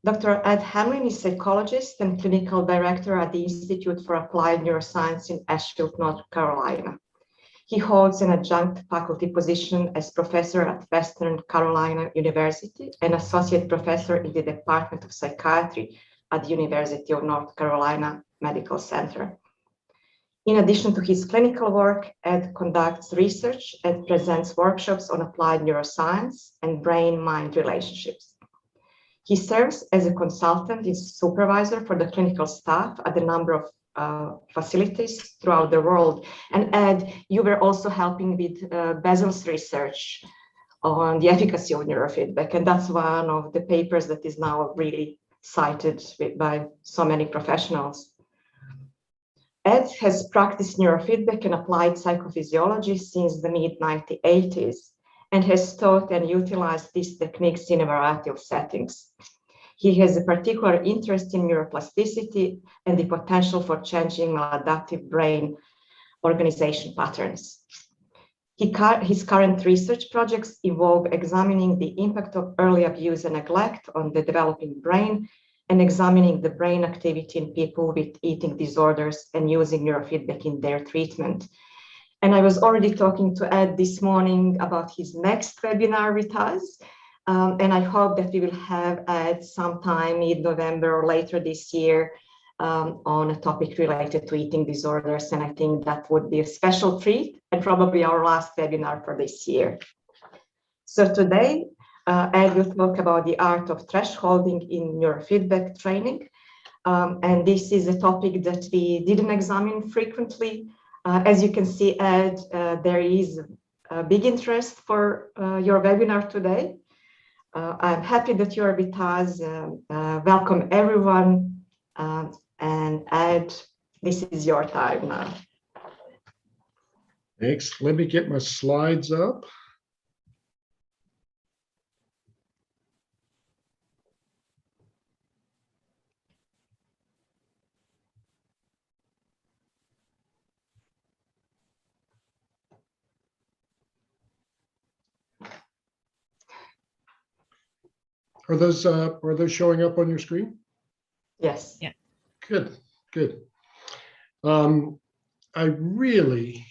Dr. Ed Hamlin is psychologist and clinical director at the Institute for Applied Neuroscience in Asheville, North Carolina. He holds an adjunct faculty position as professor at Western Carolina University and associate professor in the Department of Psychiatry at the University of North Carolina Medical Center. In addition to his clinical work, Ed conducts research and presents workshops on applied neuroscience and brain-mind relationships. He serves as a consultant and supervisor for the clinical staff at a number of facilities throughout the world. And Ed, you were also helping with Basil's research on the efficacy of neurofeedback. And that's one of the papers that is now really cited by so many professionals. Ed has practiced neurofeedback and applied psychophysiology since the mid-1980s and has taught and utilized these techniques in a variety of settings. He has a particular interest in neuroplasticity and the potential for changing maladaptive brain organization patterns. His current research projects involve examining the impact of early abuse and neglect on the developing brain and examining the brain activity in people with eating disorders and using neurofeedback in their treatment. And I was already talking to Ed this morning about his next webinar with us. And I hope that we will have Ed sometime mid-November or later this year on a topic related to eating disorders. And I think that would be a special treat and probably our last webinar for this year. So today, Ed will talk about the art of thresholding in neurofeedback training. And this is a topic that we didn't examine frequently. As you can see, Ed, there is a big interest for your webinar today. I'm happy that you are with us. Welcome everyone. And Ed, this is your time now. Thanks. Let me get my slides up. Are those showing up on your screen? Yes. Yeah. Good, good. I really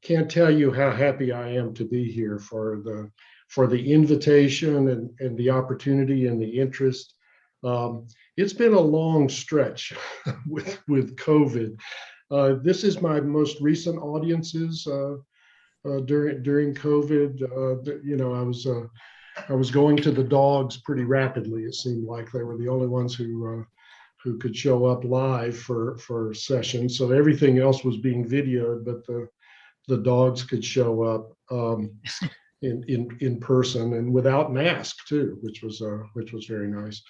can't tell you how happy I am to be here for the invitation and the opportunity and the interest. It's been a long stretch with COVID. This is my most recent audiences during COVID. You know, I was going to the dogs pretty rapidly. It seemed like they were the only ones who could show up live for sessions. So everything else was being videoed, but the dogs could show up in person and without mask too, which was very nice.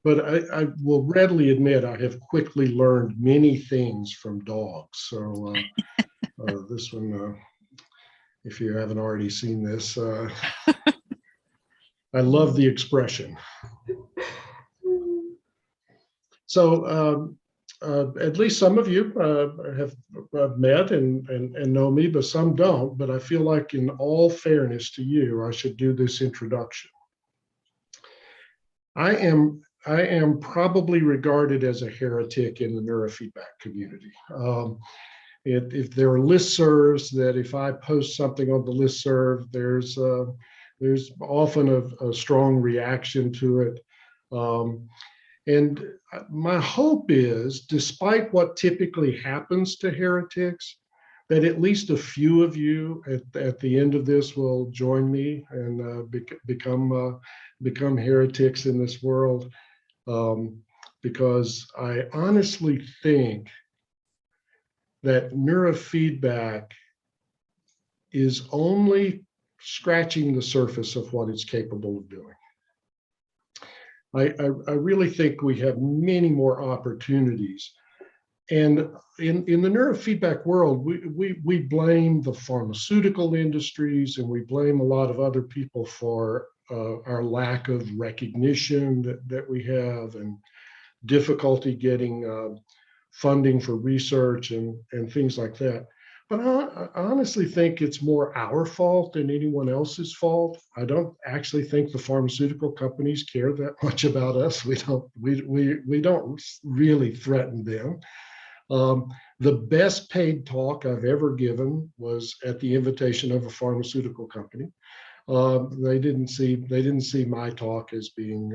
But I will readily admit I have quickly learned many things from dogs. So this one, if you haven't already seen this. I love the expression. So at least some of you have met and know me, but some don't. But I feel like in all fairness to you, I should do this introduction. I am probably regarded as a heretic in the neurofeedback community. If there are listservs that if I post something on the listserv, there's often a strong reaction to it. And my hope is, despite what typically happens to heretics, that at least a few of you at the end of this will join me and become heretics in this world. Because I honestly think that neurofeedback is only scratching the surface of what it's capable of doing. I really think we have many more opportunities. And in the neurofeedback world, we blame the pharmaceutical industries and we blame a lot of other people for our lack of recognition that we have and difficulty getting funding for research and things like that. But I honestly think it's more our fault than anyone else's fault. I don't actually think the pharmaceutical companies care that much about us. We don't really threaten them. The best paid talk I've ever given was at the invitation of a pharmaceutical company. They didn't see my talk as being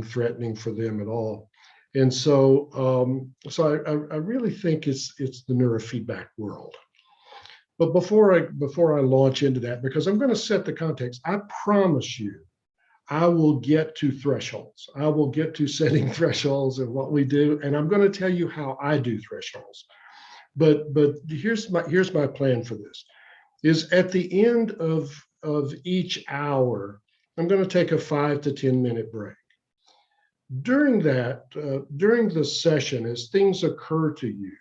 threatening for them at all. And so, I really think it's the neurofeedback world. But before I launch into that, because I'm going to set the context, I promise you, I will get to thresholds. I will get to setting thresholds and what we do, and I'm going to tell you how I do thresholds. But here's my plan for this: is at the end of each hour, I'm going to take a 5 to 10 minute break. During the session, as things occur to you,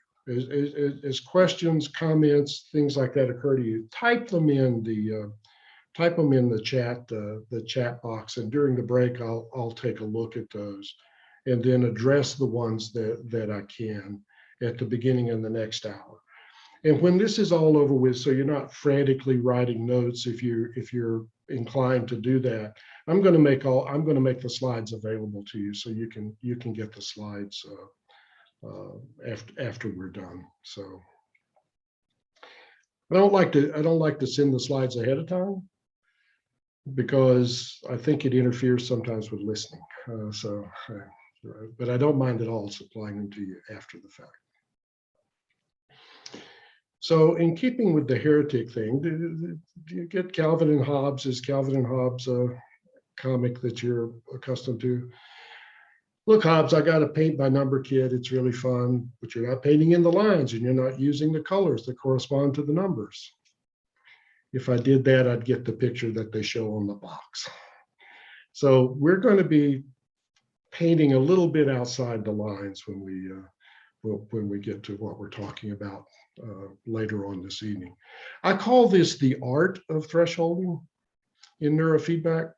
as questions, comments, things like that occur to you, type them in the chat box, and during the break, I'll take a look at those, and then address the ones that I can at the beginning of the next hour. And when this is all over with, so you're not frantically writing notes, if you're inclined to do that, I'm going to make the slides available to you, so you can get the slides after we're done. So I don't like to send the slides ahead of time, because I think it interferes sometimes with listening. But I don't mind at all supplying them to you after the fact. So in keeping with the heretic thing, do you get Calvin and Hobbes? Is Calvin and Hobbes a comic that you're accustomed to? Look, Hobbes, I got a paint by number kit. It's really fun, but you're not painting in the lines and you're not using the colors that correspond to the numbers. If I did that, I'd get the picture that they show on the box. So we're going to be painting a little bit outside the lines when we get to what we're talking about later on this evening. I call this the art of thresholding in neurofeedback,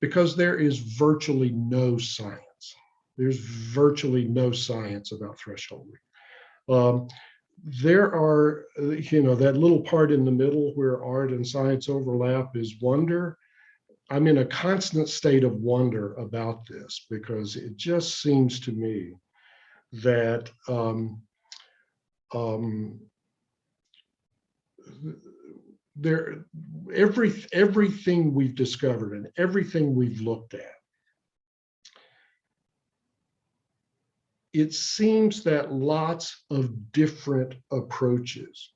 because there is virtually no science. There's virtually no science about thresholding. There are, that little part in the middle where art and science overlap is wonder. I'm in a constant state of wonder about this, because it just seems to me that everything we've discovered and everything we've looked at, it seems that lots of different approaches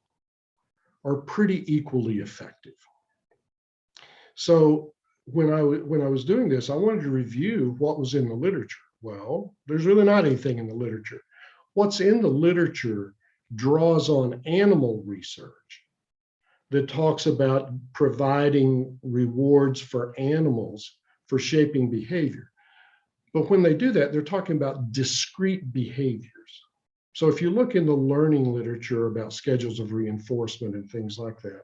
are pretty equally effective. So when I was doing this, I wanted to review what was in the literature. Well, there's really not anything in the literature. What's in the literature draws on animal research that talks about providing rewards for animals for shaping behavior. But when they do that, they're talking about discrete behaviors. So if you look in the learning literature about schedules of reinforcement and things like that,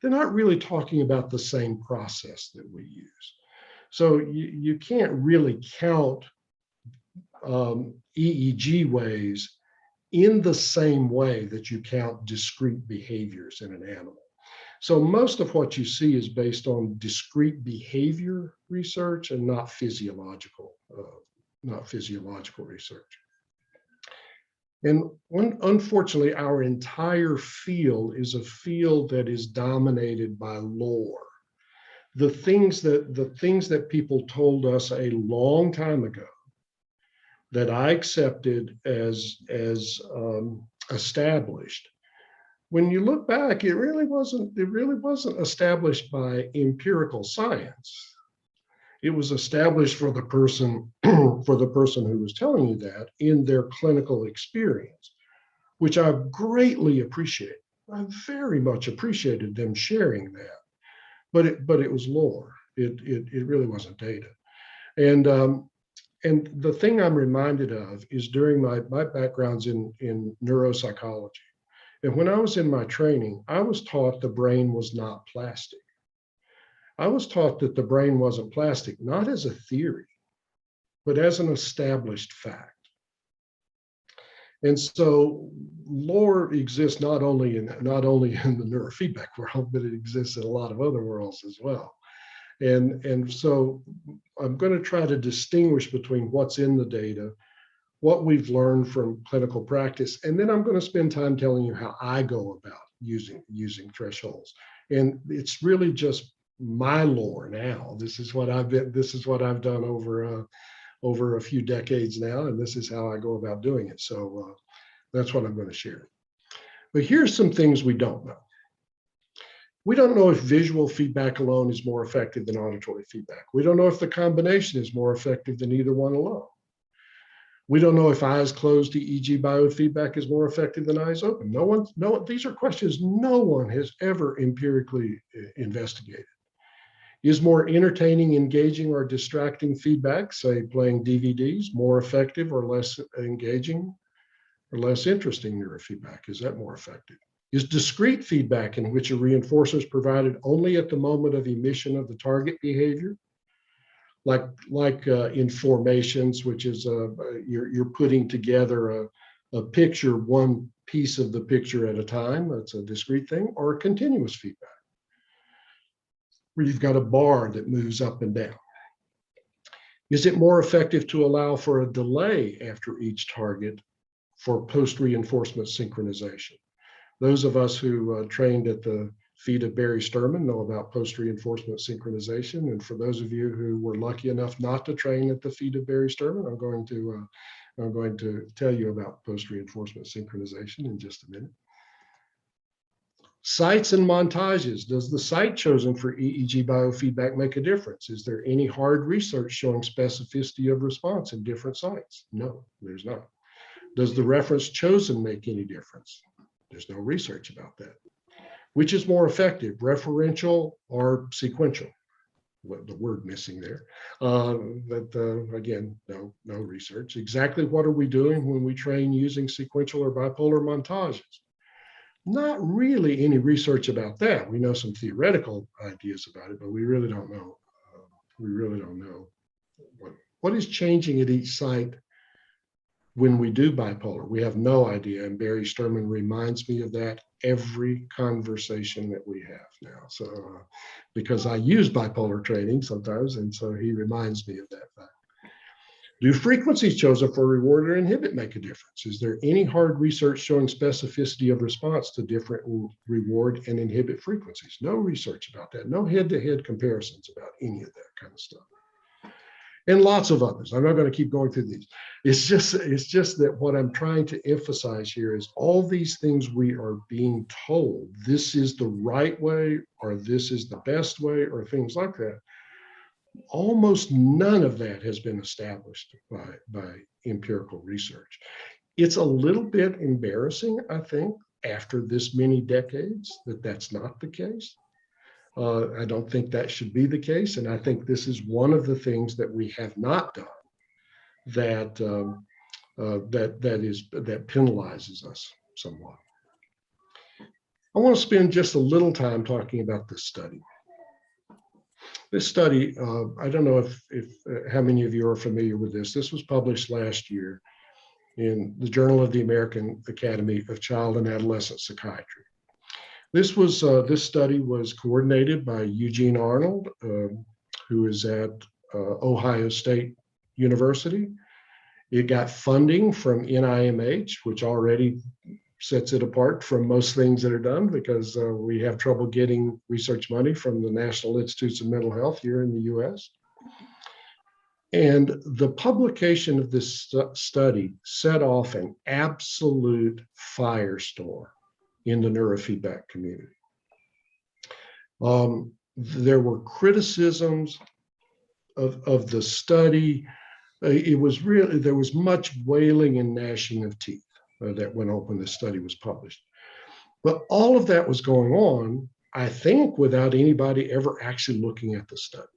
they're not really talking about the same process that we use. So you can't really count EEG ways in the same way that you count discrete behaviors in an animal. So most of what you see is based on discrete behavior research and not physiological research. And unfortunately, our entire field is a field that is dominated by lore. The things that people told us a long time ago that I accepted as established, when you look back, it really wasn't established by empirical science. It was established for the person who was telling you that in their clinical experience, which I greatly appreciate. I very much appreciated them sharing that, but it was lore. It really wasn't data. And the thing I'm reminded of is during my backgrounds in neuropsychology. And when I was in my training, I was taught the brain was not plastic. I was taught that the brain wasn't plastic, not as a theory, but as an established fact. And so lore exists not only in the neurofeedback world, but it exists in a lot of other worlds as well. And so I'm going to try to distinguish between what's in the data, what we've learned from clinical practice, and then I'm going to spend time telling you how I go about using thresholds. And it's really just my lore now. This is what I've done over a few decades now, and this is how I go about doing it. So that's what I'm going to share. But here's some things we don't know. We don't know if visual feedback alone is more effective than auditory feedback. We don't know if the combination is more effective than either one alone. We don't know if eyes closed EEG biofeedback is more effective than eyes open. These are questions no one has ever empirically investigated. Is more entertaining, engaging, or distracting feedback, say playing DVDs, more effective or less engaging or less interesting neurofeedback? Is that more effective? Is discrete feedback in which a reinforcer is provided only at the moment of emission of the target behavior, like in formations, which is you're putting together a picture, one piece of the picture at a time, that's a discrete thing, or a continuous feedback, where you've got a bar that moves up and down? Is it more effective to allow for a delay after each target for post-reinforcement synchronization? Those of us who trained at the feet of Barry Sturman know about post-reinforcement synchronization. And for those of you who were lucky enough not to train at the feet of Barry Sturman, I'm going to tell you about post-reinforcement synchronization in just a minute. Sites and montages. Does the site chosen for EEG biofeedback make a difference? Is there any hard research showing specificity of response in different sites? No, there's not. Does the reference chosen make any difference? There's no research about that. Which is more effective, referential or sequential? The word missing there. Again, no research. Exactly what are we doing when we train using sequential or bipolar montages? Not really any research about that. We know some theoretical ideas about it, but we really don't know. What is changing at each site when we do bipolar. We have no idea, and Barry Sturman reminds me of that every conversation that we have now. So, because I use bipolar training sometimes, and so he reminds me of that fact. Do frequencies chosen for reward or inhibit make a difference? Is there any hard research showing specificity of response to different reward and inhibit frequencies? No research about that. No head-to-head comparisons about any of that kind of stuff. And lots of others. I'm not going to keep going through these. It's just that what I'm trying to emphasize here is all these things we are being told, this is the right way, or this is the best way, or things like that. Almost none of that has been established by empirical research. It's a little bit embarrassing, I think, after this many decades, that that's not the case. I don't think that should be the case, and I think this is one of the things that we have not done that penalizes us somewhat. I want to spend just a little time talking about this study. This study, I don't know if how many of you are familiar with this. This was published last year in the Journal of the American Academy of Child and Adolescent Psychiatry. This study was coordinated by Eugene Arnold, who is at Ohio State University. It got funding from NIMH, which already sets it apart from most things that are done, because we have trouble getting research money from the National Institutes of Mental Health here in the US. And the publication of this study set off an absolute firestorm in the neurofeedback community. There were criticisms of the study. There was much wailing and gnashing of teeth that went on when the study was published. But all of that was going on, I think, without anybody ever actually looking at the study.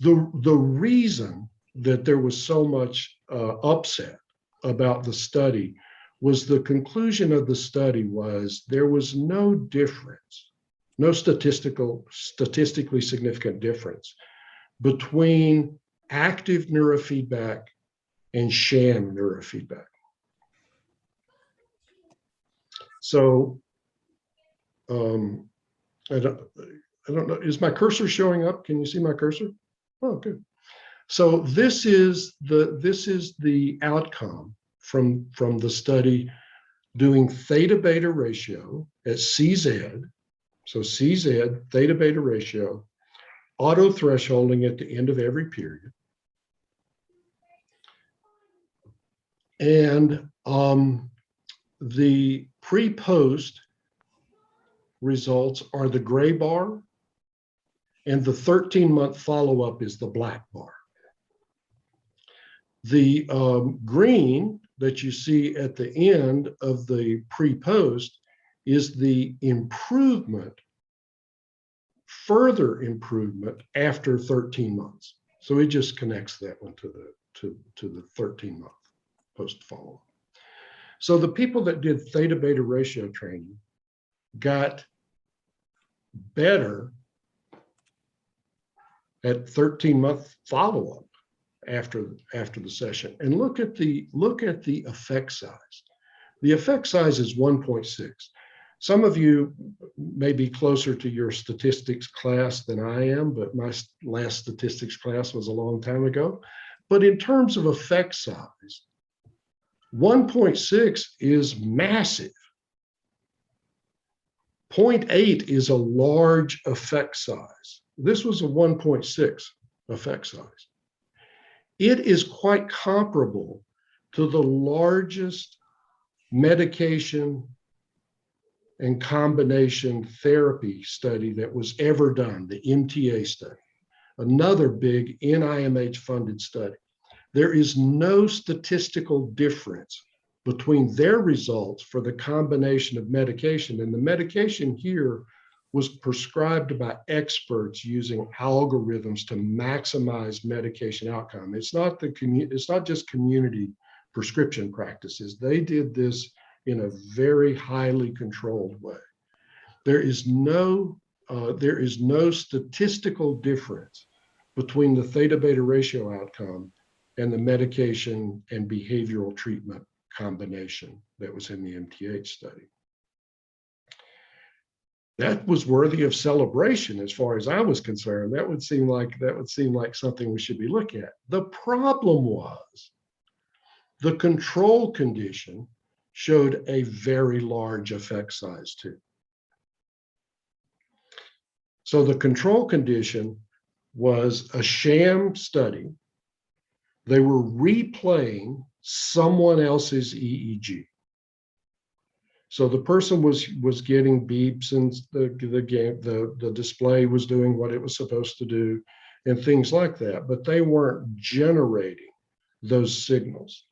The reason that there was so much upset about the study was the conclusion of the study was there was no difference, no statistically significant difference between active neurofeedback and sham neurofeedback. So I don't know, is my cursor showing up? Can you see my cursor? Oh, good. So this is the outcome from the study doing theta beta ratio at CZ. So CZ, theta beta ratio, auto thresholding at the end of every period. And the pre-post results are the gray bar, and the 13-month follow-up is the black bar. The green that you see at the end of the pre-post is the improvement, further improvement after 13 months. So it just connects that one to the 13-month post follow-up. So the people that did theta beta ratio training got better at 13-month follow-up after the session. And look at the effect size. The effect size is 1.6. Some of you may be closer to your statistics class than I am, but my last statistics class was a long time ago. But in terms of effect size, 1.6 is massive. 0.8 is a large effect size. This was a 1.6 effect size. It is quite comparable to the largest medication and combination therapy study that was ever done, the MTA study, another big NIMH-funded study. There is no statistical difference between their results for the combination of medication, and the medication here was prescribed by experts using algorithms to maximize medication outcome. It's not just community prescription practices. They did this in a very highly controlled way. There is no statistical difference between the theta beta ratio outcome and the medication and behavioral treatment combination that was in the MTH study. That was worthy of celebration as far as I was concerned. That would seem like something we should be looking at. The problem was the control condition showed a very large effect size too. So the control condition was a sham study. They were replaying someone else's EEG. So the person was getting beeps, and the display was doing what it was supposed to do and things like that, but they weren't generating those signals.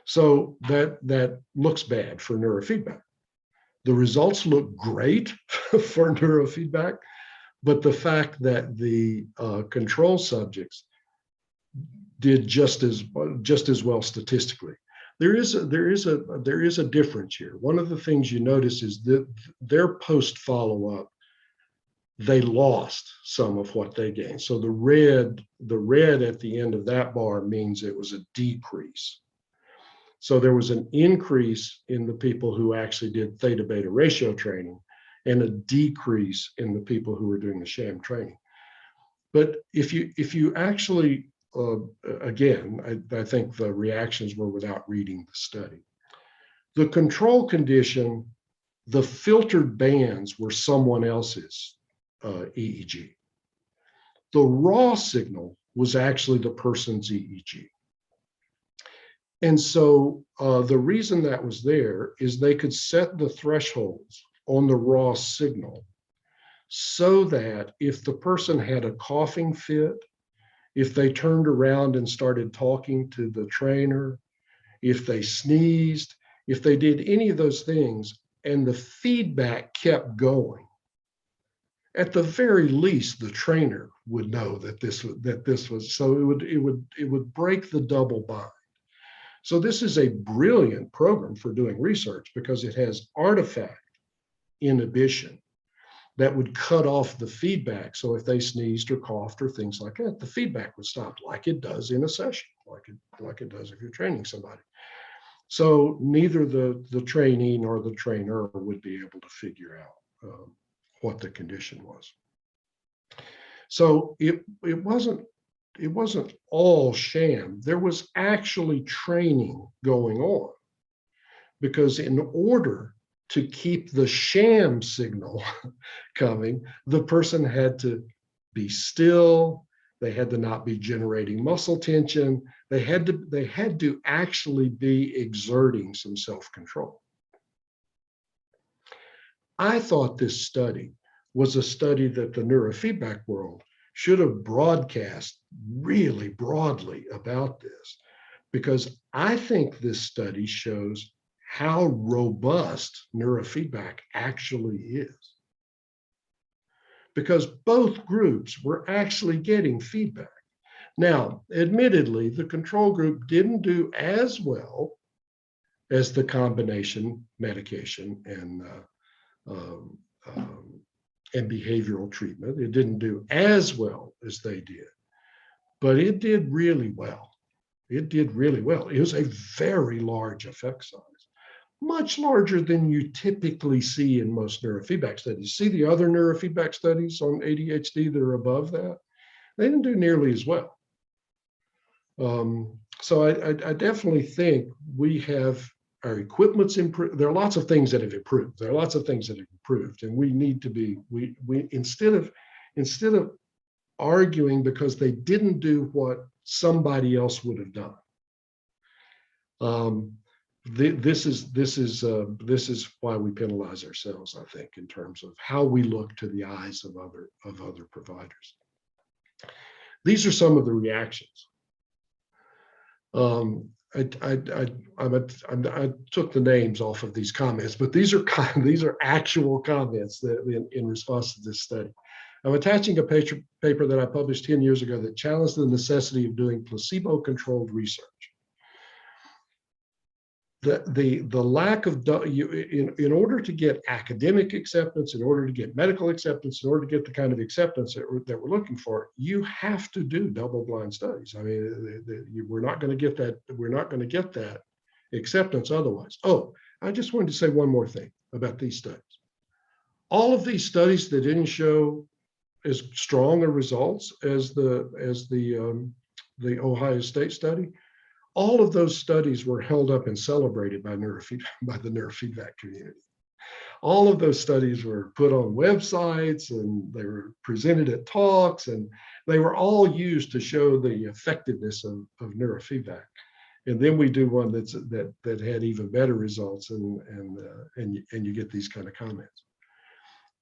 So that looks bad for neurofeedback. The results look great for neurofeedback, but the fact that the control subjects did just as well statistically. There is a difference here. One of the things you notice is that their post follow-up, they lost some of what they gained. So the red at the end of that bar means it was a decrease. So there was an increase in the people who actually did theta beta ratio training and a decrease in the people who were doing the sham training. But if you actually again, I think the reactions were without reading the study. The control condition, the filtered bands were someone else's EEG. The raw signal was actually the person's EEG. And so the reason that was there is they could set the thresholds on the raw signal so that if the person had a coughing fit, if they turned around and started talking to the trainer, if they sneezed, if they did any of those things, and the feedback kept going, at the very least, the trainer would know that this was so it would break the double bind. So this is a brilliant program for doing research because it has artifact inhibition that would cut off the feedback. So if they sneezed or coughed or things like that, the feedback would stop like it does in a session, like it does if you're training somebody. So neither the trainee nor the trainer would be able to figure out what the condition was. So it wasn't all sham. There was actually training going on, because in order to keep the sham signal coming, the person had to be still. They had to not be generating muscle tension. They had to actually be exerting some self-control. I thought this study was a study that the neurofeedback world should have broadcast really broadly about this, because I think this study shows how robust neurofeedback actually is. Because both groups were actually getting feedback. Now, admittedly, the control group didn't do as well as the combination medication and behavioral treatment. It didn't do as well as they did, but it did really well. It did really well. It was a very large effect size, much larger than you typically see in most neurofeedback studies. See the other neurofeedback studies on ADHD that are above that? They didn't do nearly as well. So I definitely think we have our equipment's improved. There are lots of things that have improved. There are lots of things that have improved, and we need to be, we instead of arguing because they didn't do what somebody else would have done. This is why we penalize ourselves, I think, in terms of how we look to the eyes of other providers. These are some of the reactions. I took the names off of these comments, but these are actual comments that in response to this study. I'm attaching a paper that I published 10 years ago that challenged the necessity of doing placebo-controlled research. The lack of, in order to get academic acceptance, in order to get medical acceptance, in order to get the kind of acceptance that we're looking for, you have to do double-blind studies. I mean, we're not going to get that. We're not going to get that acceptance otherwise. Oh, I just wanted to say one more thing about these studies. All of these studies that didn't show as strong a results as the Ohio State study, all of those studies were held up and celebrated by the neurofeedback community. All of those studies were put on websites, and they were presented at talks, and they were all used to show the effectiveness of neurofeedback. And then we do one that had even better results, and you get these kind of comments.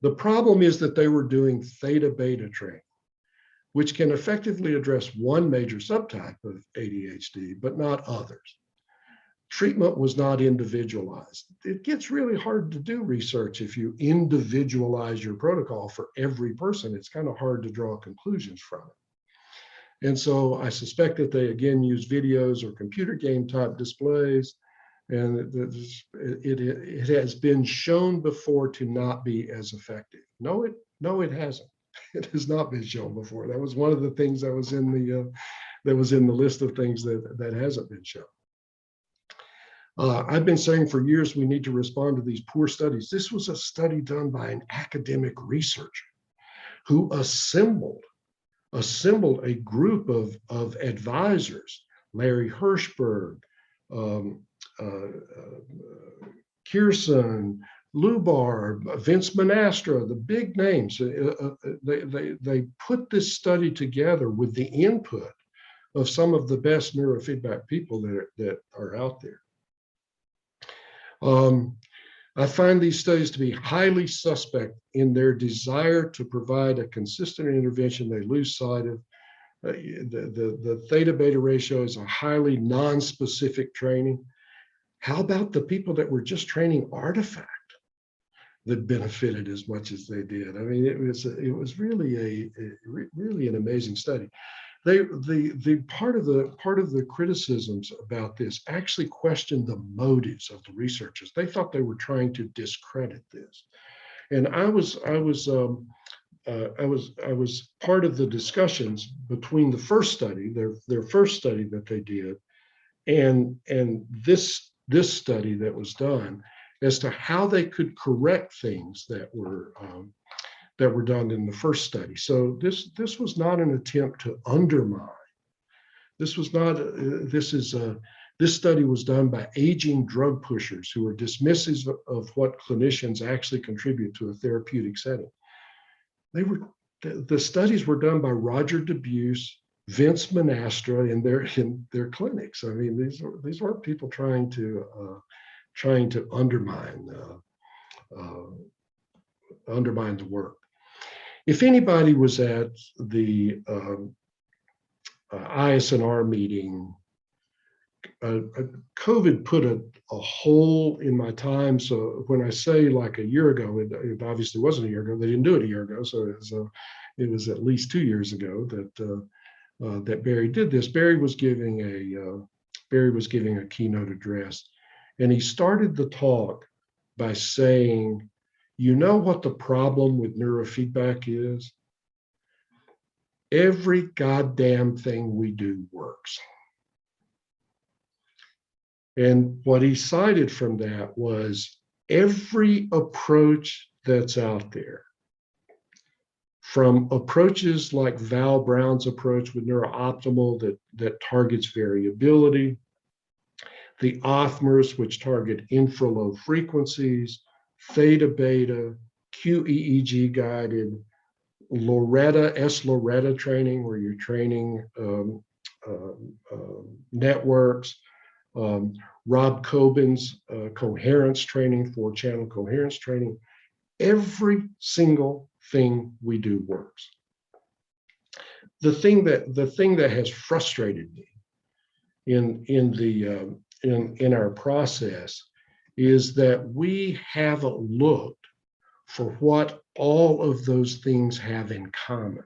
The problem is that they were doing theta-beta training, which can effectively address one major subtype of ADHD, but not others. Treatment was not individualized. It gets really hard to do research if you individualize your protocol for every person. It's kind of hard to draw conclusions from it. And so I suspect that they again use videos or computer game type displays, and it has been shown before to not be as effective. No, it hasn't. It has not been shown before. That was one of the things that was in the list of things that hasn't been shown. I've been saying for years we need to respond to these poor studies. This was a study done by an academic researcher who assembled a group of advisors: Larry Hirschberg, Kirsten, Lubar, Vince Monastra, the big names. They put this study together with the input of some of the best neurofeedback people that are out there. I find these studies to be highly suspect in their desire to provide a consistent intervention. They lose sight of the theta-beta ratio is a highly non-specific training. How about the people that were just training artifact that benefited as much as they did? I mean, it was really an amazing study. The part of the criticisms about this actually questioned the motives of the researchers. They thought they were trying to discredit this, and I was part of the discussions between the first study, their first study that they did, and this this study that was done as to how they could correct things that were done in the first study. So this was not an attempt to undermine. This was not. This study was done by aging drug pushers who were dismissive of what clinicians actually contribute to a therapeutic setting. The studies were done by Roger DeBuse, Vince Monastra in their clinics. I mean, these weren't people trying to undermine the work. If anybody was at the ISNR meeting, COVID put a hole in my time. So when I say like a year ago, it obviously wasn't a year ago. They didn't do it a year ago, so it was at least 2 years ago that Barry did this. Barry was giving a keynote address, and he started the talk by saying, "You know what the problem with neurofeedback is? Every goddamn thing we do works." And what he cited from that was every approach that's out there, from approaches like Val Brown's approach with neurooptimal that targets variability, the Othmers, which target infralow frequencies, theta beta, QEEG guided, Loretta training, where you're training networks, Rob Cobin's coherence training, 4-channel coherence training. Every single thing we do works. The thing that has frustrated me in our process is that we haven't looked for what all of those things have in common.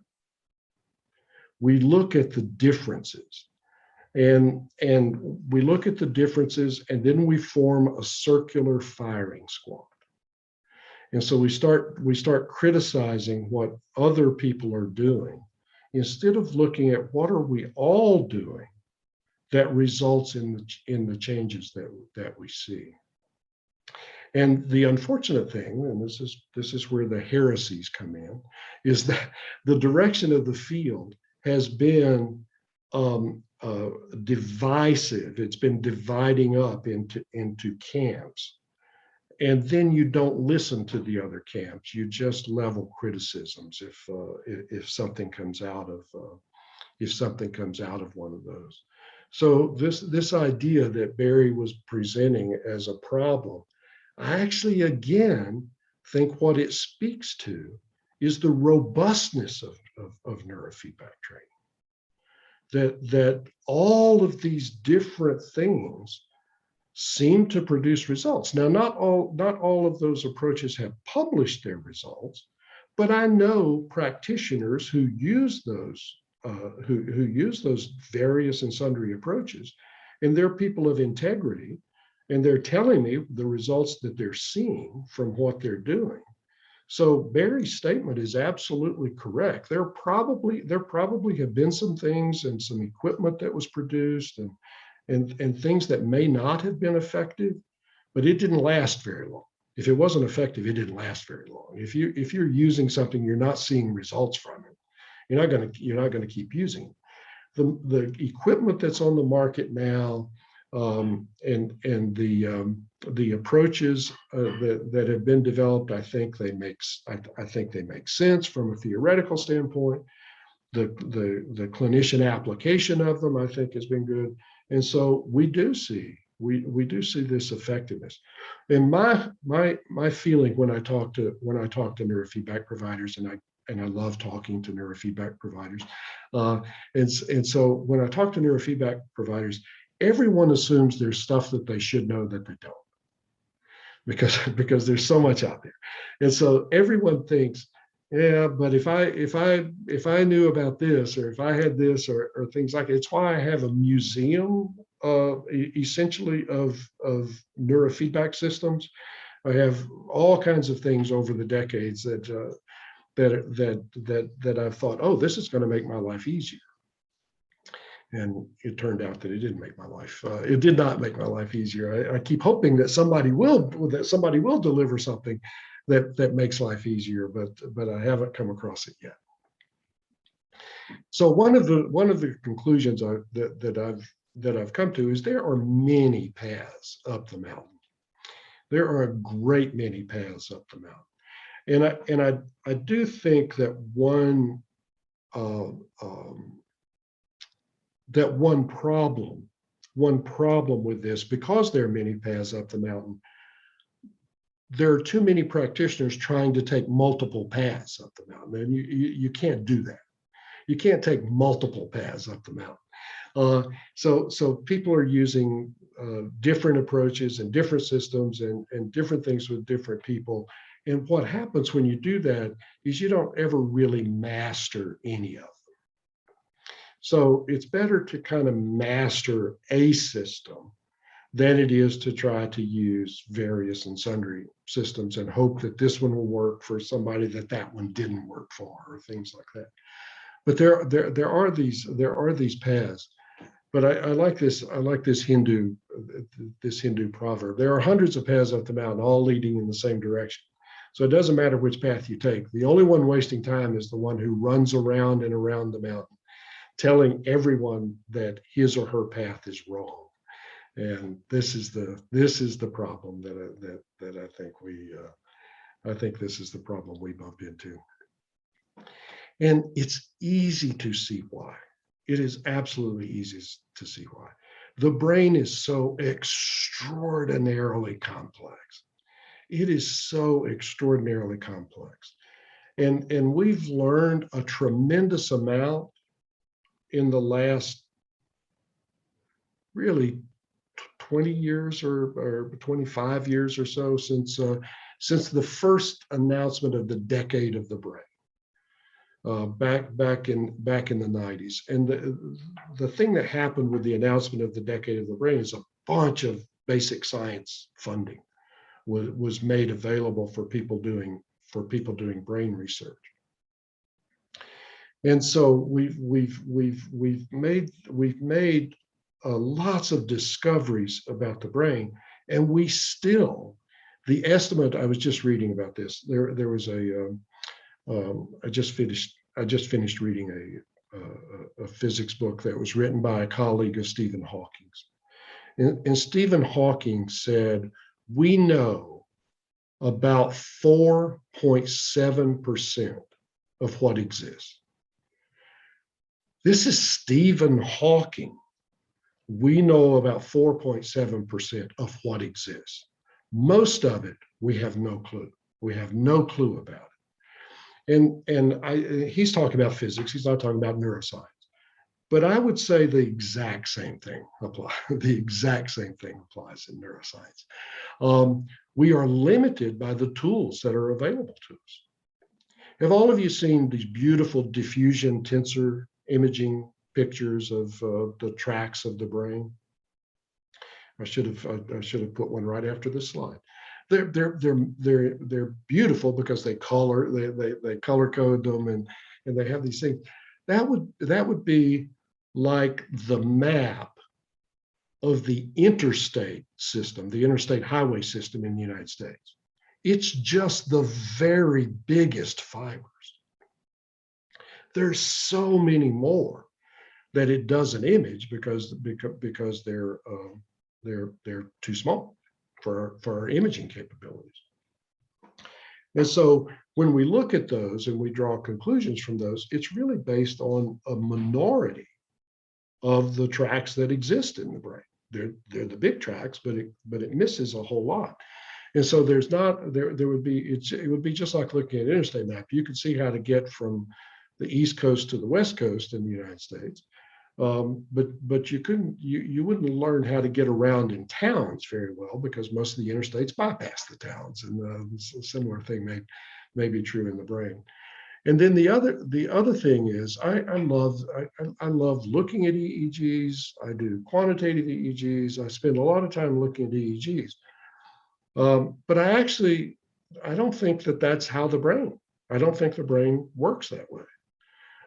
We look at the differences. And we look at the differences, and then we form a circular firing squad. And so we start criticizing what other people are doing, instead of looking at what are we all doing that results in the changes that we see. And the unfortunate thing, and this is where the heresies come in, is that the direction of the field has been divisive. It's been dividing up into camps, and then you don't listen to the other camps. You just level criticisms if something comes out of one of those. So this idea that Barry was presenting as a problem, I actually again think what it speaks to is the robustness of neurofeedback training. That all of these different things seem to produce results. Now, not all of those approaches have published their results, but I know practitioners who use those various and sundry approaches, and they're people of integrity, and they're telling me the results that they're seeing from what they're doing. So Barry's statement is absolutely correct. There probably have been some things and some equipment that was produced and things that may not have been effective, but it didn't last very long. If it wasn't effective, it didn't last very long. If you're using something, you're not seeing results from it, you're not going to keep using it. The equipment that's on the market now, and the approaches that have been developed, I think they make sense from a theoretical standpoint. The clinician application of them, I think, has been good, and so we do see this effectiveness. And my feeling when I talk to neurofeedback providers, and I love talking to neurofeedback providers, and so when I talk to neurofeedback providers, everyone assumes there's stuff that they should know that they don't, because there's so much out there, and so everyone thinks, yeah, but if I knew about this, or if I had this, or things like that. It's why I have a museum, essentially of neurofeedback systems. I have all kinds of things over the decades that I've thought, oh, this is going to make my life easier. And it turned out that it didn't make my life. It did not make my life easier. I keep hoping that somebody will deliver something that makes life easier, but I haven't come across it yet. So one of the conclusions that I've come to is there are many paths up the mountain. There are a great many paths up the mountain, and I do think that one problem with this, because there are many paths up the mountain, there are too many practitioners trying to take multiple paths up the mountain, and you can't do that. You can't take multiple paths up the mountain. So people are using different approaches and different systems and different things with different people. And what happens when you do that is you don't ever really master any of them. So it's better to kind of master a system than it is to try to use various and sundry systems and hope that this one will work for somebody that one didn't work for, or things like that. But there are these paths. But I like this Hindu proverb. There are hundreds of paths up the mountain, all leading in the same direction. So it doesn't matter which path you take. The only one wasting time is the one who runs around and around the mountain, telling everyone that his or her path is wrong. And this is the problem that I think this is the problem we bump into. And it's easy to see why. It is absolutely easy to see why. The brain is so extraordinarily complex. It is so extraordinarily complex. And we've learned a tremendous amount in the last really 20 years or 25 years or so since the first announcement of the decade of the brain. Back in the 90s. And the thing that happened with the announcement of the decade of the brain is a bunch of basic science funding was made available for people doing brain research. And so we've made lots of discoveries about the brain, and the estimate, I was just reading about this. There was I just finished reading a physics book that was written by a colleague of Stephen Hawking's. And Stephen Hawking said, we know about 4.7% of what exists. This is Stephen Hawking. We know about 4.7% of what exists. Most of it, we have no clue. We have no clue about it. He's talking about physics. He's not talking about neuroscience. But I would say the exact same thing applies. The exact same thing applies in neuroscience. We are limited by the tools that are available to us. Have all of you seen these beautiful diffusion tensor imaging pictures of the tracks of the brain? I should have put one right after this slide. They're beautiful because they color code them and they have these things. That would be like the map of the interstate system, the interstate highway system in the United States. It's just the very biggest fibers. There's so many more that it doesn't image because they're too small for our imaging capabilities. And so when we look at those and we draw conclusions from those, it's really based on a minority of the tracks that exist in the brain. They're the big tracks, but it misses a whole lot. And so it would be just like looking at an interstate map. You could see how to get from the East Coast to the West Coast in the United States. But you wouldn't learn how to get around in towns very well because most of the interstates bypass the towns, and a similar thing may be true in the brain. And then the other thing is I love looking at EEGs. I do quantitative EEGs. I spend a lot of time looking at EEGs, but I don't think that's how the brain. I don't think the brain works that way.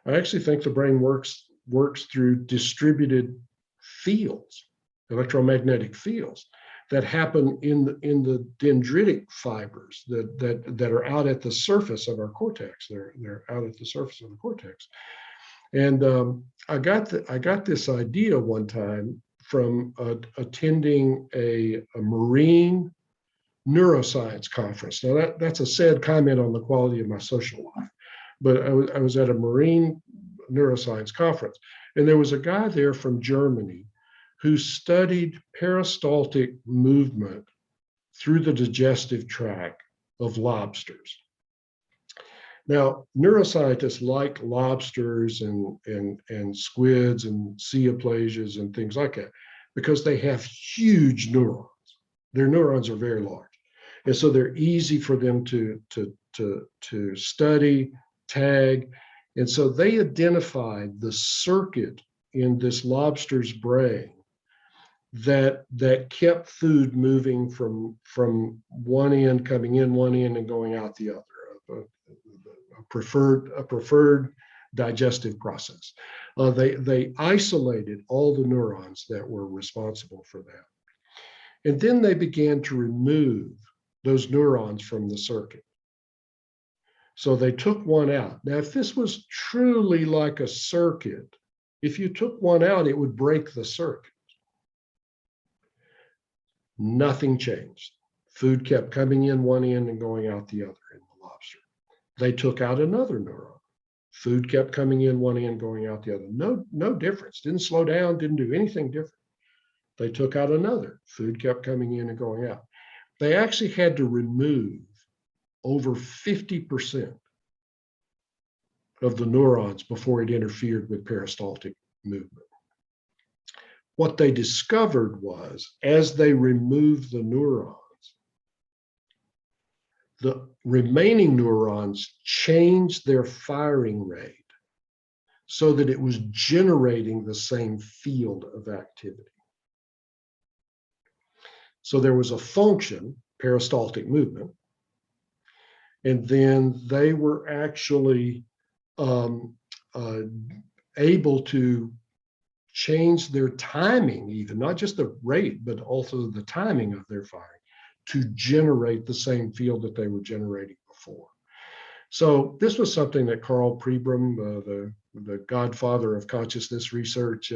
I actually think the brain works works through distributed fields, electromagnetic fields that happen in the dendritic fibers that are out at the surface of our cortex. They're out at the surface of the cortex. And I got this idea one time from attending a marine neuroscience conference. Now that's a sad comment on the quality of my social life, but I was at a marine neuroscience conference, and there was a guy there from Germany who studied peristaltic movement through the digestive tract of lobsters. Now, neuroscientists like lobsters and squids and sea aplasias and things like that because they have huge neurons. Their neurons are very large. And so they're easy for them to study, tag. And so they identified the circuit in this lobster's brain that kept food moving from one end, coming in one end and going out the other, a preferred digestive process. They isolated all the neurons that were responsible for that. And then they began to remove those neurons from the circuit. So they took one out. Now, if this was truly like a circuit, if you took one out, it would break the circuit. Nothing changed. Food kept coming in one end and going out the other in the lobster. They took out another neuron. Food kept coming in one end, going out the other. No difference. Didn't slow down, didn't do anything different. They took out another. Food kept coming in and going out. They actually had to remove over 50% of the neurons before it interfered with peristaltic movement. What they discovered was, as they removed the neurons, the remaining neurons changed their firing rate so that it was generating the same field of activity. So there was a function, peristaltic movement, and then they were actually able to change their timing, even not just the rate, but also the timing of their firing to generate the same field that they were generating before. So this was something that Carl Pribram, the godfather of consciousness research,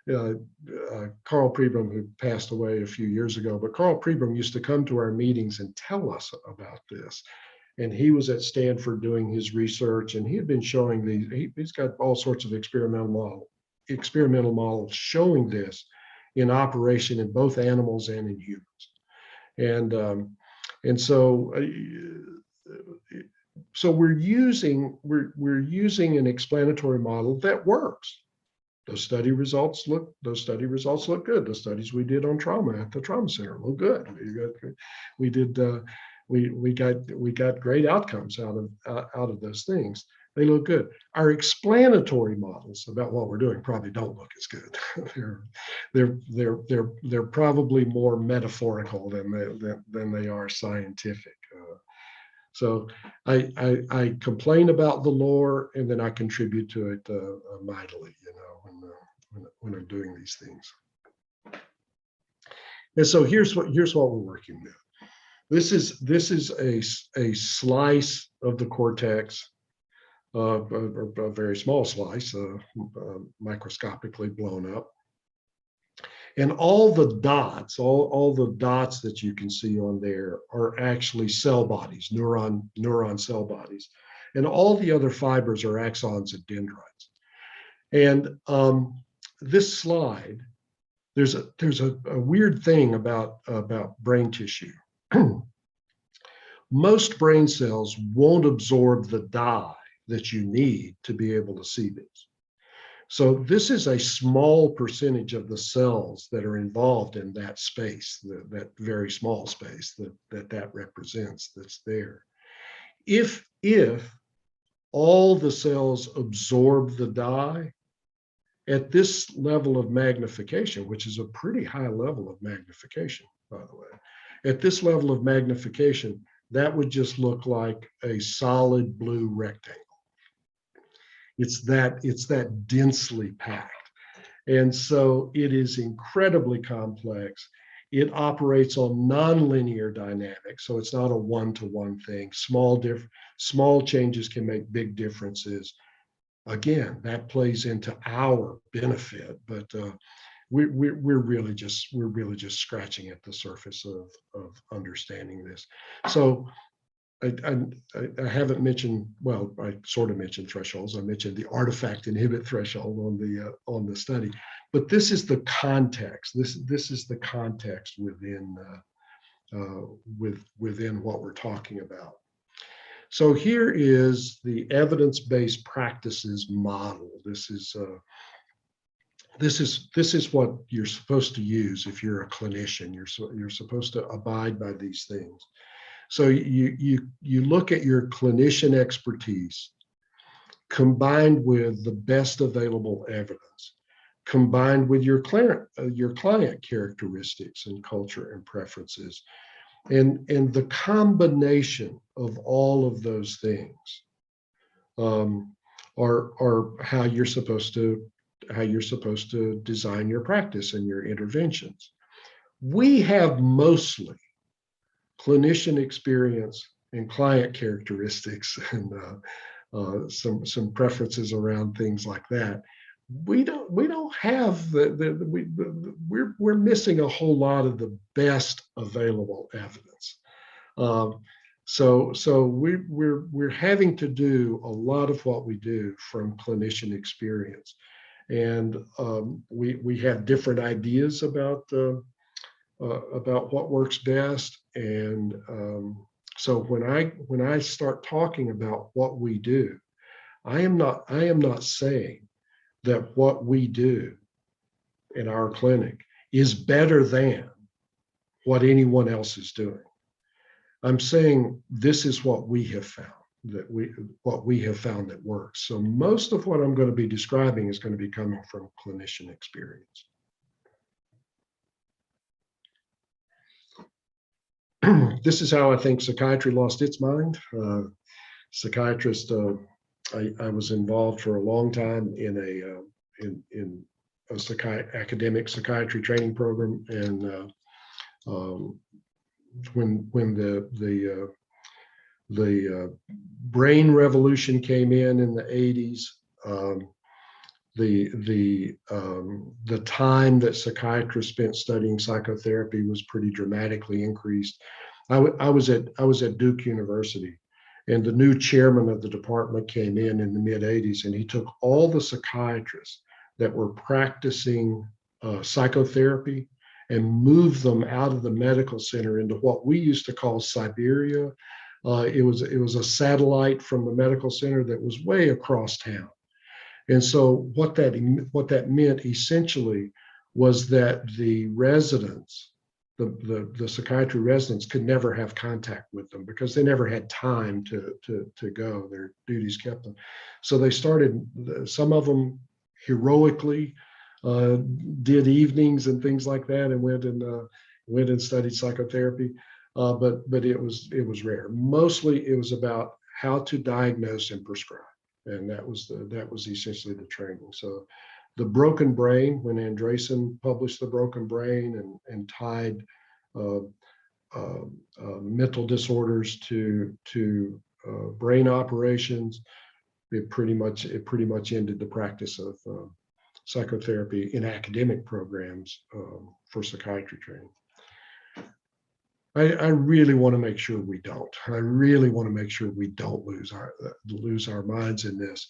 Carl Pribram, who passed away a few years ago, but Carl Pribram used to come to our meetings and tell us about this. And he was at Stanford doing his research, and he had been showing these, he's got all sorts of experimental models showing this in operation in both animals and in humans. And so we're using an explanatory model that works. Those study results look good. The studies we did on trauma at the trauma center look good. We got great outcomes out of those things. They look good. Our explanatory models about what we're doing probably don't look as good. They're probably more metaphorical than they are scientific. So I complain about the lore, and then I contribute to it mightily, when I'm doing these things. And so here's what we're working with. This is a slice of the cortex, a very small slice, microscopically blown up. And all the dots that you can see on there are actually cell bodies, neuron cell bodies. And all the other fibers are axons and dendrites. And this slide, there's a weird thing about brain tissue. Most brain cells won't absorb the dye that you need to be able to see these. So this is a small percentage of the cells that are involved in that space, that very small space that represents, that's there. If all the cells absorb the dye at this level of magnification, which is a pretty high level of magnification, by the way, at this level of magnification, that would just look like a solid blue rectangle. It's that densely packed. And so it is incredibly complex. It operates on nonlinear dynamics, so it's not a one-to-one thing. Small changes can make big differences. Again, that plays into our benefit, but we're really just scratching at the surface of understanding this. So I haven't mentioned, well, I sort of mentioned thresholds. I mentioned the artifact inhibit threshold on the study, but this is the context. This is the context within within what we're talking about. So here is the evidence-based practices model. This is what you're supposed to use if you're a clinician. You're supposed to abide by these things. So you look at your clinician expertise combined with the best available evidence, combined with your client characteristics and culture and preferences, and the combination of all of those things are how you're supposed to design your practice and your interventions. We have mostly clinician experience and client characteristics and some preferences around things like that. We don't have we're missing a whole lot of the best available evidence. So we're having to do a lot of what we do from clinician experience, and we have different ideas about what works best. And so when I start talking about what we do, I am not saying that what we do in our clinic is better than what anyone else is doing. I'm saying this is what we have found, that works. So most of what I'm going to be describing is going to be coming from clinician experience. This is how I think psychiatry lost its mind. Psychiatrist, I was involved for a long time in a academic psychiatry training program, and when the brain revolution came in the 80s, the time that psychiatrists spent studying psychotherapy was pretty dramatically increased. I was at Duke University, and the new chairman of the department came in the mid 80s, and he took all the psychiatrists that were practicing psychotherapy and moved them out of the medical center into what we used to call Siberia. It was a satellite from the medical center that was way across town. And so what that meant essentially was that the residents, the psychiatry residents, could never have contact with them because they never had time to go. Their duties kept them. So they started, some of them heroically did evenings and things like that, and went and studied psychotherapy. But it was rare. Mostly it was about how to diagnose and prescribe. And that was essentially the training. So the broken brain, when Andreessen published The Broken Brain and tied mental disorders to brain operations, it pretty much ended the practice of psychotherapy in academic programs for psychiatry training. I really want to make sure we don't. I really want to make sure we don't lose our minds in this,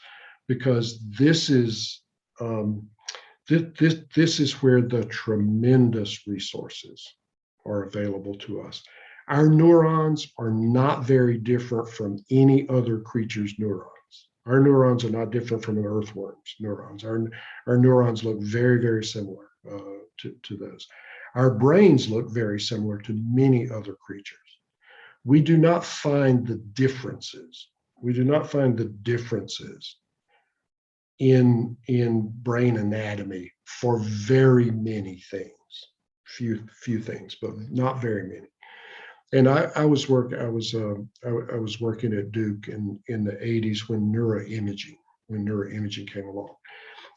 because this is this is where the tremendous resources are available to us. Our neurons are not very different from any other creature's neurons. Our neurons are not different from an earthworm's neurons. Our neurons look very, very similar to those. Our brains look very similar to many other creatures. We do not find the differences. We do not find the differences in brain anatomy for very many things. Few things, but not very many. And I was working at Duke in the 80s when neuroimaging neuroimaging came along.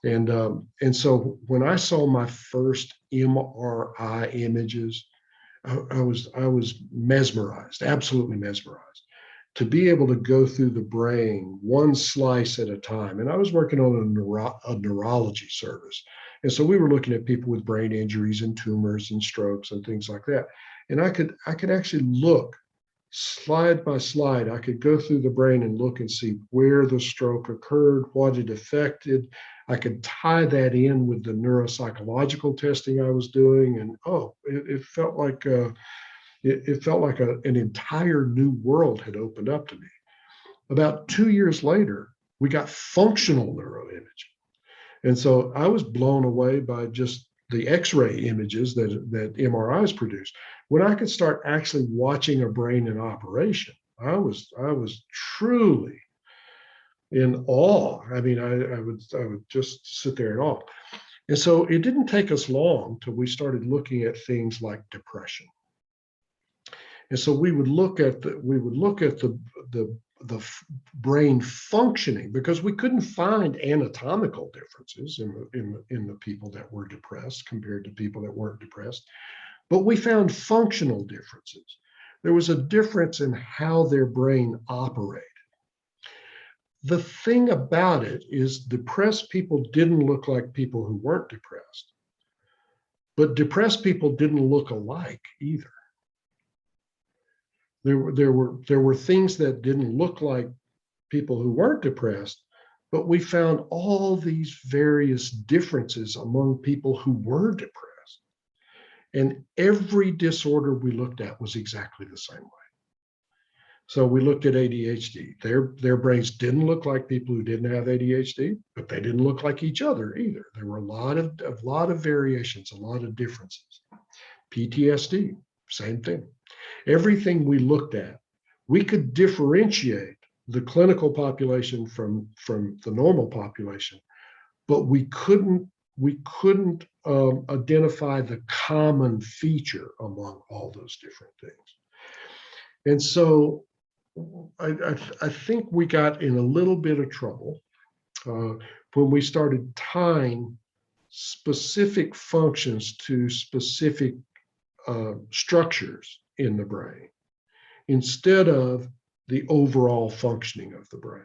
And so when I saw my first MRI images, I was mesmerized, absolutely mesmerized, to be able to go through the brain one slice at a time. And I was working on a neurology service. And so we were looking at people with brain injuries and tumors and strokes and things like that. And I could actually look slide by slide. I could go through the brain and look and see where the stroke occurred, what it affected. I could tie that in with the neuropsychological testing I was doing. And it felt like it felt like an entire new world had opened up to me. About 2 years later, we got functional neuroimaging. And so I was blown away by just the X-ray images that MRIs produce. When I could start actually watching a brain in operation, I was truly in awe. I mean, I would just sit there in awe. And so it didn't take us long till we started looking at things like depression. And so we would look at the brain functioning, because we couldn't find anatomical differences in the people that were depressed compared to people that weren't depressed, but we found functional differences. There was a difference in how their brain operated. The thing about it is depressed people didn't look like people who weren't depressed, but depressed people didn't look alike either. There were things that didn't look like people who weren't depressed, but we found all these various differences among people who were depressed. And every disorder we looked at was exactly the same way. So we looked at ADHD. Their brains didn't look like people who didn't have ADHD, but they didn't look like each other either. There were a lot of variations, a lot of differences. PTSD, same thing. Everything we looked at, we could differentiate the clinical population from the normal population, but we couldn't identify the common feature among all those different things. And so I think we got in a little bit of trouble when we started tying specific functions to specific structures in the brain instead of the overall functioning of the brain.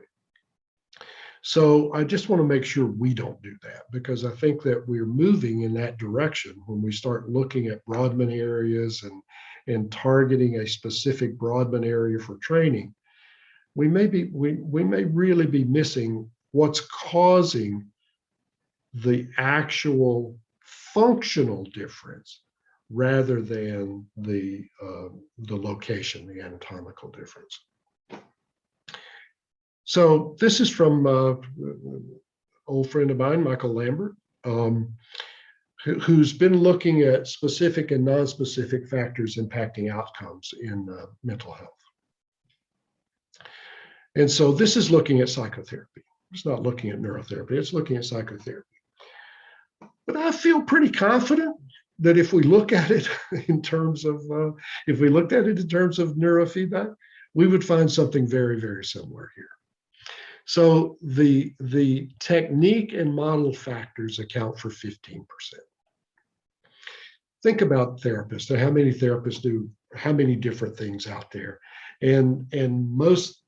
So I just want to make sure we don't do that, because I think that we're moving in that direction when we start looking at Brodmann areas and targeting a specific Brodmann area for training. We may really be missing what's causing the actual functional difference rather than the location, the anatomical difference. So this is from an old friend of mine, Michael Lambert, who's been looking at specific and non-specific factors impacting outcomes in mental health. And so this is looking at psychotherapy. It's not looking at neurotherapy, it's looking at psychotherapy. But I feel pretty confident that if we look at it in terms of, neurofeedback, we would find something very, very similar here. So the technique and model factors account for 15%. Think about therapists and how many therapists do how many different things out there. And most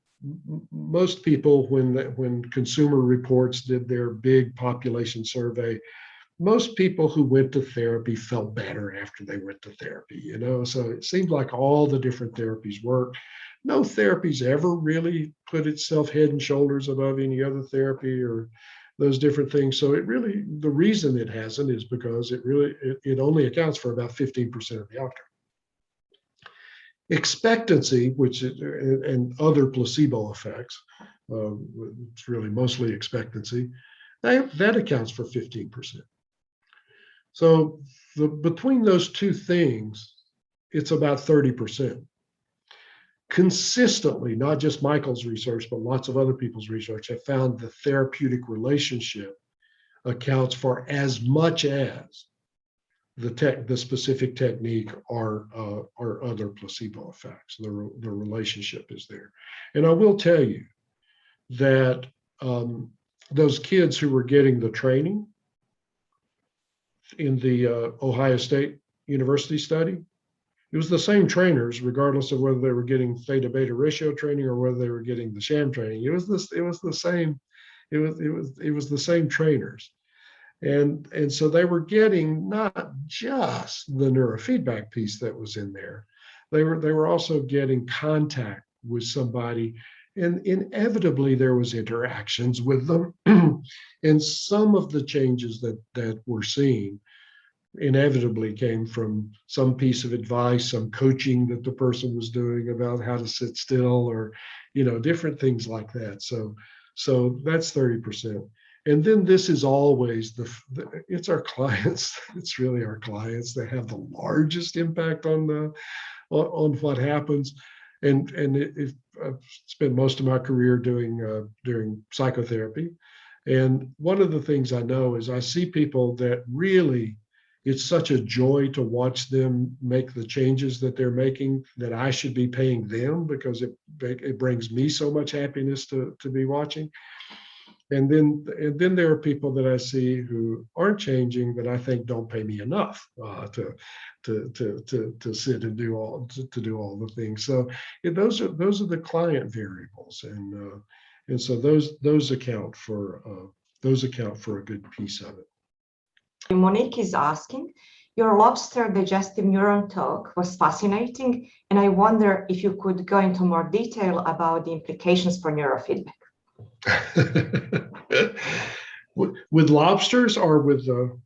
people, when Consumer Reports did their big population survey, most people who went to therapy felt better after they went to therapy, you know? So it seemed like all the different therapies work. No therapy's ever really put itself head and shoulders above any other therapy or those different things. So it really, the reason it hasn't is because it only accounts for about 15% of the outcome. Expectancy, which is, and other placebo effects, it's really mostly expectancy, that accounts for 15%. So between those two things, it's about 30%. Consistently, not just Michael's research, but lots of other people's research have found the therapeutic relationship accounts for as much as the specific technique or other placebo effects. The relationship is there. And I will tell you that those kids who were getting the training in the Ohio State University study, it was the same trainers, regardless of whether they were getting theta beta ratio training or whether they were getting the sham training. It was the same trainers. And so they were getting not just the neurofeedback piece that was in there. They were also getting contact with somebody, and inevitably there was interactions with them. And some of the changes that we're seeing inevitably came from some piece of advice, some coaching that the person was doing about how to sit still, or different things like that. So that's 30%. And then this is always it's our clients. It's really our clients that have the largest impact on what happens. And I've spent most of my career doing psychotherapy. And one of the things I know is I see people that really, it's such a joy to watch them make the changes that they're making, that I should be paying them, because it brings me so much happiness to be watching. And then there are people that I see who aren't changing, that I think don't pay me enough to sit and do all the things. So those are the client variables, and so those account for a good piece of it. Monique is asking, your lobster digestive neuron talk was fascinating, and I wonder if you could go into more detail about the implications for neurofeedback. With lobsters or with the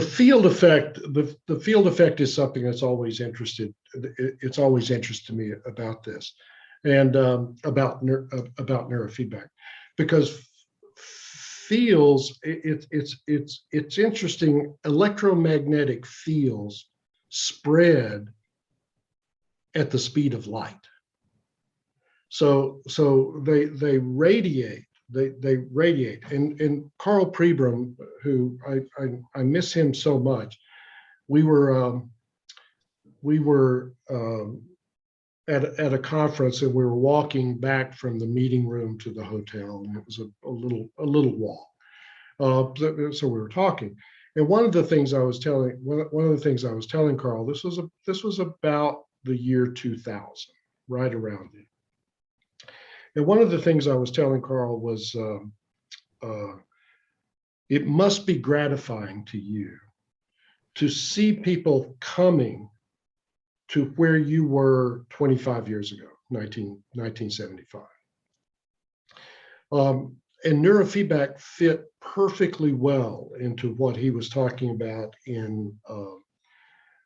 field effect. The field effect is something that's always interested. It's always interested me about this, and about neurofeedback, because fields, it's interesting. Electromagnetic fields spread at the speed of light. So they radiate. They radiate. And Carl Pribram, who I miss him so much. We were at a conference, and we were walking back from the meeting room to the hotel, and it was a little walk. So we were talking, and one of the things I was telling Carl, this was about the year 2000, right around it. And one of the things I was telling Carl was, it must be gratifying to you to see people coming to where you were 25 years ago, 1975. And neurofeedback fit perfectly well into what he was talking about in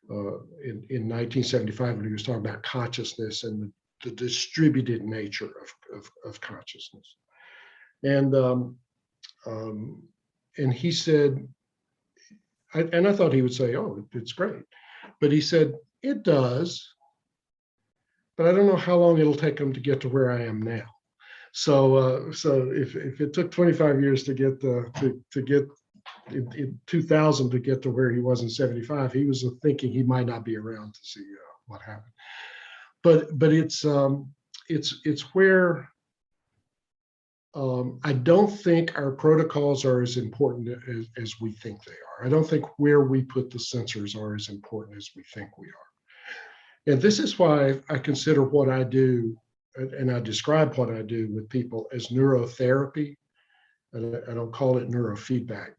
1975, when he was talking about consciousness and the distributed nature of consciousness. And he said, and I thought he would say, "Oh, it's great," but he said, "It does, but I don't know how long it'll take them to get to where I am now." So if it took 25 years to get in 2000 to get to where he was in 75, he was thinking he might not be around to see what happened. But it's where I don't think our protocols are as important as we think they are. I don't think where we put the sensors are as important as we think we are. And this is why I consider what I do, and I describe what I do with people, as neurotherapy. And I don't call it neurofeedback,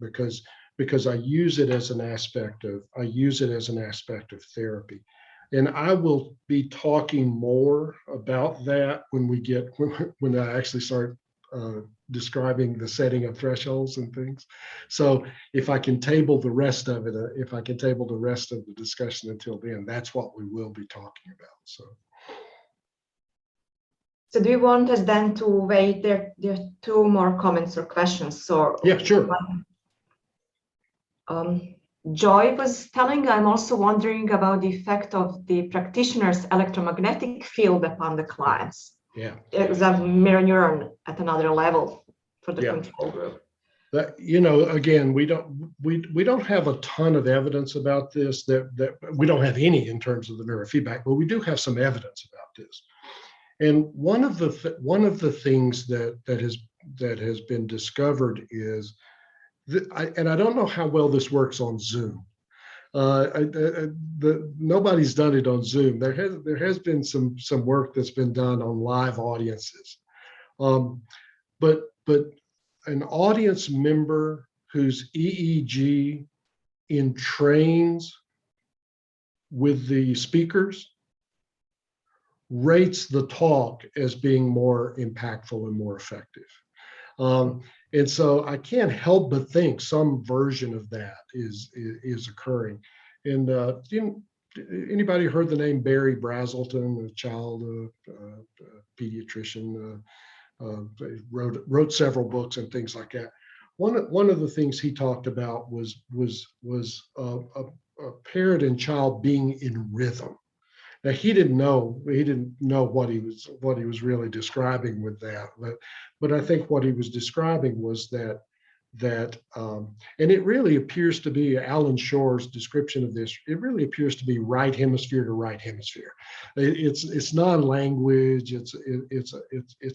because I use it as an aspect of therapy. And I will be talking more about that when I actually start describing the setting of thresholds and things. So if I can table the rest of it, if I can table the rest of the discussion until then, that's what we will be talking about. So do you want us then to wait? There are two more comments or questions. So yeah, sure. Joy was telling, I'm also wondering about the effect of the practitioner's electromagnetic field upon the clients. Yeah. It's a mirror neuron at another level for the control group. That, again, we don't have a ton of evidence about this, that we don't have any in terms of the neurofeedback, but we do have some evidence about this. And one of the things that has been discovered is and I don't know how well this works on Zoom. Nobody's done it on Zoom. There has been some work that's been done on live audiences, but an audience member whose EEG entrains with the speakers rates the talk as being more impactful and more effective. And so I can't help but think some version of that is occurring. And anybody heard the name Barry Brazelton, a child pediatrician? Wrote several books and things like that. One of the things he talked about was a parent and child being in rhythm. Now he didn't know what he was really describing with that, but I think what he was describing was that and it really appears to be Alan Shore's description of this. It really appears to be right hemisphere to right hemisphere. It's non-language. It's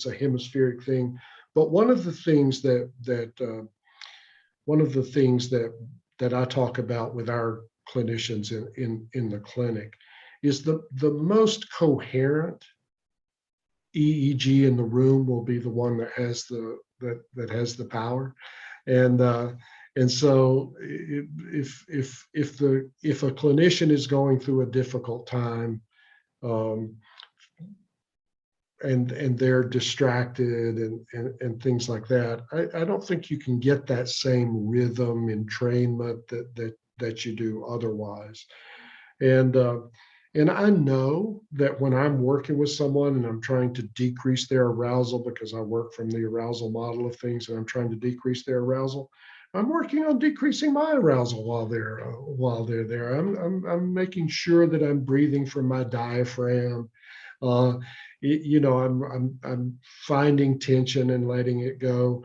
a hemispheric thing. But one of the things that I talk about with our clinicians in the clinic is the most coherent EEG in the room will be the one that has the power. And so if a clinician is going through a difficult time, and they're distracted and things like that, I don't think you can get that same rhythm entrainment that you do otherwise. And I know that when I'm working with someone and I'm trying to decrease their arousal, because I work from the arousal model of things, and I'm trying to decrease their arousal, I'm working on decreasing my arousal while they're there. I'm making sure that I'm breathing from my diaphragm. I'm finding tension and letting it go.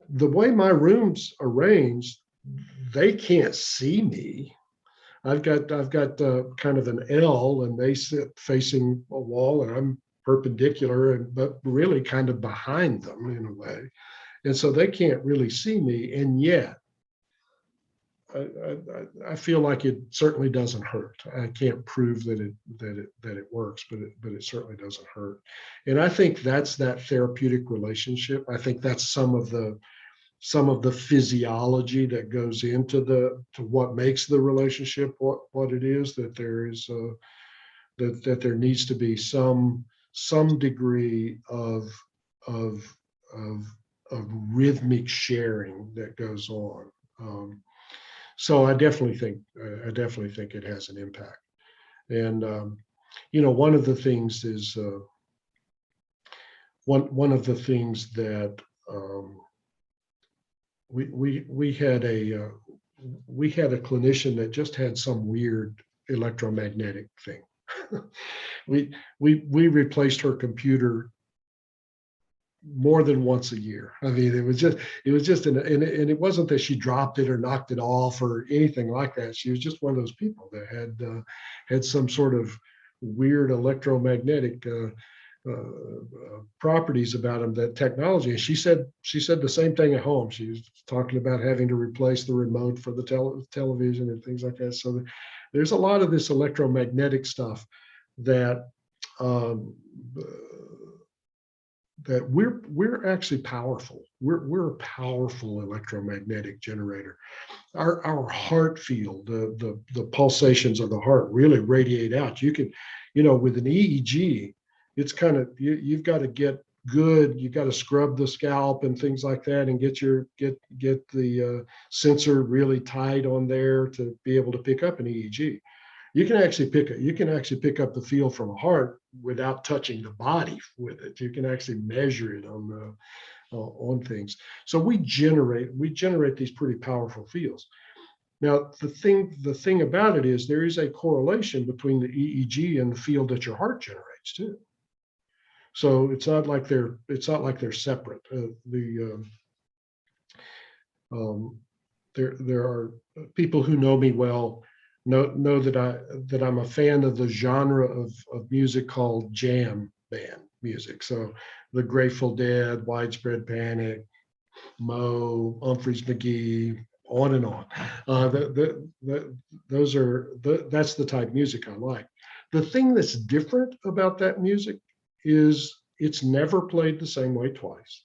The way my room's arranged, they can't see me. I've got kind of an L, and they sit facing a wall, and I'm perpendicular, but really kind of behind them in a way, and so they can't really see me. And yet, I feel like it certainly doesn't hurt. I can't prove that it works, but it certainly doesn't hurt. And I think that's that therapeutic relationship. I think that's some of the physiology that goes into what makes the relationship what it is, that there is that there needs to be some degree of rhythmic sharing that goes on. So I definitely think it has an impact. And one of the things is one of the things that we had a clinician that just had some weird electromagnetic thing. we replaced her computer more than once a year. I mean, it was just and it wasn't that she dropped it or knocked it off or anything like that. She was just one of those people that had some sort of weird electromagnetic properties about them, that technology. And she said the same thing at home. She was talking about having to replace the remote for the television and things like that. So there's a lot of this electromagnetic stuff that that we're actually powerful. We're a powerful electromagnetic generator. Our heart field, the pulsations of the heart really radiate out. You can, with an EEG, it's kind of, you've got to get good. You got to scrub the scalp and things like that, and get the sensor really tight on there to be able to pick up an EEG. You can actually pick up the feel from a heart without touching the body with it. You can actually measure it on things. So we generate these pretty powerful fields. Now, the thing about it is there is a correlation between the EEG and the field that your heart generates too. So it's not like they're separate. There are people who know me well know that I'm a fan of the genre of music called jam band music. So the Grateful Dead, Widespread Panic, Moe, Humphreys McGee, on and on. That's the type of music I like. The thing that's different about that music is it's never played the same way twice,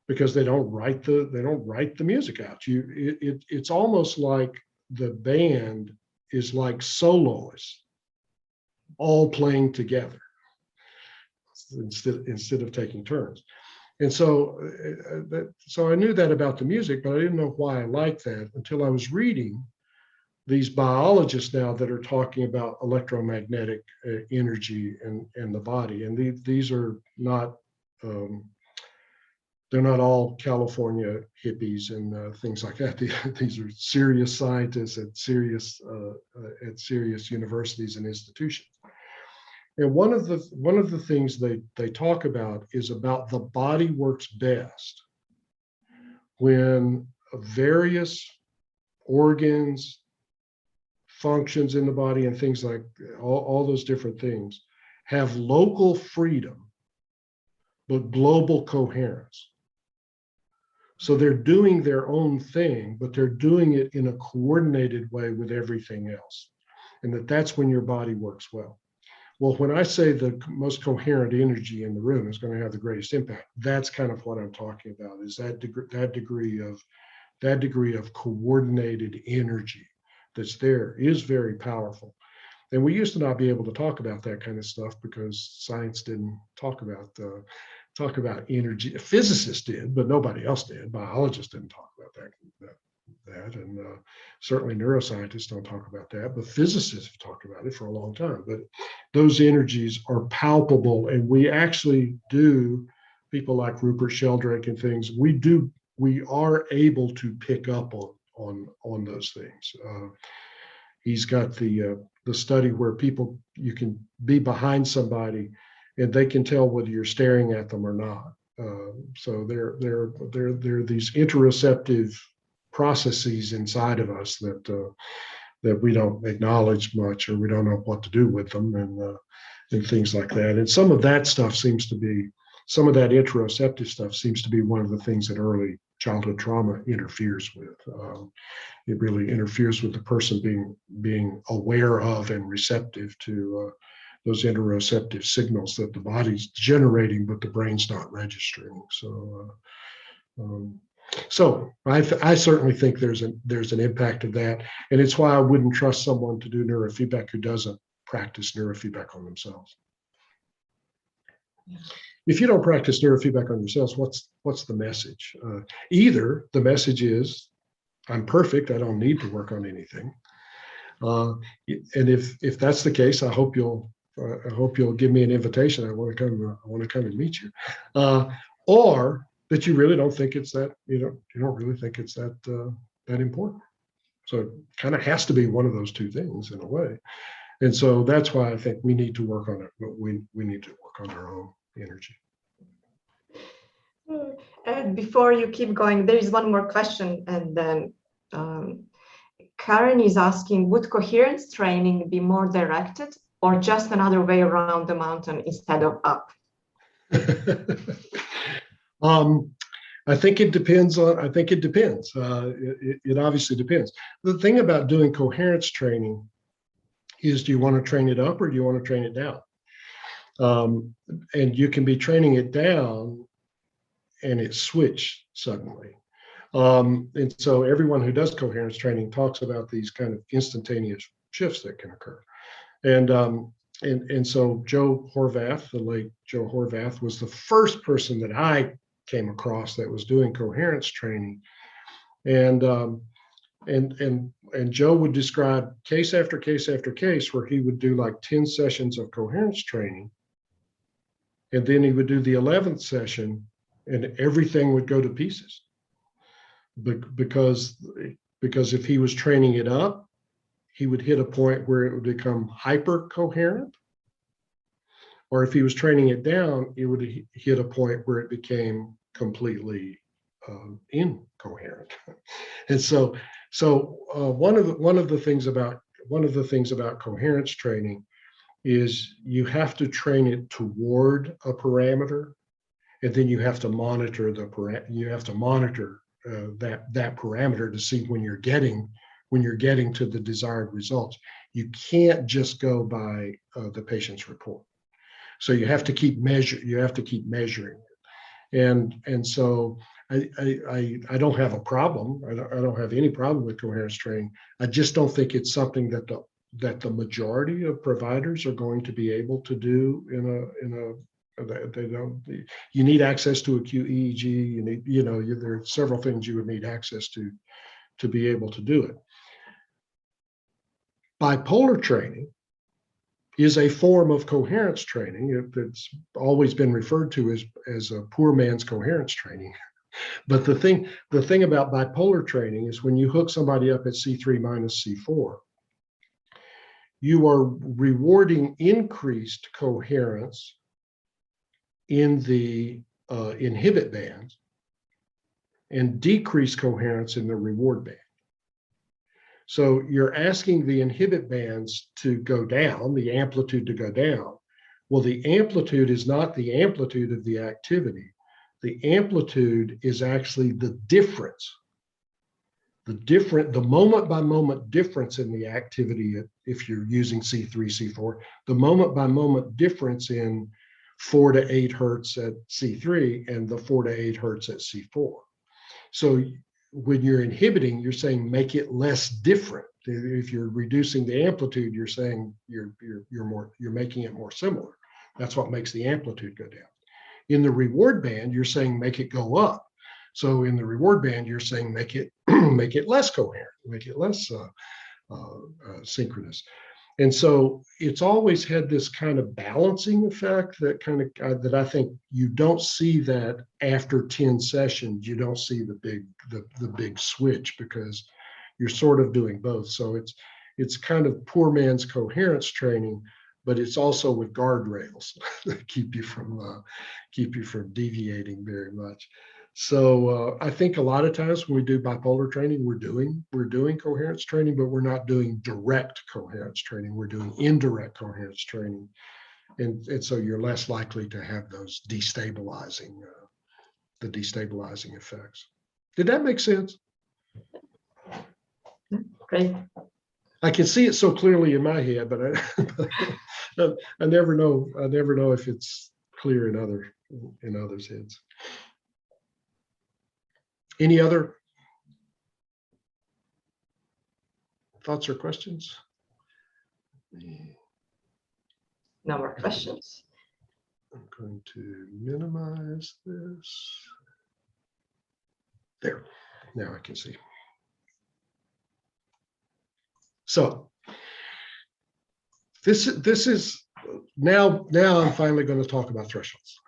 because they don't write the music out. It's almost like the band is like soloists all playing together instead of taking turns. And so I knew that about the music, but I didn't know why I liked that until I was reading these biologists now that are talking about electromagnetic energy in the body. And these are not, they're not all California hippies and things like that. These are serious scientists at serious universities and institutions. And one of the things they talk about is about the body works best when various organs, functions in the body, and things like all those different things have local freedom, but global coherence. So they're doing their own thing, but they're doing it in a coordinated way with everything else. And that's when your body works well. Well, when I say the most coherent energy in the room is going to have the greatest impact, that's kind of what I'm talking about, is that degree of coordinated energy that's there is very powerful. And we used to not be able to talk about that kind of stuff because science didn't talk about energy. Physicists did, but nobody else did. Biologists didn't talk about that. And certainly neuroscientists don't talk about that, but physicists have talked about it for a long time. But those energies are palpable, and we actually do, people like Rupert Sheldrake and things, we are able to pick up on those things. He's got the study where you can be behind somebody and they can tell whether you're staring at them or not. So there are these interoceptive processes inside of us that we don't acknowledge much, or we don't know what to do with them, and things like that. And some of that interoceptive stuff seems to be one of the things that early childhood trauma interferes with. It really interferes with the person being aware of and receptive to those interoceptive signals that the body's generating, but the brain's not registering. So I certainly think there's an impact of that, and it's why I wouldn't trust someone to do neurofeedback who doesn't practice neurofeedback on themselves. If you don't practice neurofeedback on yourselves, what's the message? Either the message is, I'm perfect, I don't need to work on anything. And if that's the case, I hope you'll give me an invitation. I want to come and meet you. Or that you really don't think it's that, you don't really think it's that important. So it kind of has to be one of those two things in a way. And so that's why I think we need to work on it, but we need to work on our own energy. And before you keep going, there is one more question. And then Karen is asking, would coherence training be more directed or just another way around the mountain instead of up? I think it depends. It obviously depends. The thing about doing coherence training is, do you want to train it up or do you want to train it down? And you can be training it down and it switch suddenly. And so everyone who does coherence training talks about these kind of instantaneous shifts that can occur. And so Joe Horvath, the late Joe Horvath, was the first person that I came across that was doing coherence training. And Joe would describe case after case after case where he would do like 10 sessions of coherence training. And then he would do the 11th session and everything would go to pieces. Because if he was training it up, he would hit a point where it would become hyper coherent. Or if he was training it down, it would hit a point where it became completely incoherent. coherent. And so one of the things about coherence training is you have to train it toward a parameter, and then you have to monitor that parameter to see when you're getting to the desired results. You can't just go by the patient's report. So you have to keep measuring. And so I don't have a problem. I don't have any problem with coherence training. I just don't think it's something that the majority of providers are going to be able to do they don't. You need access to acute EEG. You need, there are several things you would need access to be able to do it. Bipolar training is a form of coherence training. It's always been referred to as a poor man's coherence training. But the thing about bipolar training is when you hook somebody up at C3 minus C4, you are rewarding increased coherence in the inhibit bands and decreased coherence in the reward band. So you're asking the inhibit bands to go down, the amplitude to go down. Well, the amplitude is not the amplitude of the activity. The amplitude is actually the difference. The moment by moment difference in the activity, if you're using C3, C4, the moment by moment difference in 4 to 8 hertz at C3 and the 4 to 8 hertz at C4. So when you're inhibiting, you're saying make it less different. If you're reducing the amplitude, you're saying you're making it more similar. That's what makes the amplitude go down. In the reward band, you're saying make it go up. So in the reward band, you're saying make it make it less coherent, make it less synchronous. And so it's always had this kind of balancing effect that I think you don't see that after 10 sessions. You don't see the big switch because you're sort of doing both. So it's kind of poor man's coherence training, but it's also with guardrails that keep you from deviating very much. So I think a lot of times when we do bipolar training, we're doing coherence training, but we're not doing direct coherence training. We're doing indirect coherence training, and so you're less likely to have those destabilizing effects. Did that make sense? Great. I can see it so clearly in my head, but I never know. I never know if it's clear in others' heads. Any other thoughts or questions? No more questions. I'm going to minimize this. There. Now I can see. So this is now I'm finally going to talk about thresholds.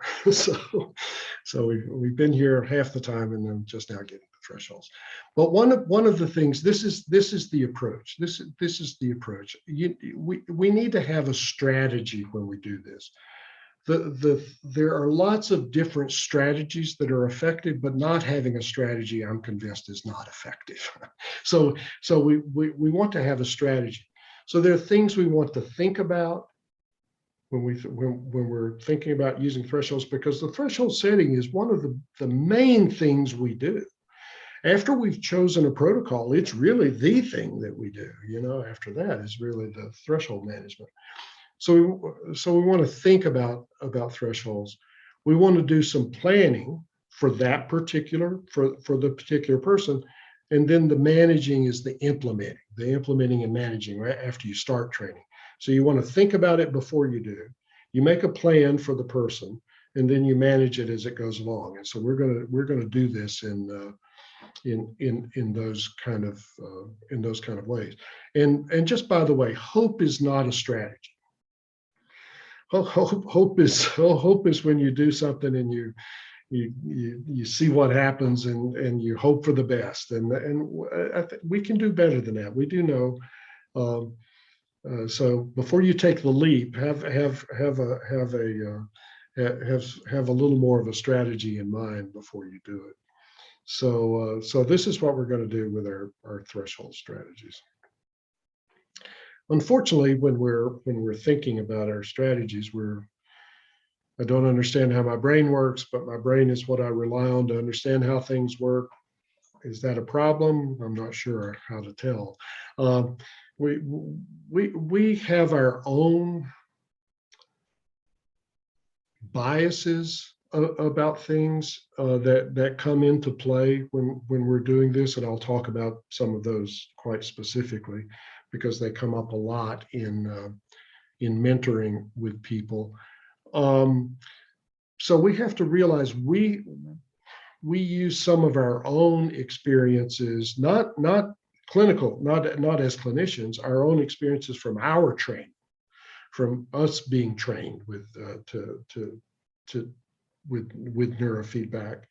So we've been here half the time, and then just now getting to thresholds. But one of the things, this is the approach. This is the approach. We need to have a strategy when we do this. There are lots of different strategies that are effective, but not having a strategy, I'm convinced, is not effective. So we want to have a strategy. So there are things we want to think about when we're thinking about using thresholds, because the threshold setting is one of the main things we do. After we've chosen a protocol, it's really the thing that we do. After that is really the threshold management. So we want to think about thresholds. We want to do some planning for that particular, for the particular person. And then the managing is the implementing and managing right after you start training. So you want to think about it before you do. You make a plan for the person, and then you manage it as it goes along. And so we're gonna do this in those kind of ways. And just by the way, hope is not a strategy. Hope is when you do something and you see what happens and you hope for the best. And I think we can do better than that. We do know. So before you take the leap, have a little more of a strategy in mind before you do it. So this is what we're going to do with our threshold strategies. Unfortunately, when we're thinking about our strategies, I don't understand how my brain works, but my brain is what I rely on to understand how things work. Is that a problem? I'm not sure how to tell. We have our own biases about things that come into play when we're doing this, and I'll talk about some of those quite specifically because they come up a lot in mentoring with people. So we have to realize we use some of our own experiences, not clinical, not as clinicians, our own experiences from our training, from us being trained with neurofeedback,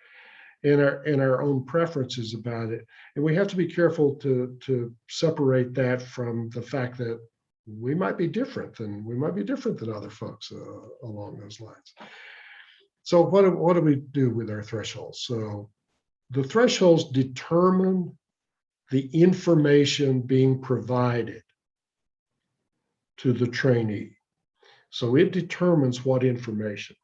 and our own preferences about it. And we have to be careful to separate that from the fact that we might be different than other folks along those lines. So what do we do with our thresholds? So the thresholds determine the information being provided to the trainee. So it determines what information.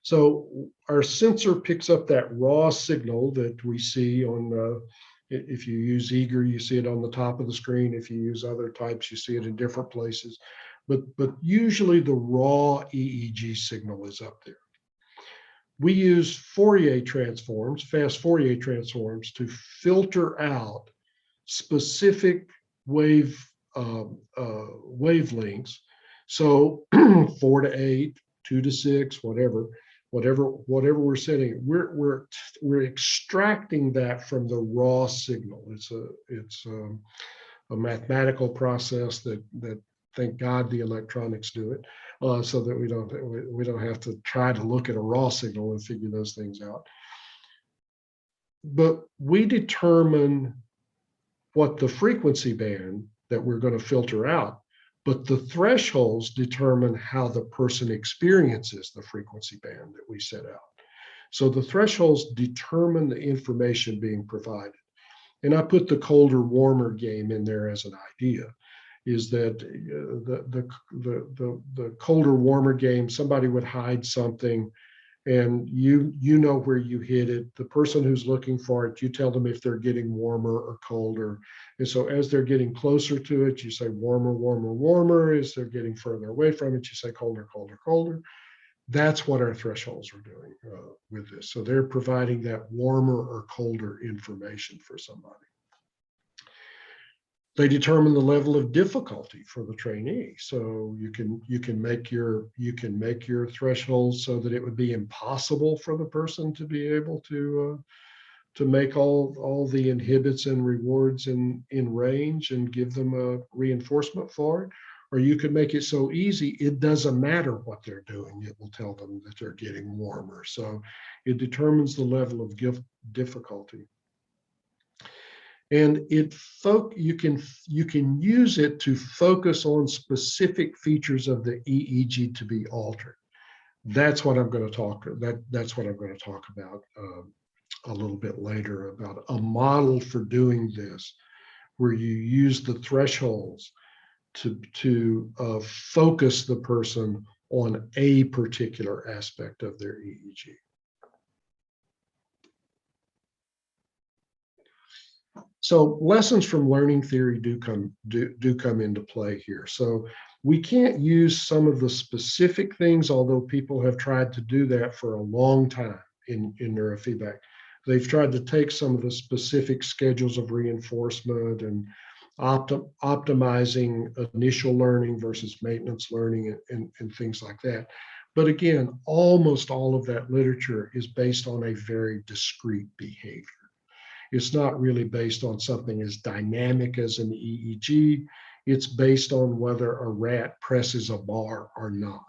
So our sensor picks up that raw signal that we see on, if you use Eager, you see it on the top of the screen. If you use other types, you see it in different places. But usually the raw EEG signal is up there. We use Fourier transforms, fast Fourier transforms, to filter out specific wavelengths. So 4 to 8, 2 to 6, whatever we're setting, we're extracting that from the raw signal. It's a mathematical process that thank God the electronics do it, so that we don't have to try to look at a raw signal and figure those things out. But we determine what the frequency band that we're going to filter out, but the thresholds determine how the person experiences the frequency band that we set out. So the thresholds determine the information being provided. And I put the colder, warmer game in there as an idea, is that the colder, warmer game, somebody would hide something and you know where you hid it. The person who's looking for it, you tell them if they're getting warmer or colder. And so as they're getting closer to it, you say warmer, warmer, warmer. As they're getting further away from it, you say colder, colder, colder. That's what our thresholds are doing with this. So they're providing that warmer or colder information for somebody. They determine the level of difficulty for the trainee. So you can make your thresholds so that it would be impossible for the person to be able to make all the inhibits and rewards in range and give them a reinforcement for it. Or you could make it so easy, it doesn't matter what they're doing. It will tell them that they're getting warmer. So it determines the level of difficulty. And you can use it to focus on specific features of the EEG to be altered. That's what I'm going to talk. That's what I'm going to talk about a little bit later, about a model for doing this, where you use the thresholds to focus the person on a particular aspect of their EEG. So lessons from learning theory do come into play here. So we can't use some of the specific things, although people have tried to do that for a long time in neurofeedback. They've tried to take some of the specific schedules of reinforcement and optimizing initial learning versus maintenance learning and things like that. But again, almost all of that literature is based on a very discrete behavior. It's not really based on something as dynamic as an EEG. It's based on whether a rat presses a bar or not.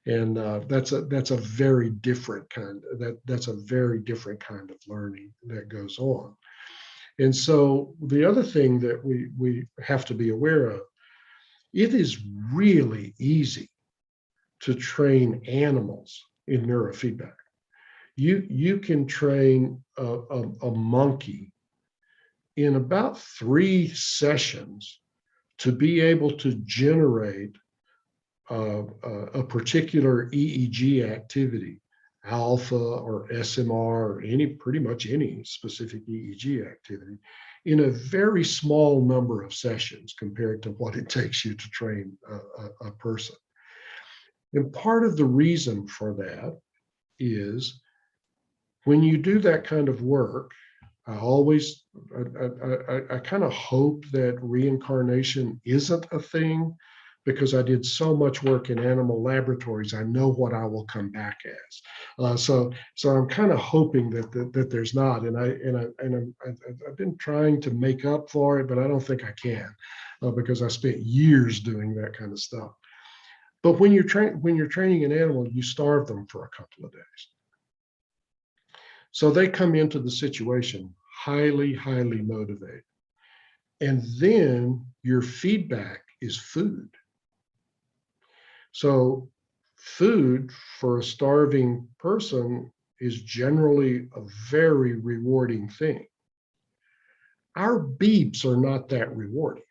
And that's a very different kind of learning that goes on. And so the other thing that we have to be aware of, it is really easy to train animals in neurofeedback. You can train a monkey in about 3 sessions to be able to generate a particular EEG activity, alpha or SMR, or pretty much any specific EEG activity, in a very small number of sessions compared to what it takes you to train a person. And part of the reason for that is when you do that kind of work, I kind of hope that reincarnation isn't a thing, because I did so much work in animal laboratories. I know what I will come back as. So I'm kind of hoping that there's not, and I've been trying to make up for it, but I don't think I can, because I spent years doing that kind of stuff. But when you're training an animal, you starve them for a couple of days. So they come into the situation highly, highly motivated. And then your feedback is food. So food for a starving person is generally a very rewarding thing. Our beeps are not that rewarding.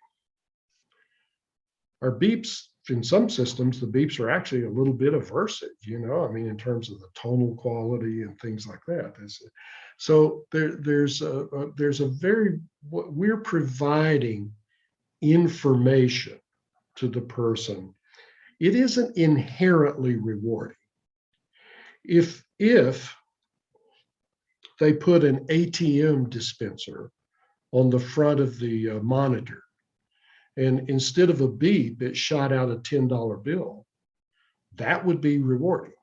Our beeps, in some systems, the beeps are actually a little bit aversive, I mean, in terms of the tonal quality and things like that. So there's a very, we're providing information to the person. It isn't inherently rewarding. If they put an ATM dispenser on the front of the monitor, and instead of a beep, it shot out a $10 bill, that would be rewarding.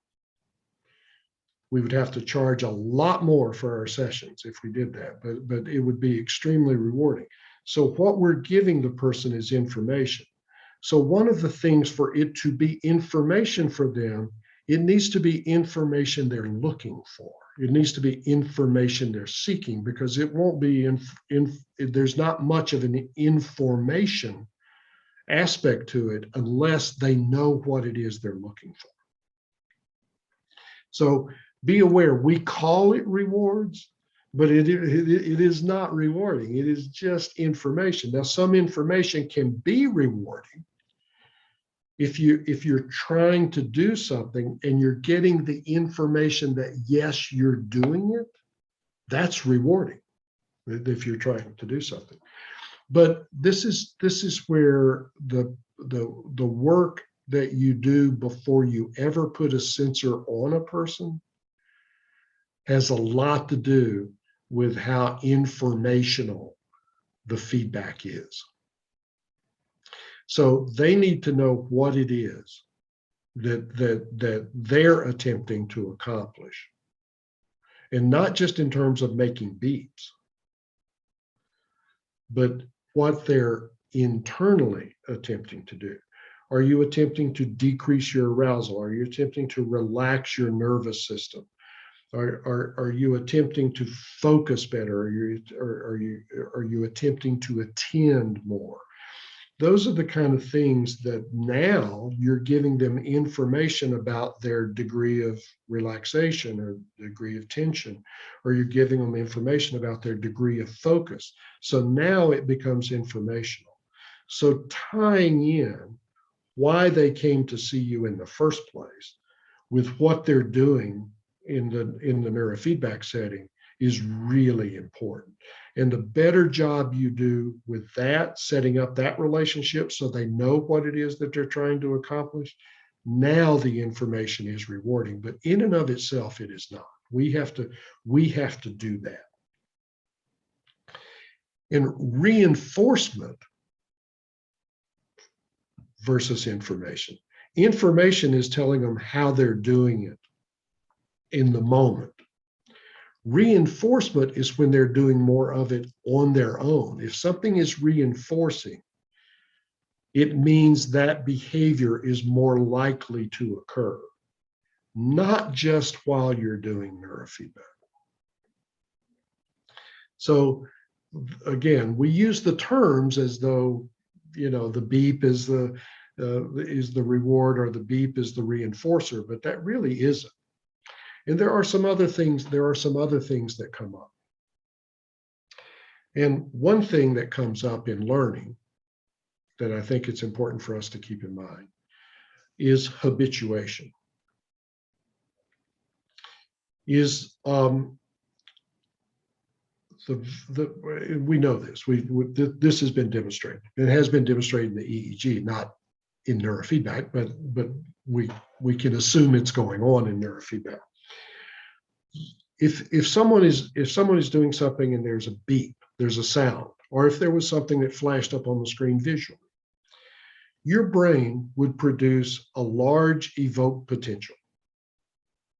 We would have to charge a lot more for our sessions if we did that, but it would be extremely rewarding. So what we're giving the person is information. So one of the things for it to be information for them, it needs to be information they're looking for. It needs to be information they're seeking, because it won't be, there's not much of an information aspect to it unless they know what it is they're looking for. So be aware, we call it rewards, but it is not rewarding. It is just information. Now, some information can be rewarding if you're trying to do something and you're getting the information that, yes, you're doing it. That's rewarding if you're trying to do something. But this is where the work that you do before you ever put a sensor on a person has a lot to do with how informational the feedback is. So they need to know what it is that they're attempting to accomplish, and not just in terms of making beeps, but what they're internally attempting to do. Are you attempting to decrease your arousal? Are you attempting to relax your nervous system? Are you attempting to focus better? Are you attempting to attend more? Those are the kind of things that now you're giving them information about their degree of relaxation or degree of tension, or you're giving them information about their degree of focus. So now it becomes informational. So tying in why they came to see you in the first place with what they're doing in the neurofeedback setting is really important. And the better job you do with that, setting up that relationship so they know what it is that they're trying to accomplish, now the information is rewarding. But in and of itself, it is not. We have to do that. And reinforcement versus information. Information is telling them how they're doing it in the moment. Reinforcement is when they're doing more of it on their own. If something is reinforcing, it means that behavior is more likely to occur, not just while you're doing neurofeedback. So again, we use the terms as though, the beep is the reward, or the beep is the reinforcer, but that really isn't. And there are some other things that come up. And one thing that comes up in learning that I think it's important for us to keep in mind is habituation. We know this. This has been demonstrated. It has been demonstrated in the EEG, not in neurofeedback, but we can assume it's going on in neurofeedback. If someone is doing something and there's a beep, there's a sound, or if there was something that flashed up on the screen visually, your brain would produce a large evoked potential.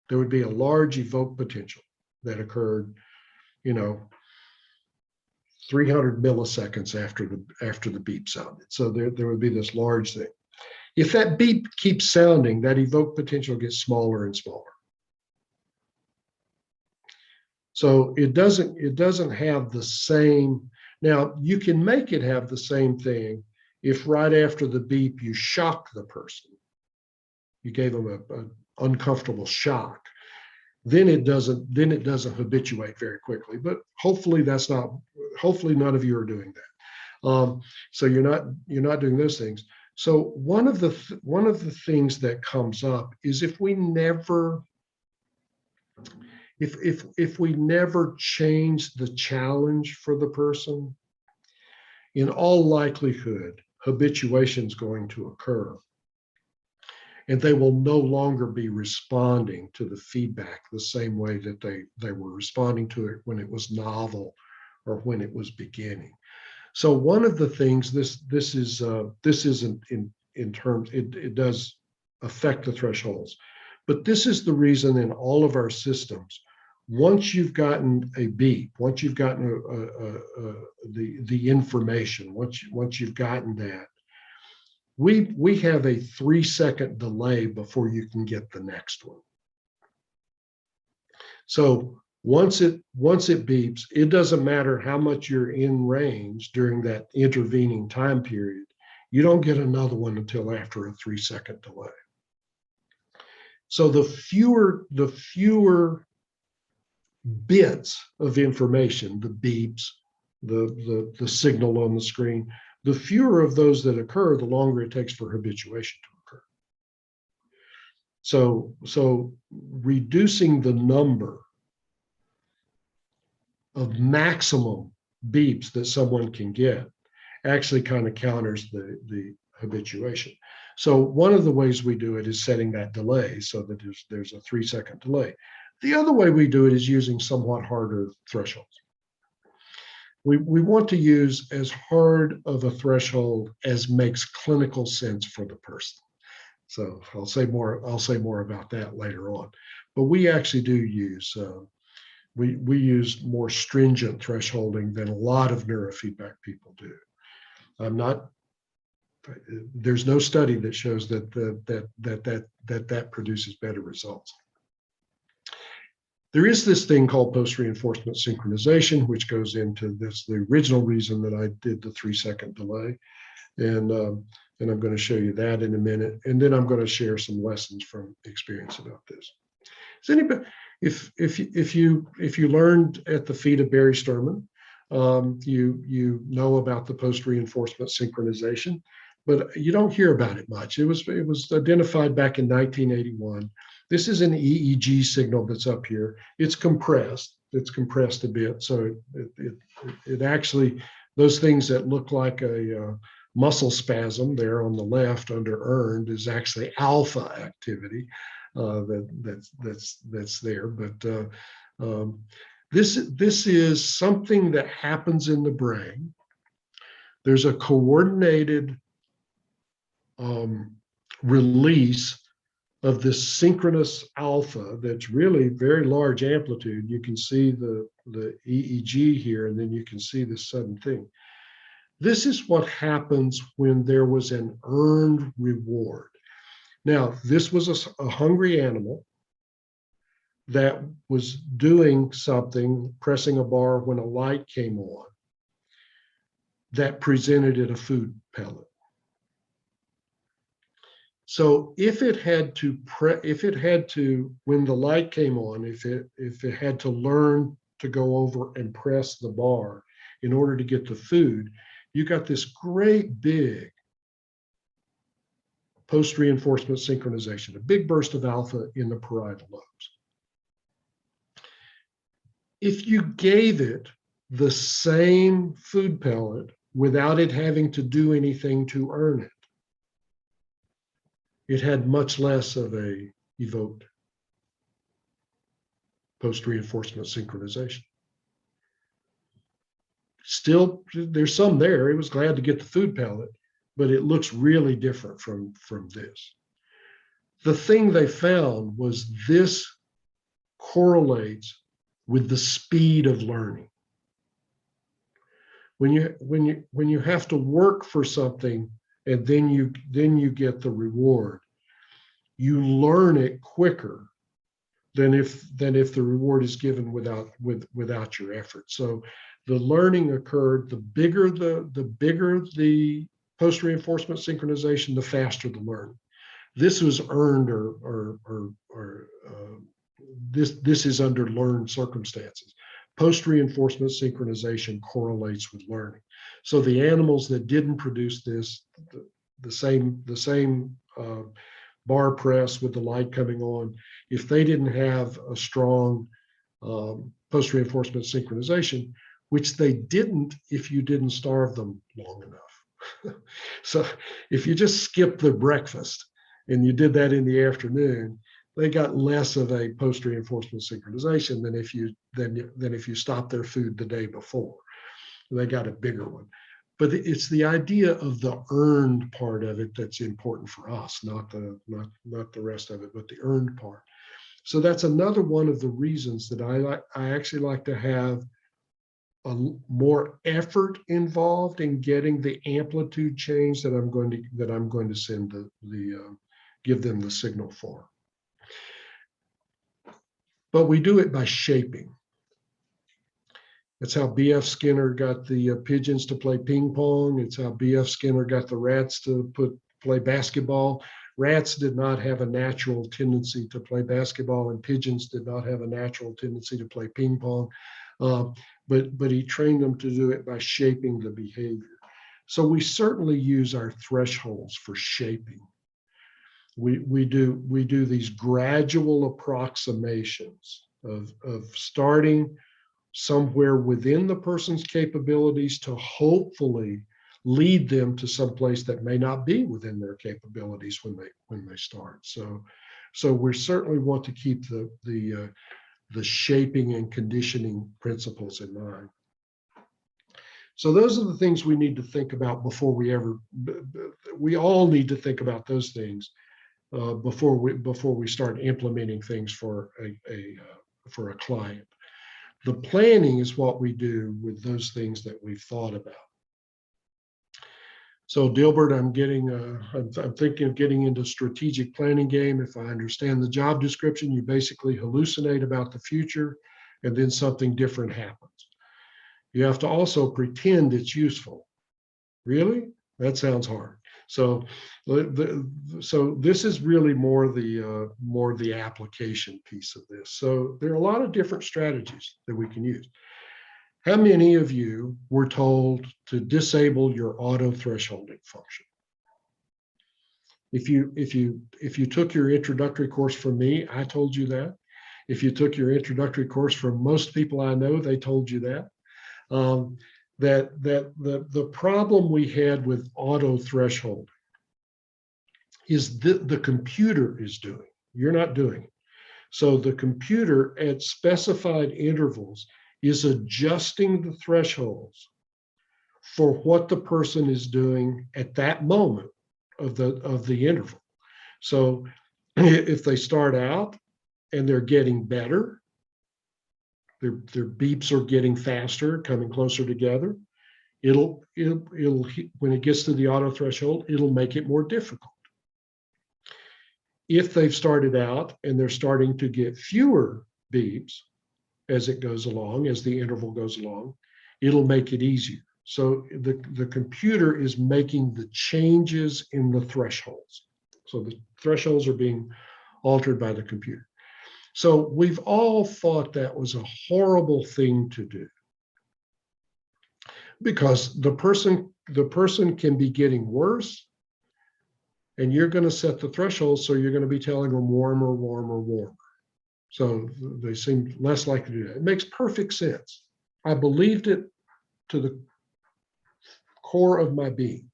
There would be a large evoked potential that occurred, 300 milliseconds after the beep sounded. So there would be this large thing. If that beep keeps sounding, that evoked potential gets smaller and smaller. So it doesn't have the same. Now you can make it have the same thing if right after the beep you shock the person. You gave them an uncomfortable shock. Then it doesn't habituate very quickly. But hopefully none of you are doing that. So you're not doing those things. So one of the things that comes up is if we never change the challenge for the person, in all likelihood, habituation is going to occur. And they will no longer be responding to the feedback the same way that they were responding to it when it was novel or when it was beginning. So one of the things this isn't in terms, it does affect the thresholds, but this is the reason in all of our systems, once you've gotten a beep, once you've gotten the information, once you've gotten that, we have a 3-second delay before you can get the next one. So once it beeps, it doesn't matter how much you're in range during that intervening time period. You don't get another one until after a 3-second delay. So the fewer bits of information, the beeps, the signal on the screen, the fewer of those that occur, the longer it takes for habituation to occur. So reducing the number of maximum beeps that someone can get actually kind of counters the habituation. So one of the ways we do it is setting that delay so that there's a 3-second delay. The other way we do it is using somewhat harder thresholds. We want to use as hard of a threshold as makes clinical sense for the person. So I'll say more about that later on. But we actually do use we use more stringent thresholding than a lot of neurofeedback people do. There's no study that shows that produces better results. There is this thing called post-reinforcement synchronization, which goes into this, the original reason that I did the 3-second delay. And I'm going to show you that in a minute. And then I'm going to share some lessons from experience about this. Does anybody, if you learned at the feet of Barry Sturman, you know about the post-reinforcement synchronization, but you don't hear about it much. It was identified back in 1981. This is an EEG signal that's up here. It's compressed. It's compressed a bit. So it actually, those things that look like a muscle spasm there on the left under earned is actually alpha activity that's there. But this is something that happens in the brain. There's a coordinated release of this synchronous alpha that's really very large amplitude. You can see the EEG here, and then you can see this sudden thing. This is what happens when there was an earned reward. Now, this was a hungry animal that was doing something, pressing a bar when a light came on, that presented it a food pellet. So if it had to, when the light came on, if it had to learn to go over and press the bar in order to get the food, you got this great big post-reinforcement synchronization, a big burst of alpha in the parietal lobes. If you gave it the same food pellet without it having to do anything to earn it, it had much less of a evoked post-reinforcement synchronization. Still, there's some there. It was glad to get the food pellet, but it looks really different from this. The thing they found was this correlates with the speed of learning. When you have to work for something and then you get the reward, you learn it quicker than if the reward is given without your effort. So the learning occurred. The bigger the post-reinforcement synchronization, the faster the learning. This was earned this is under learned circumstances. Post-reinforcement synchronization correlates with learning. So the animals that didn't produce this, the same bar press with the light coming on, if they didn't have a strong post-reinforcement synchronization, which they didn't if you didn't starve them long enough. So if you just skipped the breakfast and you did that in the afternoon, they got less of a post-reinforcement synchronization than if you stopped their food the day before. They got a bigger one. But it's the idea of the earned part of it that's important for us, not the rest of it, but the earned part. So that's another one of the reasons that I actually like to have a more effort involved in getting the amplitude change that I'm going to send give them the signal for. But we do it by shaping. That's how B.F. Skinner got the pigeons to play ping pong. It's how B.F. Skinner got the rats to play basketball. Rats did not have a natural tendency to play basketball, and pigeons did not have a natural tendency to play ping pong. But he trained them to do it by shaping the behavior. So we certainly use our thresholds for shaping. We do these gradual approximations of starting somewhere within the person's capabilities to hopefully lead them to some place that may not be within their capabilities when they start. So we certainly want to keep the shaping and conditioning principles in mind. So those are the things we need to think about before we all need to think about those things before we start implementing things for a client. The planning is what we do with those things that we've thought about. So Dilbert, I'm thinking of getting into strategic planning game. If I understand the job description, you basically hallucinate about the future and then something different happens. You have to also pretend it's useful. Really? That sounds hard. So this is really more the application piece of this. So there are a lot of different strategies that we can use. How many of you were told to disable your auto thresholding function? If you took your introductory course from me, I told you that. If you took your introductory course from most people I know, they told you that. The problem we had with auto thresholding is the computer is doing. You're not doing it. So the computer at specified intervals is adjusting the thresholds for what the person is doing at that moment of the interval. So if they start out and they're getting better, their beeps are getting faster, coming closer together, it'll when it gets to the auto threshold, it'll make it more difficult. If they've started out and they're starting to get fewer beeps as it goes along, as the interval goes along, it'll make it easier. So the computer is making the changes in the thresholds. So the thresholds are being altered by the computer. So we've all thought that was a horrible thing to do, because the person can be getting worse, and you're going to set the threshold, so you're going to be telling them warmer, warmer, warmer. So they seem less likely to do that. It makes perfect sense. I believed it to the core of my being,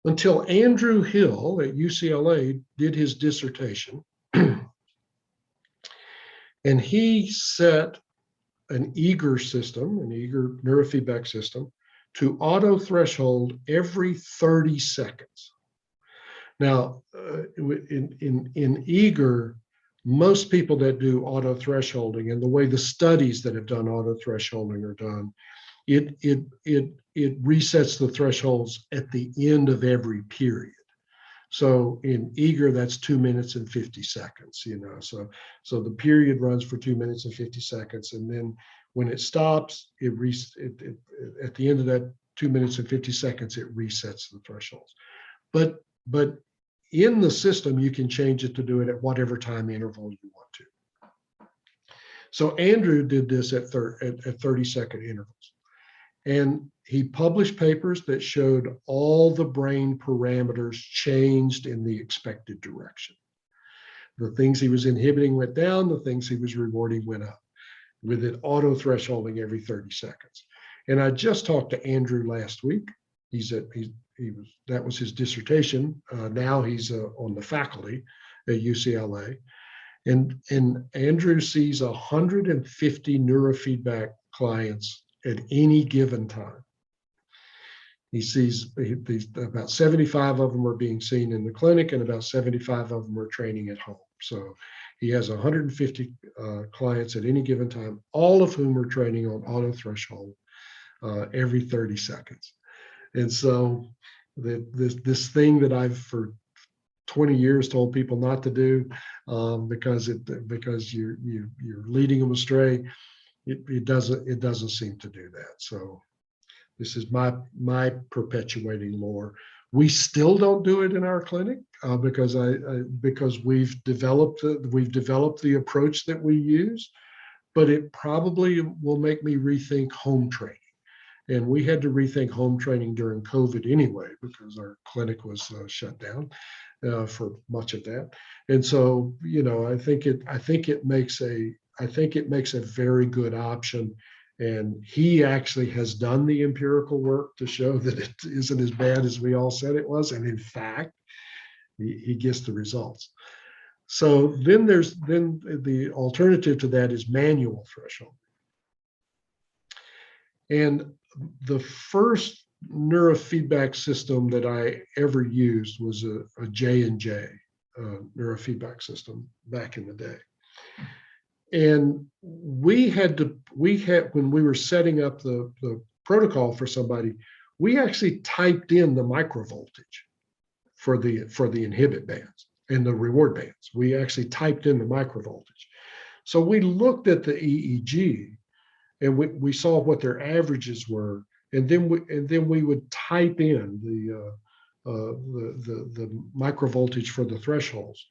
until Andrew Hill at UCLA did his dissertation. And he set an eager system, an eager neurofeedback system, to auto threshold every 30 seconds. Now, in eager, most people that do auto thresholding, and the way the studies that have done auto thresholding are done, it resets the thresholds at the end of every period. So in eager, that's 2 minutes and 50 seconds, so the period runs for 2 minutes and 50 seconds. And then when it stops, at the end of that 2 minutes and 50 seconds, it resets the thresholds. But in the system, you can change it to do it at whatever time interval you want to. So Andrew did this at 30-second intervals. And he published papers that showed all the brain parameters changed in the expected direction. The things he was inhibiting went down, the things he was rewarding went up, with it auto thresholding every 30 seconds. And I just talked to Andrew last week. That was his dissertation. Now he's on the faculty at UCLA. And Andrew sees 150 neurofeedback clients at any given time. He sees about 75 of them are being seen in the clinic, and about 75 of them are training at home. So he has 150 clients at any given time, all of whom are training on auto threshold every 30 seconds. And so this thing that I've for 20 years told people not to do, because you're leading them astray, it doesn't seem to do that. So this is my perpetuating lore. We still don't do it in our clinic because we've developed the approach that we use, but it probably will make me rethink home training. And we had to rethink home training during COVID anyway, because our clinic was shut down for much of that. And so, I think it makes a very good option. And he actually has done the empirical work to show that it isn't as bad as we all said it was. And in fact, he gets the results. So then the alternative to that is manual threshold. And the first neurofeedback system that I ever used was a J&J neurofeedback system back in the day. And we had when we were setting up the protocol for somebody, we actually typed in the microvoltage for the inhibit bands and the reward bands. We actually typed in the microvoltage. So we looked at the EEG, and we saw what their averages were, and then we would type in the microvoltage for the thresholds.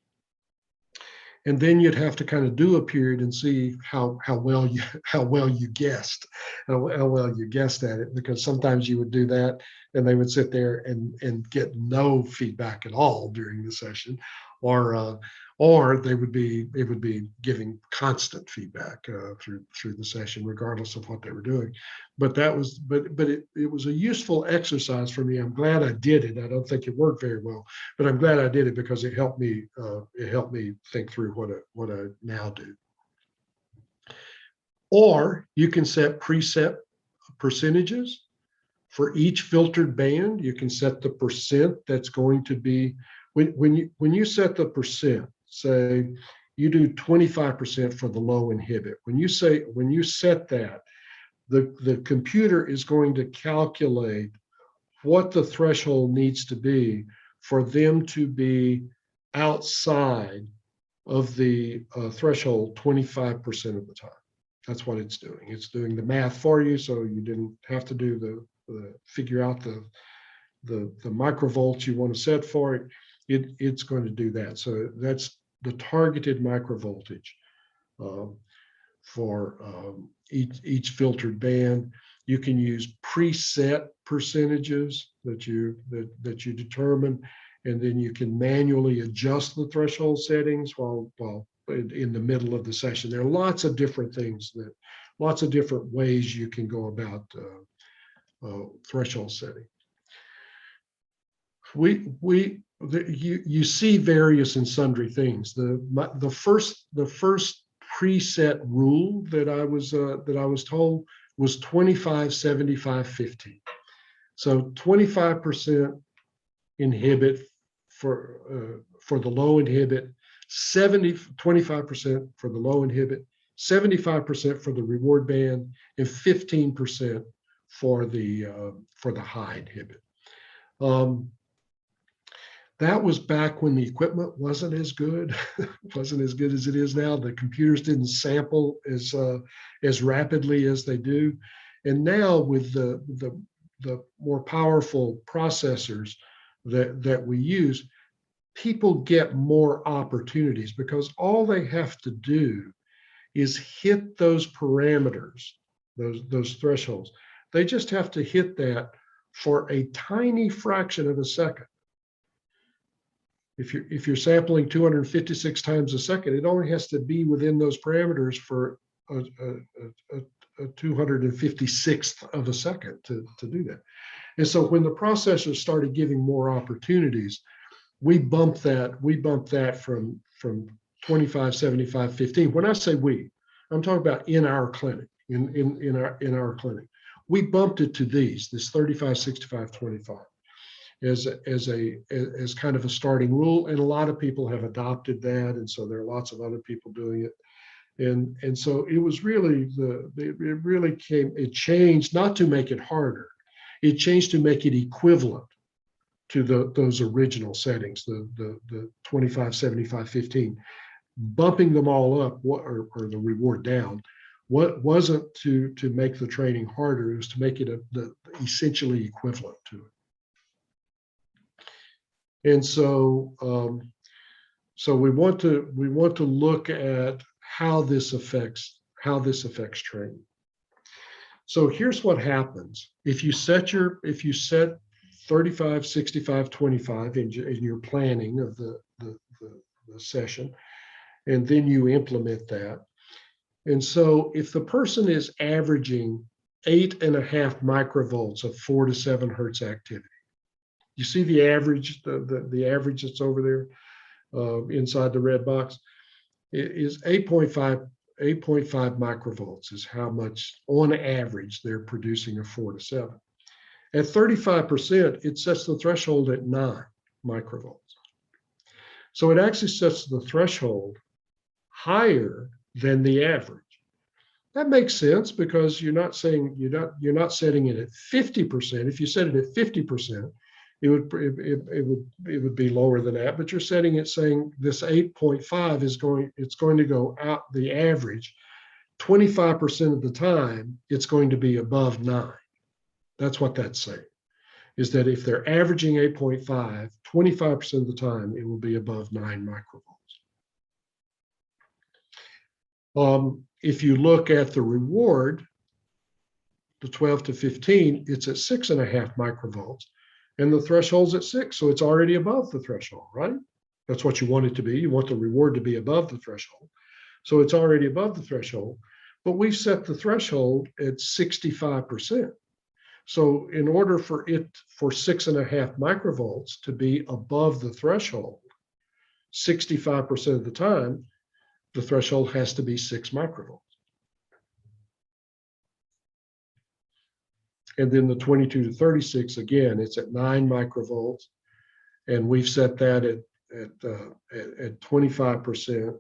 And then you'd have to kind of do a period and see how well you guessed at it, because sometimes you would do that and they would sit there and get no feedback at all during the session, or it would be giving constant feedback through the session, regardless of what they were doing. But it was a useful exercise for me. I'm glad I did it. I don't think it worked very well, but I'm glad I did it because it helped me think through what I now do. Or you can set preset percentages for each filtered band. You can set the percent that's going to be, when you set the percent, say you do 25% for the low inhibit. When you set that, the computer is going to calculate what the threshold needs to be for them to be outside of the threshold 25% of the time. That's what it's doing. It's doing the math for you, so you didn't have to do figure out the microvolts you want to set for it. it's going to do that. So that's the targeted microvoltage for each filtered band. You can use preset percentages that you determine, and then you can manually adjust the threshold settings while in the middle of the session. There are lots of different things lots of different ways you can go about threshold setting. You see various and sundry things. The first preset rule that I was told was 25, 75, 15. So 25% inhibit for the low inhibit, 25% for the low inhibit, 75% for the reward band, and 15% for the high inhibit. That was back when the equipment wasn't as good, wasn't as good as it is now. The computers didn't sample as rapidly as they do, and now with the more powerful processors that we use, people get more opportunities because all they have to do is hit those parameters, those thresholds. They just have to hit that for a tiny fraction of a second. If you're sampling 256 times a second, it only has to be within those parameters for a 256th of a second to do that. And so when the processors started giving more opportunities, we bumped that from 25, 75, 15. When I say we, I'm talking about in our clinic, in our clinic. We bumped it to this 35, 65, 25 as kind of a starting rule, and a lot of people have adopted that, and so there are lots of other people doing it. And so it was really it changed not to make it harder, it changed to make it equivalent to those original settings, the 25, 75, 15. Bumping them all up or the reward down, what wasn't to make the training harder, it was to make it essentially equivalent to it. And so we want to look at how this affects training. So here's what happens if you set 35, 65, 25 in your planning of the session, and then you implement that. And so if the person is averaging 8.5 microvolts of 4 to 7 hertz activity, you see the average, the average that's over there inside the red box, it is 8.5 microvolts is how much on average they're producing of 4 to 7. At 35%, it sets the threshold at 9 microvolts. So it actually sets the threshold higher than the average. That makes sense because you're not setting it at 50%. If you set it at 50%, it would be lower than that. But you're setting it saying this 8.5 it's going to go out the average 25% of the time. It's going to be above 9. That's what that's saying, is that if they're averaging 8.5, 25% of the time, it will be above 9 microvolts. If you look at the reward, the 12 to 15, it's at 6.5 microvolts, and the threshold's at 6, so it's already above the threshold, right? That's what you want it to be. You want the reward to be above the threshold. So it's already above the threshold, but we've set the threshold at 65%. So in order for 6.5 microvolts to be above the threshold, 65% of the time, the threshold has to be 6 microvolts. And then the 22 to 36, again, it's at 9 microvolts, and we've set that at 25%.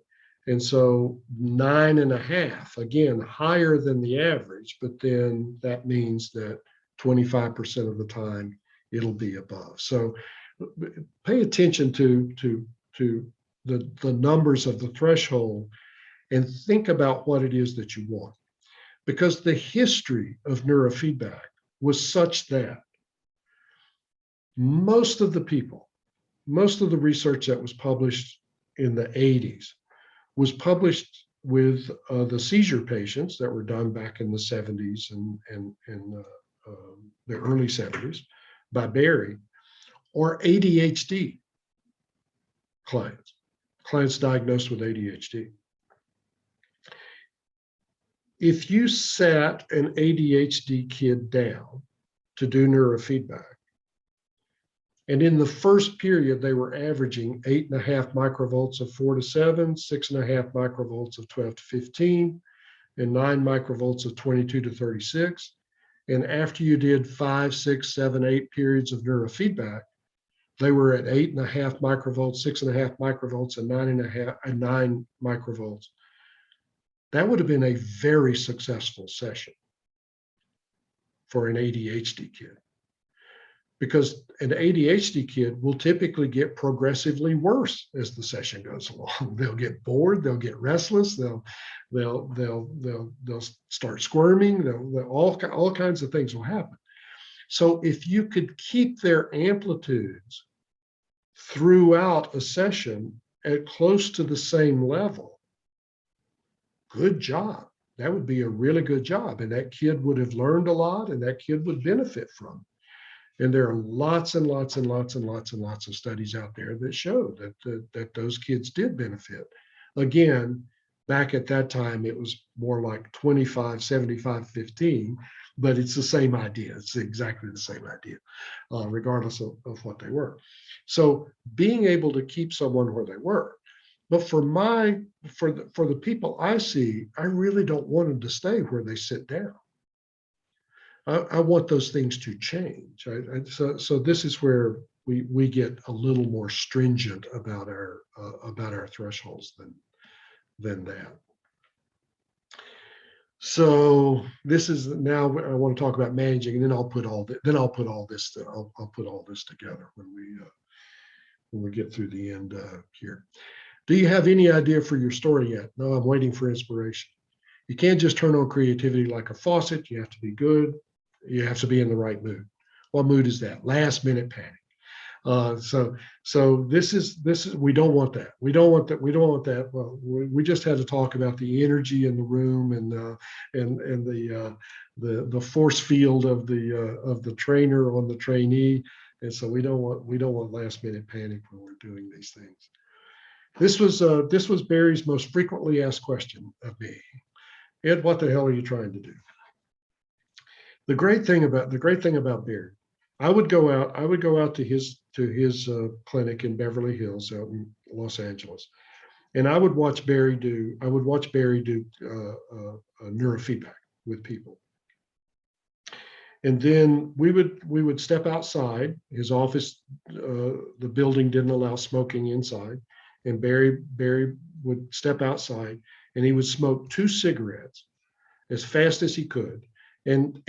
And so 9.5, again, higher than the average, but then that means that 25% of the time it'll be above. So pay attention to the numbers of the threshold and think about what it is that you want. Because the history of neurofeedback was such that most of the people most of the research that was published in the 80s was published with the seizure patients that were done back in the 70s and the early 70s by Barry, or ADHD clients diagnosed with ADHD. If you sat an ADHD kid down to do neurofeedback, and in the first period, they were averaging 8.5 microvolts of 4 to 7, 6.5 microvolts of 12 to 15, and 9 microvolts of 22 to 36. And after you did 5, 6, 7, 8 periods of neurofeedback, they were at 8.5 microvolts, 6.5 microvolts, and 9 microvolts. That would have been a very successful session for an ADHD kid, because an ADHD kid will typically get progressively worse as the session goes along. They'll get bored, they'll get restless, they'll start squirming, all kinds of things will happen. So if you could keep their amplitudes throughout a session at close to the same level, good job. That would be a really good job. And that kid would have learned a lot, and that kid would benefit from it. And there are lots and lots and lots and lots and lots of studies out there that show that those kids did benefit. Again, back at that time, it was more like 25, 75, 15, but it's the same idea. It's exactly the same idea, regardless of what they were. So being able to keep someone where they were. But for the people I see, I really don't want them to stay where they sit down. I want those things to change. So this is where we get a little more stringent about our thresholds than that. So this is now I want to talk about managing, and then I'll put all this together when we get through the end here. Do you have any idea for your story yet? No, I'm waiting for inspiration. You can't just turn on creativity like a faucet. You have to be good. You have to be in the right mood. What mood is that? Last minute panic. So this is we don't want that. We don't want that. Well, we just had to talk about the energy in the room and the force field of the trainer on the trainee. And so we don't want last minute panic when we're doing these things. This was Barry's most frequently asked question of me. Ed, what the hell are you trying to do? The great thing about Barry, I would go out to his clinic in Beverly Hills out in Los Angeles, and I would watch Barry do neurofeedback with people. And then we would step outside his office. The building didn't allow smoking inside, and Barry would step outside and he would smoke 2 cigarettes as fast as he could and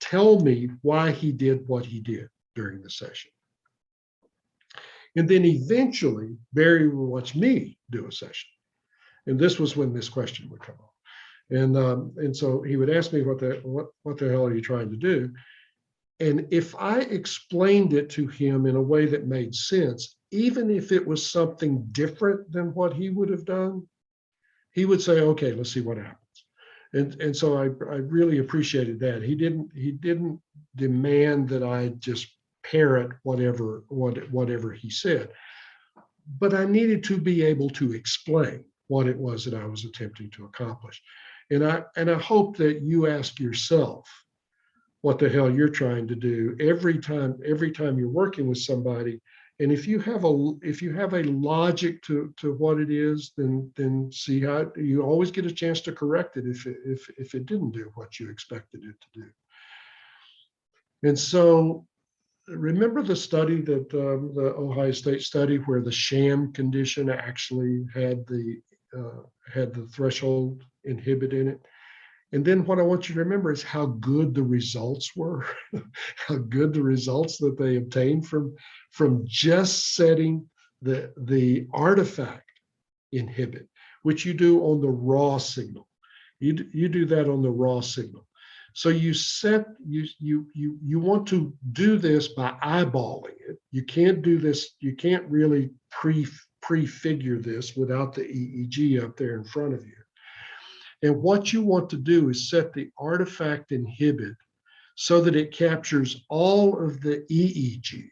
tell me why he did what he did during the session. And then eventually Barry would watch me do a session. And this was when this question would come up. And so he would ask me, what the hell are you trying to do? And if I explained it to him in a way that made sense, even if it was something different than what he would have done, he would say, okay, let's see what happens. And so I really appreciated that. He didn't demand that I just parrot whatever he said, but I needed to be able to explain what it was that I was attempting to accomplish. And I hope that you ask yourself what the hell you're trying to do every time you're working with somebody. And if you have a logic to what it is, then see how you always get a chance to correct it if it didn't do what you expected it to do. And so remember the study that the Ohio State study where the sham condition actually had the threshold inhibit in it. And then what I want you to remember is how good the results were, how good the results that they obtained from just setting the artifact inhibit, which you do on the raw signal. You do that on the raw signal. So you want to do this by eyeballing it. You can't do this. You can't really prefigure this without the EEG up there in front of you. And what you want to do is set the artifact inhibit so that it captures all of the EEG,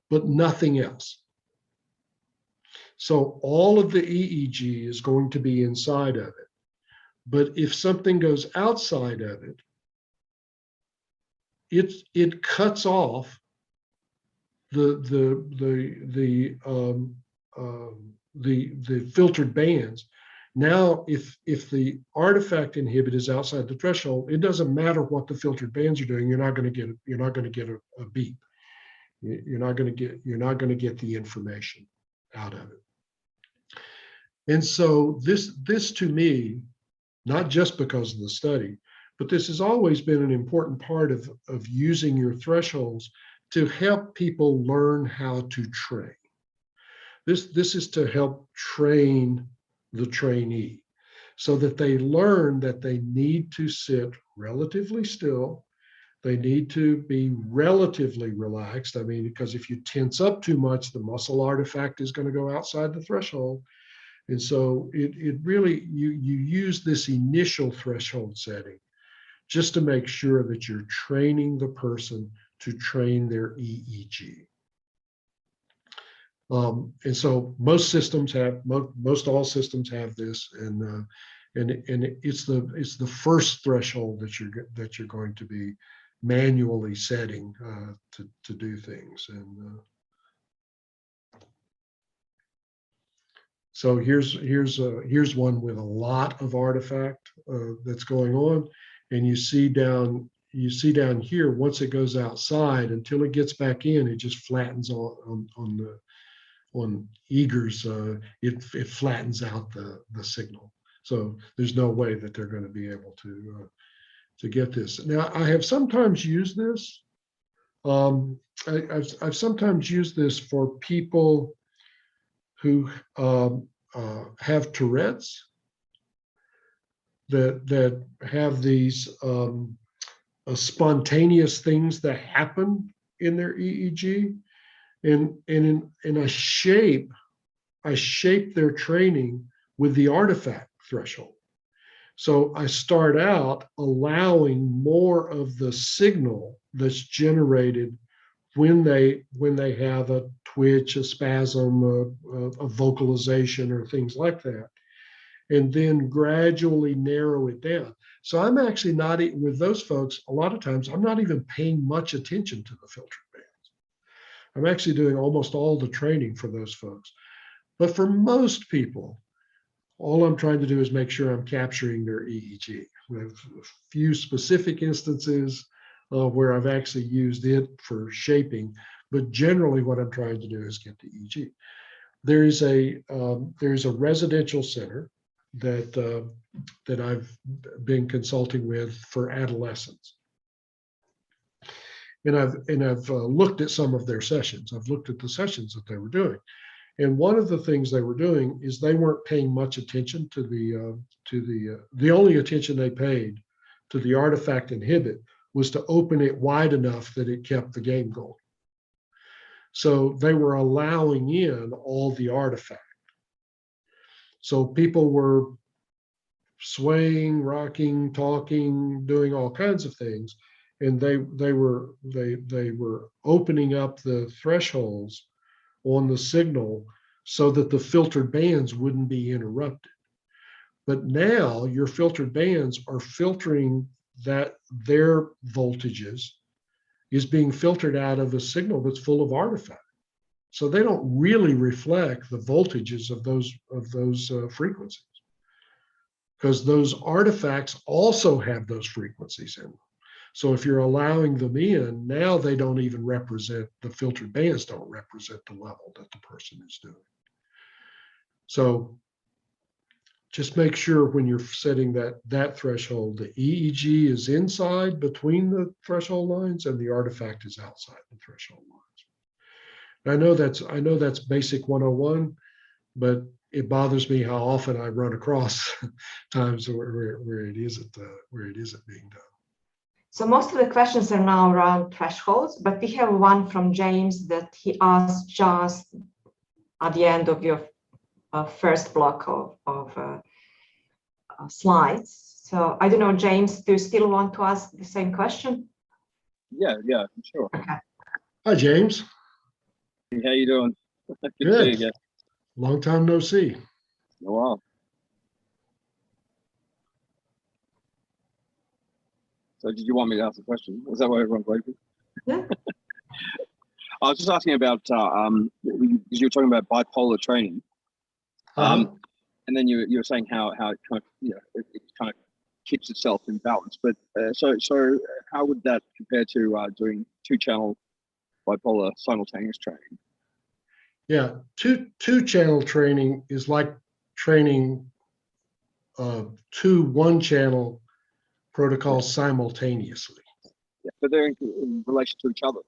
but nothing else. So all of the EEG is going to be inside of it. But if something goes outside of it, it cuts off the filtered bands. Now, if the artifact inhibit is outside the threshold, it doesn't matter what the filtered bands are doing. You're not going to get a beep. You're not going to get the information out of it. And so this to me, not just because of the study, but this has always been an important part of using your thresholds to help people learn how to train. This is to help train the trainee so that they learn that they need to sit relatively still. They need to be relatively relaxed. I mean, because if you tense up too much, the muscle artifact is going to go outside the threshold. And so it really, you use this initial threshold setting just to make sure that you're training the person to train their EEG. And so most systems have, most all systems have this, and it's the first threshold that you're going to be manually setting to do things. And so here's one with a lot of artifact that's going on, and you see down here, once it goes outside, until it gets back in, it just flattens on Eager's, it flattens out the signal. So there's no way that they're going to be able to get this. Now, I have sometimes used this. I've sometimes used this for people who have Tourette's, that have these spontaneous things that happen in their EEG, and I shape their training with the artifact threshold. So I start out allowing more of the signal that's generated when they have a twitch, a spasm, a vocalization, or things like that, and then gradually narrow it down. So I'm actually not, with those folks, a lot of times I'm not even paying much attention to the filtered bands. I'm actually doing almost all the training for those folks. But for most people, all I'm trying to do is make sure I'm capturing their EEG. We have a few specific instances where I've actually used it for shaping, but generally what I'm trying to do is get the EEG. There's a residential center that I've been consulting with for adolescents, and I've looked at some of their sessions. I've looked at the sessions that they were doing, and one of the things they were doing is they weren't paying much attention to the only attention they paid to the artifact inhibit was to open it wide enough that it kept the game going. So they were allowing in all the artifact. So people were swaying, rocking, talking, doing all kinds of things, and they were opening up the thresholds on the signal so that the filtered bands wouldn't be interrupted. But now your filtered bands are filtering that their voltages is being filtered out of a signal that's full of artifact. So they don't really reflect the voltages of those frequencies, because those artifacts also have those frequencies in them. So if you're allowing them in, now they don't even represent, the filtered bands don't represent the level that the person is doing. So just make sure when you're setting that threshold, the EEG is inside between the threshold lines and the artifact is outside the threshold lines. I know that's basic 101, but it bothers me how often I run across times where it isn't being done. So most of the questions are now around thresholds, but we have one from James that he asked just at the end of your first block of slides. So I don't know, James, do you still want to ask the same question? Yeah, sure. Okay. Hi, James. How you doing? Good to Good. see you again. Long time no see. Oh, wow. So did you want me to ask a question? Is that what everyone's waiting? Yeah. I was just asking about, because you were talking about bipolar training. And then you were saying how it kind of, it kind of keeps itself in balance. But so how would that compare to doing 2-channel bipolar simultaneous training? Yeah, two-channel training is like training 2 1-channel protocols simultaneously. Yeah, but they're in relation to each other.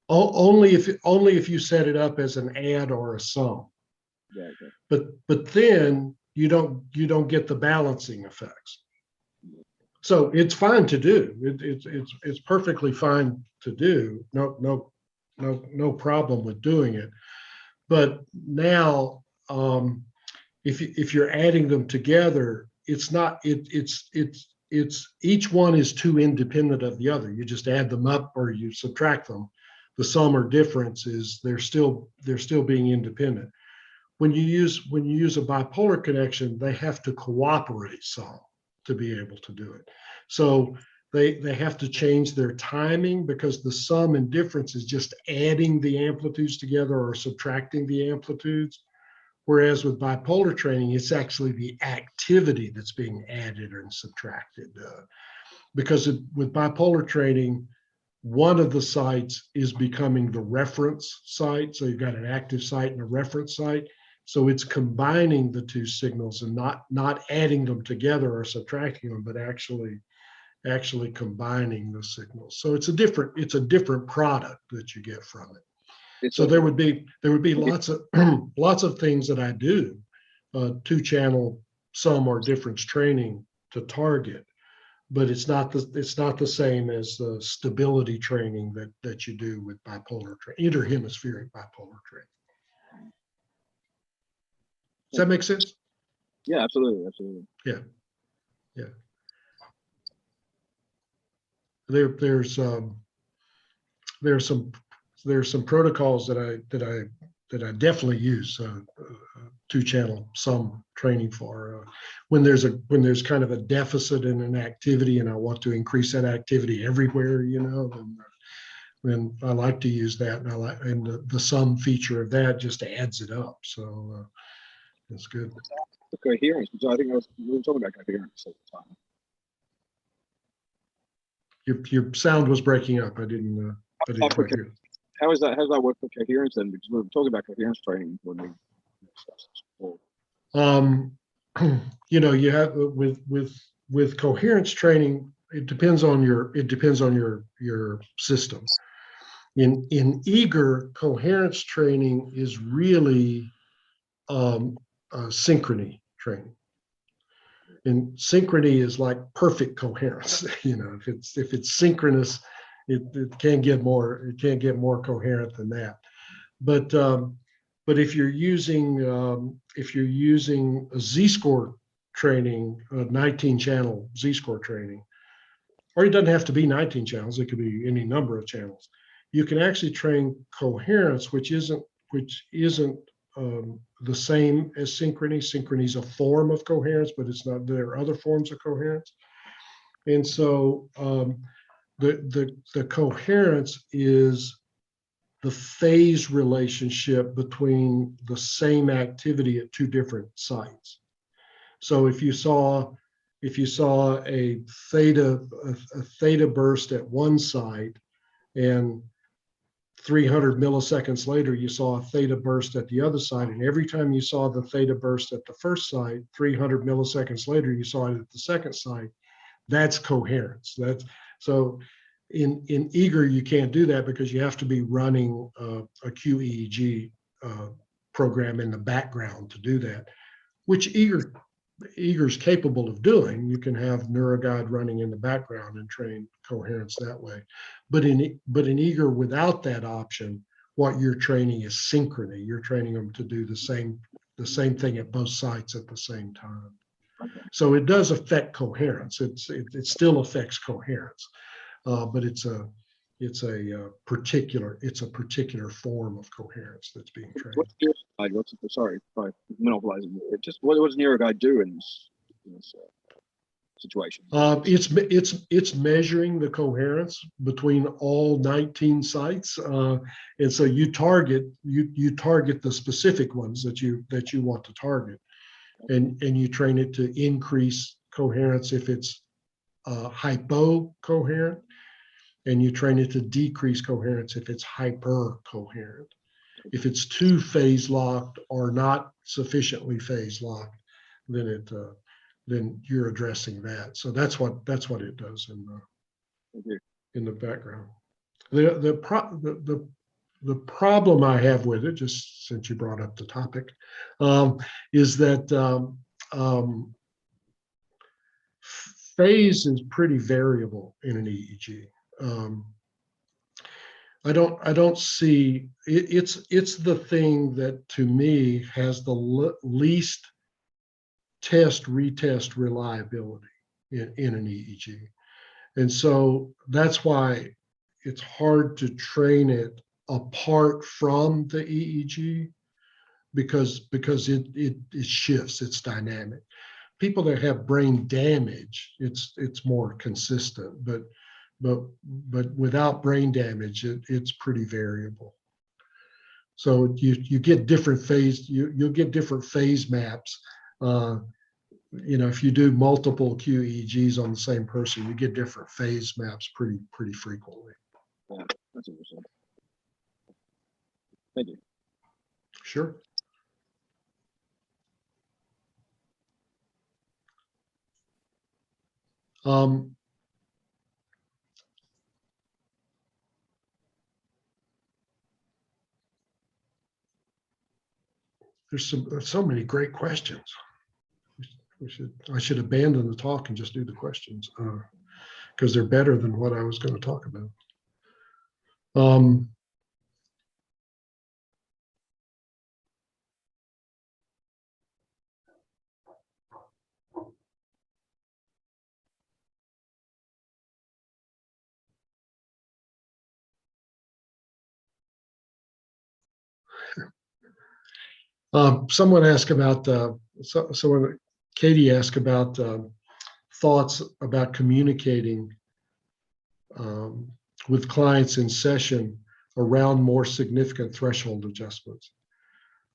Only if you set it up as an add or a sum. Yeah. Okay. But then you don't get the balancing effects. So it's fine to do. It's perfectly fine to do. No problem with doing it. But now, if you're adding them together, it's not. It's each one is too independent of the other. You just add them up or you subtract them. The sum or difference is they're still being independent. When you use a bipolar connection, they have to cooperate some to be able to do it. So they have to change their timing, because the sum and difference is just adding the amplitudes together or subtracting the amplitudes. Whereas with bipolar training, it's actually the activity that's being added and subtracted. Because with bipolar training, one of the sites is becoming the reference site. So you've got an active site and a reference site. So it's combining the 2 signals and not adding them together or subtracting them, but actually combining the signals. So it's a different product that you get from it. So there would be lots of things that I do 2-channel sum or difference training to target, but it's not the same as the stability training that you do with bipolar training, interhemispheric bipolar training. Does that make sense? Yeah, absolutely. Yeah. There's some protocols that I definitely use 2-channel sum training for when there's kind of a deficit in an activity and I want to increase that activity everywhere, then I like to use that, and the sum feature of that just adds it up. So it's good. The coherence, so I think we were talking about coherence at the time. Your sound was breaking up. I didn't quite hear it. How does that work for coherence then? Because we were talking about coherence training when we discussed this before. You have with coherence training, it depends on your system. In eager, coherence training is really synchrony training. And synchrony is like perfect coherence. If it's synchronous, it can't get more coherent than that. But if you're using a Z-score training, a 19-channel Z-score training, or it doesn't have to be 19 channels, it could be any number of channels. You can actually train coherence, which isn't the same as synchrony. Synchrony is a form of coherence, but it's not. There are other forms of coherence, and so the coherence is the phase relationship between the same activity at 2 different sites. So if you saw a theta burst at one site, and 300 milliseconds later, you saw a theta burst at the other side. And every time you saw the theta burst at the first site, 300 milliseconds later, you saw it at the second site. That's coherence. So in eager, you can't do that because you have to be running a QEEG program in the background to do that, which Eager's capable of doing. You can have NeuroGuide running in the background and train coherence that way. But in Eager, without that option, what you're training is synchrony. You're training them to do the same thing at both sites at the same time. So it does affect coherence. It still affects coherence, but it's a particular form of coherence that's being trained. Sorry, monopolizing it. Just what does NeuroGuide do in this situation? It's measuring the coherence between all 19 sites, and so you target the specific ones that you want to target, and you train it to increase coherence if it's hypocoherent, and you train it to decrease coherence if it's hypercoherent. If it's too phase locked or not sufficiently phase locked, then you're addressing that. So that's what it does in the background. The problem I have with it, just since you brought up the topic, is that phase is pretty variable in an EEG. I don't see it's the thing that to me has the least retest reliability in an EEG, and so that's why it's hard to train it apart from the EEG, because it shifts, it's dynamic. People that have brain damage, it's more consistent, but without brain damage, it's pretty variable. So you get different phase, you'll get different phase maps. If you do multiple QEEGs on the same person, you get different phase maps pretty frequently. Yeah, that's interesting. Thank you. Sure. There's so many great questions. I should abandon the talk and just do the questions, because they're better than what I was going to talk about. Someone asked about, Katie asked about thoughts about communicating with clients in session around more significant threshold adjustments.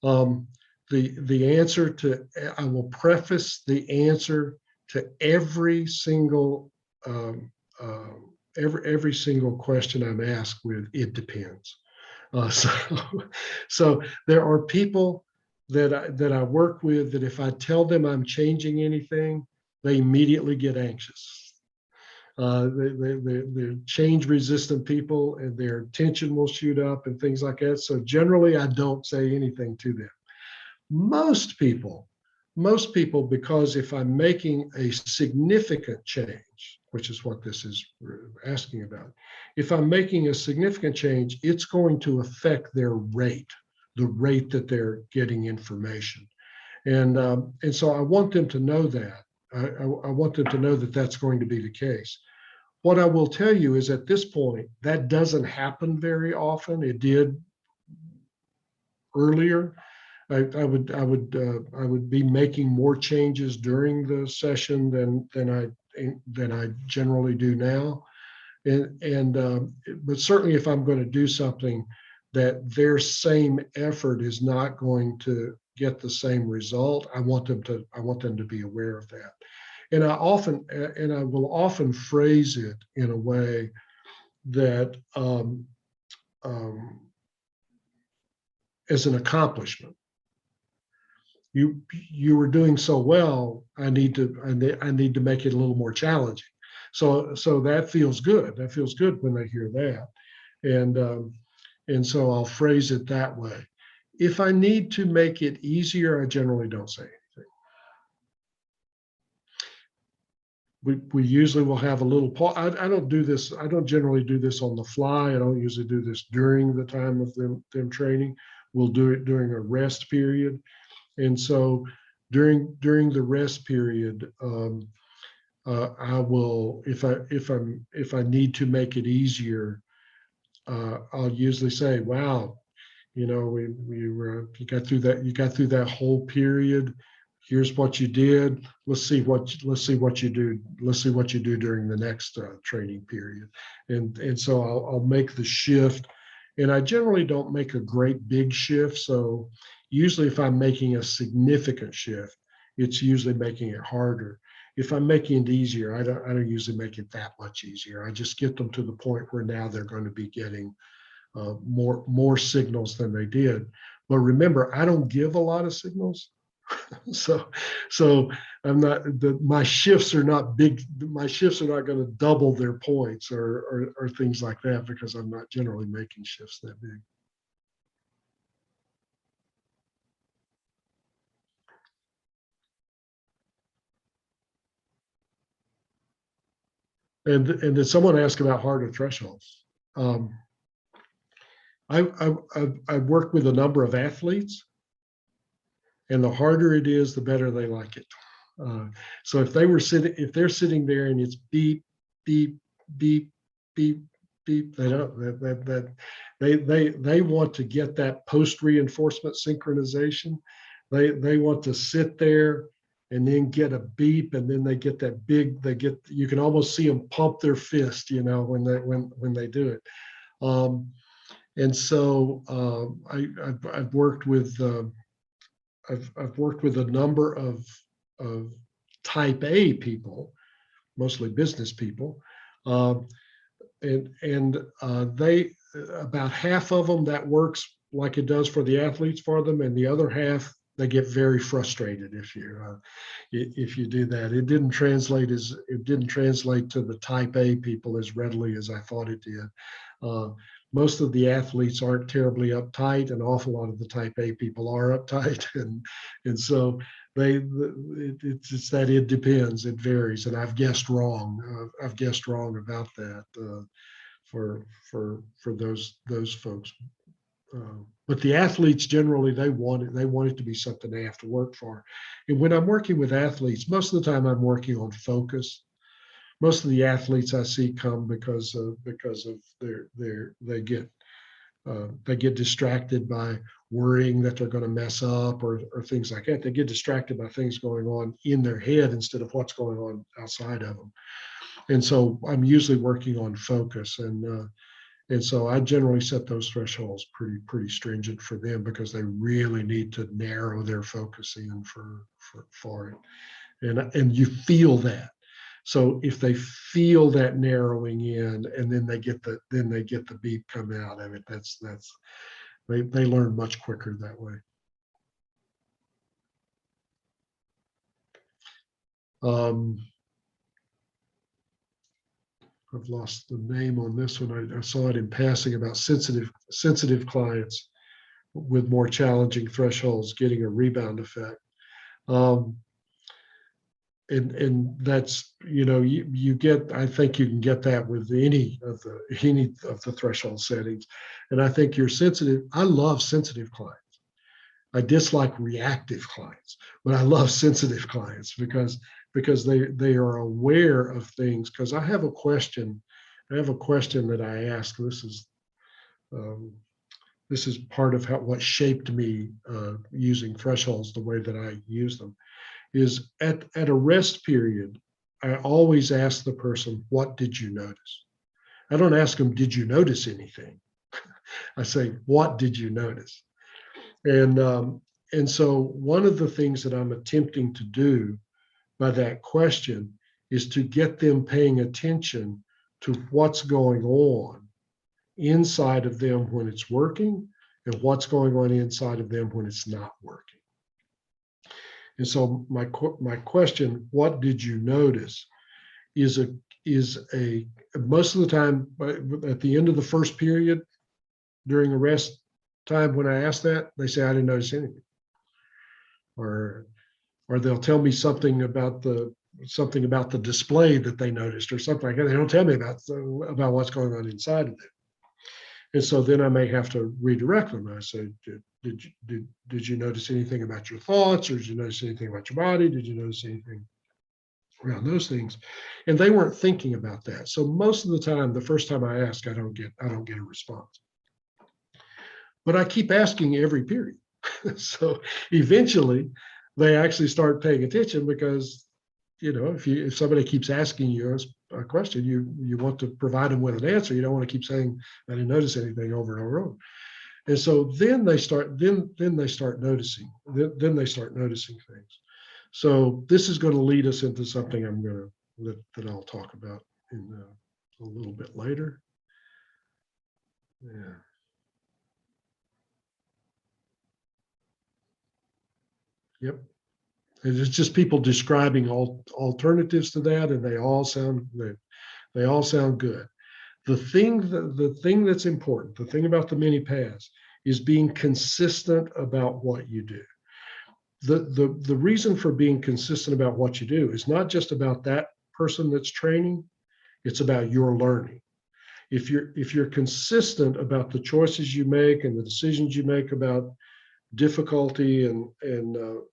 The answer to, I will preface the answer to every single every single question I'm asked with, it depends. So there are people that I work with that if I tell them I'm changing anything, they immediately get anxious. They're change resistant people, and their tension will shoot up and things like that. So generally I don't say anything to them. Most people, because if I'm making a significant change, which is what this is asking about, if I'm making a significant change, it's going to affect their rate, the rate that they're getting information. And so I want them to know that. I want them to know that that's going to be the case. What I will tell you is at this point, that doesn't happen very often. It did earlier. I would be making more changes during the session than I generally do now. But certainly if I'm going to do something that their same effort is not going to get the same result, I want them to be aware of that. And I will often phrase it in a way that as an accomplishment. You were doing so well, I need to make it a little more challenging. So that feels good. That feels good when they hear that. And so I'll phrase it that way. if I need to make it easier, I generally don't say anything. We usually will have a little pause. I don't do this. I don't generally do this on the fly. I don't usually do this during the time of them training. We'll do it during a rest period. And so during the rest period, I will, if I need to make it easier, I'll usually say, wow, you know, you got through that whole period. Here's what you did. Let's see what you do. Let's see what you do during the next training period. And so I'll make the shift. And I generally don't make a great big shift. So usually if I'm making a significant shift, it's usually making it harder. If I'm making it easier, I don't usually make it that much easier. I just get them to the point where now they're going to be getting more signals than they did. But remember, I don't give a lot of signals. so I'm not, my shifts are not big. My shifts are not going to double their points or things like that, because I'm not generally making shifts that big. And then someone asked about harder thresholds. I worked with a number of athletes, and the harder it is, the better they like it. So if they're sitting there and it's beep, beep, beep, beep, beep, they want to get that post reinforcement synchronization. They want to sit there and then get a beep, and then they get that big. You can almost see them pump their fist, you know, when they do it. And so I've worked with a number of type A people, mostly business people, and they, about half of them, that works like it does for the athletes for them, and the other half, they get very frustrated if you do that. It didn't translate to the type A people as readily as I thought it did. Most of the athletes aren't terribly uptight. An awful lot of the type A people are uptight, and so it's that it depends. It varies, and I've guessed wrong. I've guessed wrong about that for those folks. But the athletes generally, they want it to be something they have to work for. And when I'm working with athletes, most of the time I'm working on focus. Most of the athletes I see come because of they get distracted by worrying that they're going to mess up or things like that. They get distracted by things going on in their head instead of what's going on outside of them. And so I'm usually working on focus, and so I generally set those thresholds pretty stringent for them, because they really need to narrow their focus in for it, and you feel that. So if they feel that narrowing in, and then they get the beep come out of it, they learn much quicker that way. I've lost the name on this one. I saw it in passing about sensitive clients with more challenging thresholds getting a rebound effect. And that's, you know, you get, I think you can get that with any of the threshold settings. And I think you're sensitive. I love sensitive clients. I dislike reactive clients, but I love sensitive clients because they are aware of things. Because I have a question that I ask. This is part of what shaped me using thresholds the way that I use them. Is at a rest period, I always ask the person, what did you notice? I don't ask them, did you notice anything? I say, what did you notice? And so one of the things that I'm attempting to do by that question is to get them paying attention to what's going on inside of them when it's working, and what's going on inside of them when it's not working. And so my question, what did you notice, is most of the time at the end of the first period during a rest time when I ask that, they say, I didn't notice anything. Or they'll tell me something about the display that they noticed or something like that. They don't tell me about what's going on inside of it. And so then I may have to redirect them. I say, did you notice anything about your thoughts, or did you notice anything about your body? Did you notice anything around those things? And they weren't thinking about that. So most of the time, the first time I ask, I don't get a response. But I keep asking every period. So eventually they actually start paying attention, because if somebody keeps asking you a question, you want to provide them with an answer. You don't want to keep saying, I didn't notice anything over and over and over. And so then they start noticing. Then they start noticing things. So this is going to lead us into something that I'll talk about in a little bit later. Yeah. Yep. And it's just people describing alternatives to that, and they all sound good. The thing that's important, the thing about the mini paths, is being consistent about what you do. The reason for being consistent about what you do is not just about that person that's training, it's about your learning. If you're consistent about the choices you make and the decisions you make about difficulty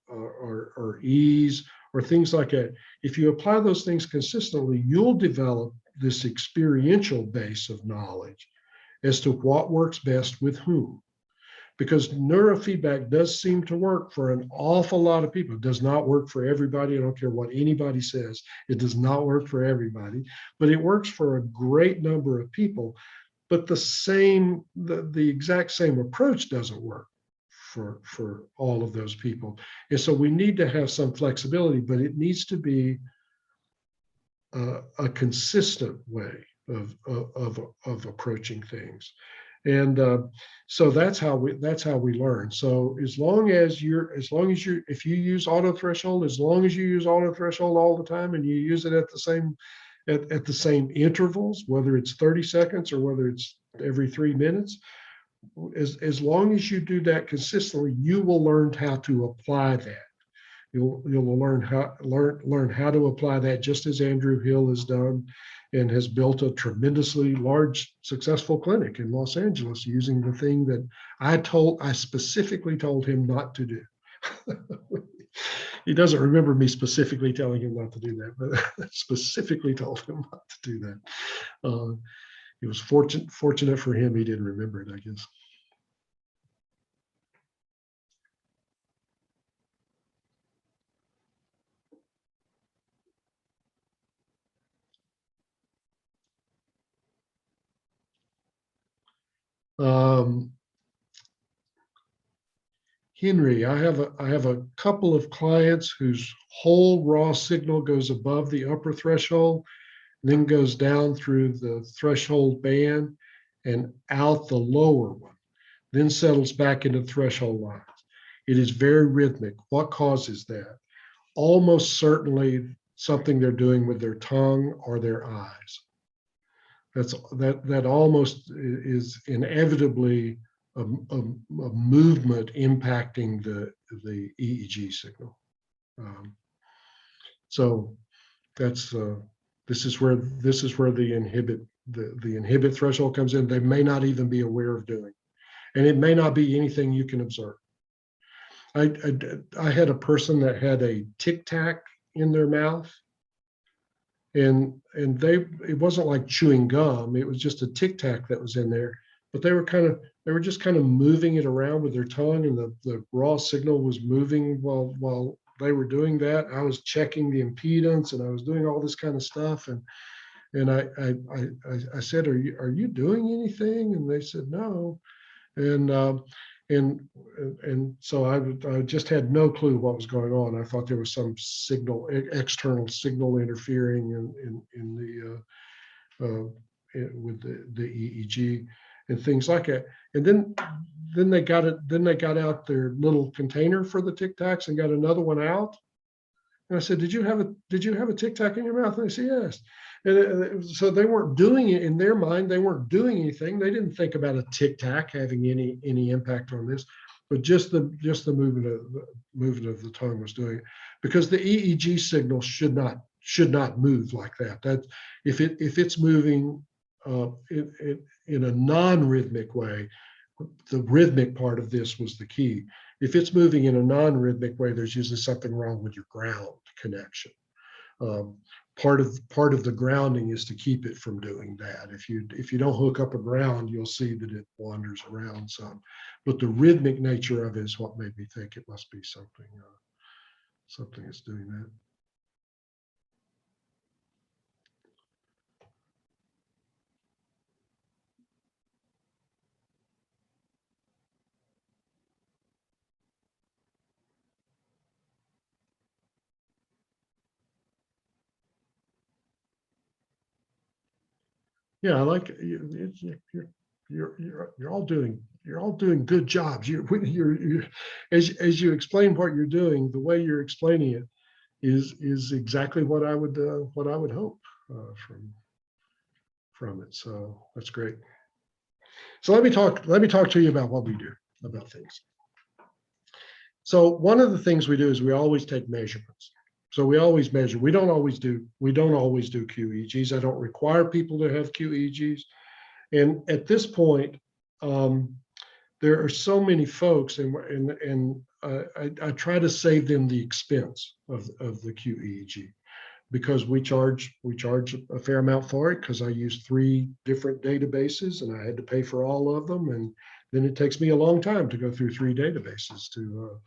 or ease or things like that, if you apply those things consistently, you'll develop this experiential base of knowledge as to what works best with whom. Because neurofeedback does seem to work for an awful lot of people. It does not work for everybody. I don't care what anybody says. It does not work for everybody, but it works for a great number of people. But the exact same approach doesn't work for all of those people. And so we need to have some flexibility, but it needs to be a consistent way of approaching things. And so that's how we learn. So if you use auto threshold, as long as you use auto threshold all the time, and you use it at the same intervals, whether it's 30 seconds or whether it's every 3 minutes, as long as you do that consistently, you will learn how to apply that. You'll learn how to apply that, just as Andrew Hill has done and has built a tremendously large, successful clinic in Los Angeles using the thing that I specifically told him not to do. He doesn't remember me specifically telling him not to do that, but I specifically told him not to do that. It was fortunate for him, he didn't remember it, I guess. Henry, I have a couple of clients whose whole raw signal goes above the upper threshold, then goes down through the threshold band and out the lower one, then settles back into threshold lines. It is very rhythmic. What causes that? Almost certainly something they're doing with their tongue or their eyes. That almost is inevitably a movement impacting the EEG signal. So that's this is where the inhibit threshold comes in. They may not even be aware of doing, and it may not be anything you can observe. I had a person that had a Tic Tac in their mouth, and it wasn't like chewing gum. It was just a Tic Tac that was in there, but they were just kind of moving it around with their tongue, and the raw signal was moving while they were doing that. I was checking the impedance, and I was doing all this kind of stuff, and I said, are you doing anything? And they said no, and so I just had no clue what was going on. I thought there was some external signal interfering with the EEG and things like that. And then they got out their little container for the Tic Tacs and got another one out. And I said, did you have a Tic Tac in your mouth? And they said, yes. So they weren't doing it in their mind. They weren't doing anything. They didn't think about a tic tac having any impact on this, but just the movement of the tongue was doing it, because the EEG signal should not move like that. That if it's moving in a non-rhythmic way, the rhythmic part of this was the key. If it's moving in a non-rhythmic way, there's usually something wrong with your ground connection. Part of the grounding is to keep it from doing that. If you don't hook up a ground, you'll see that it wanders around some. But the rhythmic nature of it is what made me think it must be something that's doing that. Yeah, I like you're all doing good jobs. You're as you explain what you're doing, the way you're explaining it is exactly what I would hope from it. So that's great. So let me talk to you about what we do about things. So one of the things we do is we always take measurements. So we always measure. We don't always do QEEGs. I don't require people to have QEEGs. And at this point, there are so many folks, and I try to save them the expense of the QEEG, because we charge a fair amount for it, because I use 3 different databases and I had to pay for all of them, and then it takes me a long time to go through 3 databases to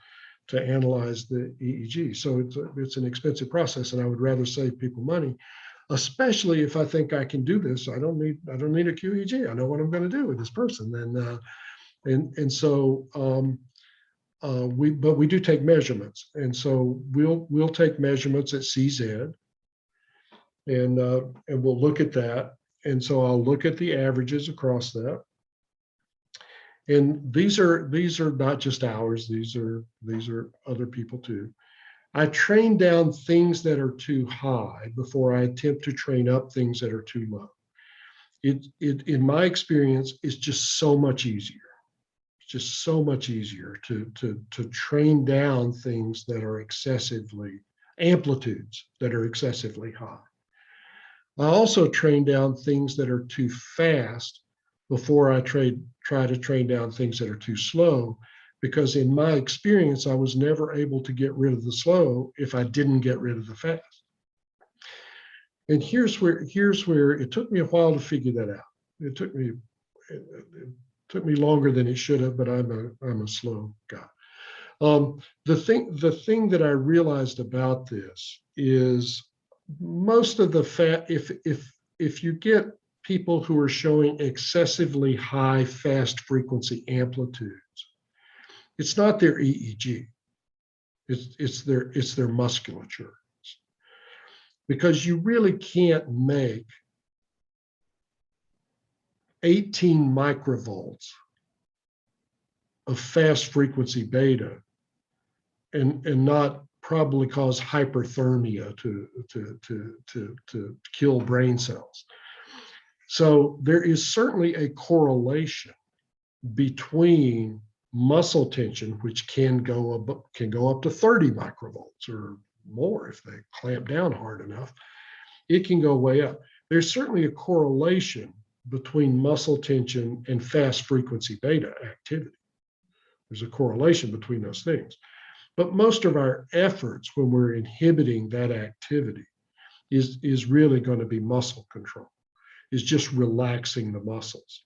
analyze the EEG. So it's an expensive process, and I would rather save people money, especially if I think I can do this. I don't need a QEEG. I know what I'm going to do with this person, and so we do take measurements, and so we'll take measurements at CZ, and we'll look at that, and so I'll look at the averages across that. And these are not just ours. These are other people too. I train down things that are too high before I attempt to train up things that are too low. It in my experience is just so much easier. It's just so much easier to train down things that are amplitudes that are excessively high. I also train down things that are too fast before I try to train down things that are too slow, because in my experience, I was never able to get rid of the slow if I didn't get rid of the fast. And here's where it took me a while to figure that out. It took me longer than it should have, but I'm a slow guy. The thing that I realized about this is most of the if you get people who are showing excessively high fast frequency amplitudes, it's not their EEG, it's their musculature, because you really can't make 18 microvolts of fast frequency beta and not probably cause hyperthermia to kill brain cells. So there is certainly a correlation between muscle tension, which can go up to 30 microvolts or more if they clamp down hard enough. It can go way up. There's certainly a correlation between muscle tension and fast frequency beta activity. There's a correlation between those things. But most of our efforts when we're inhibiting that activity is really going to be muscle control, is just relaxing the muscles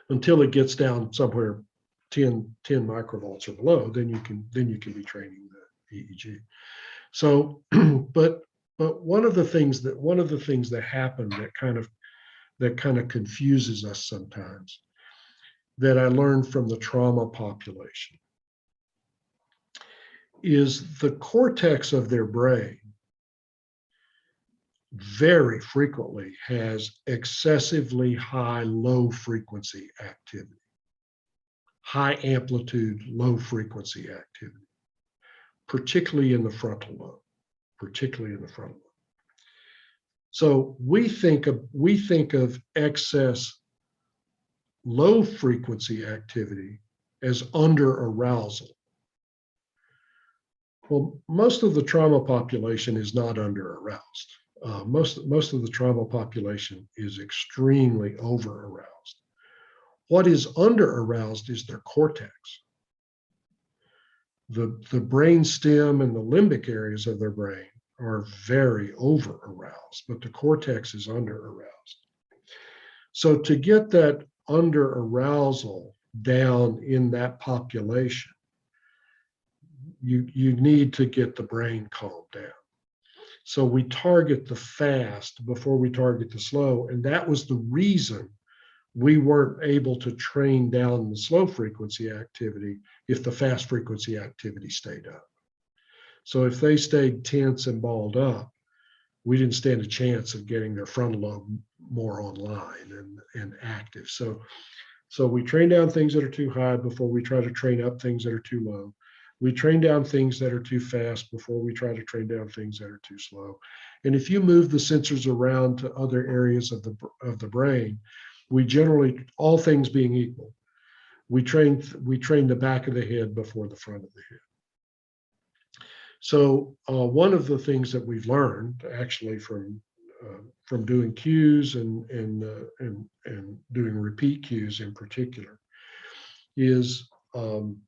until it gets down somewhere 10 microvolts or below. Then you can be training the EEG. So, but one of the things that happen that kind of confuses us sometimes, that I learned from the trauma population, is the cortex of their brain very frequently has excessively high low frequency activity, high amplitude, low frequency activity, particularly in the frontal lobe, So we think of excess low frequency activity as under arousal. Well, most of the trauma population is not under aroused. Most of the trauma population is extremely over aroused. What is under aroused is their cortex. The brain stem and the limbic areas of their brain are very over aroused, but the cortex is under aroused. So to get that under arousal down in that population, you need to get the brain calmed down. So we target the fast before we target the slow, and that was the reason we weren't able to train down the slow frequency activity if the fast frequency activity stayed up. So if they stayed tense and balled up, we didn't stand a chance of getting their frontal lobe more online and active. So we train down things that are too high before we try to train up things that are too low. We train down things that are too fast before we try to train down things that are too slow. And if you move the sensors around to other areas of the brain, we generally, all things being equal, we train the back of the head before the front of the head. So one of the things that we've learned actually from doing cues and doing repeat cues in particular is I'm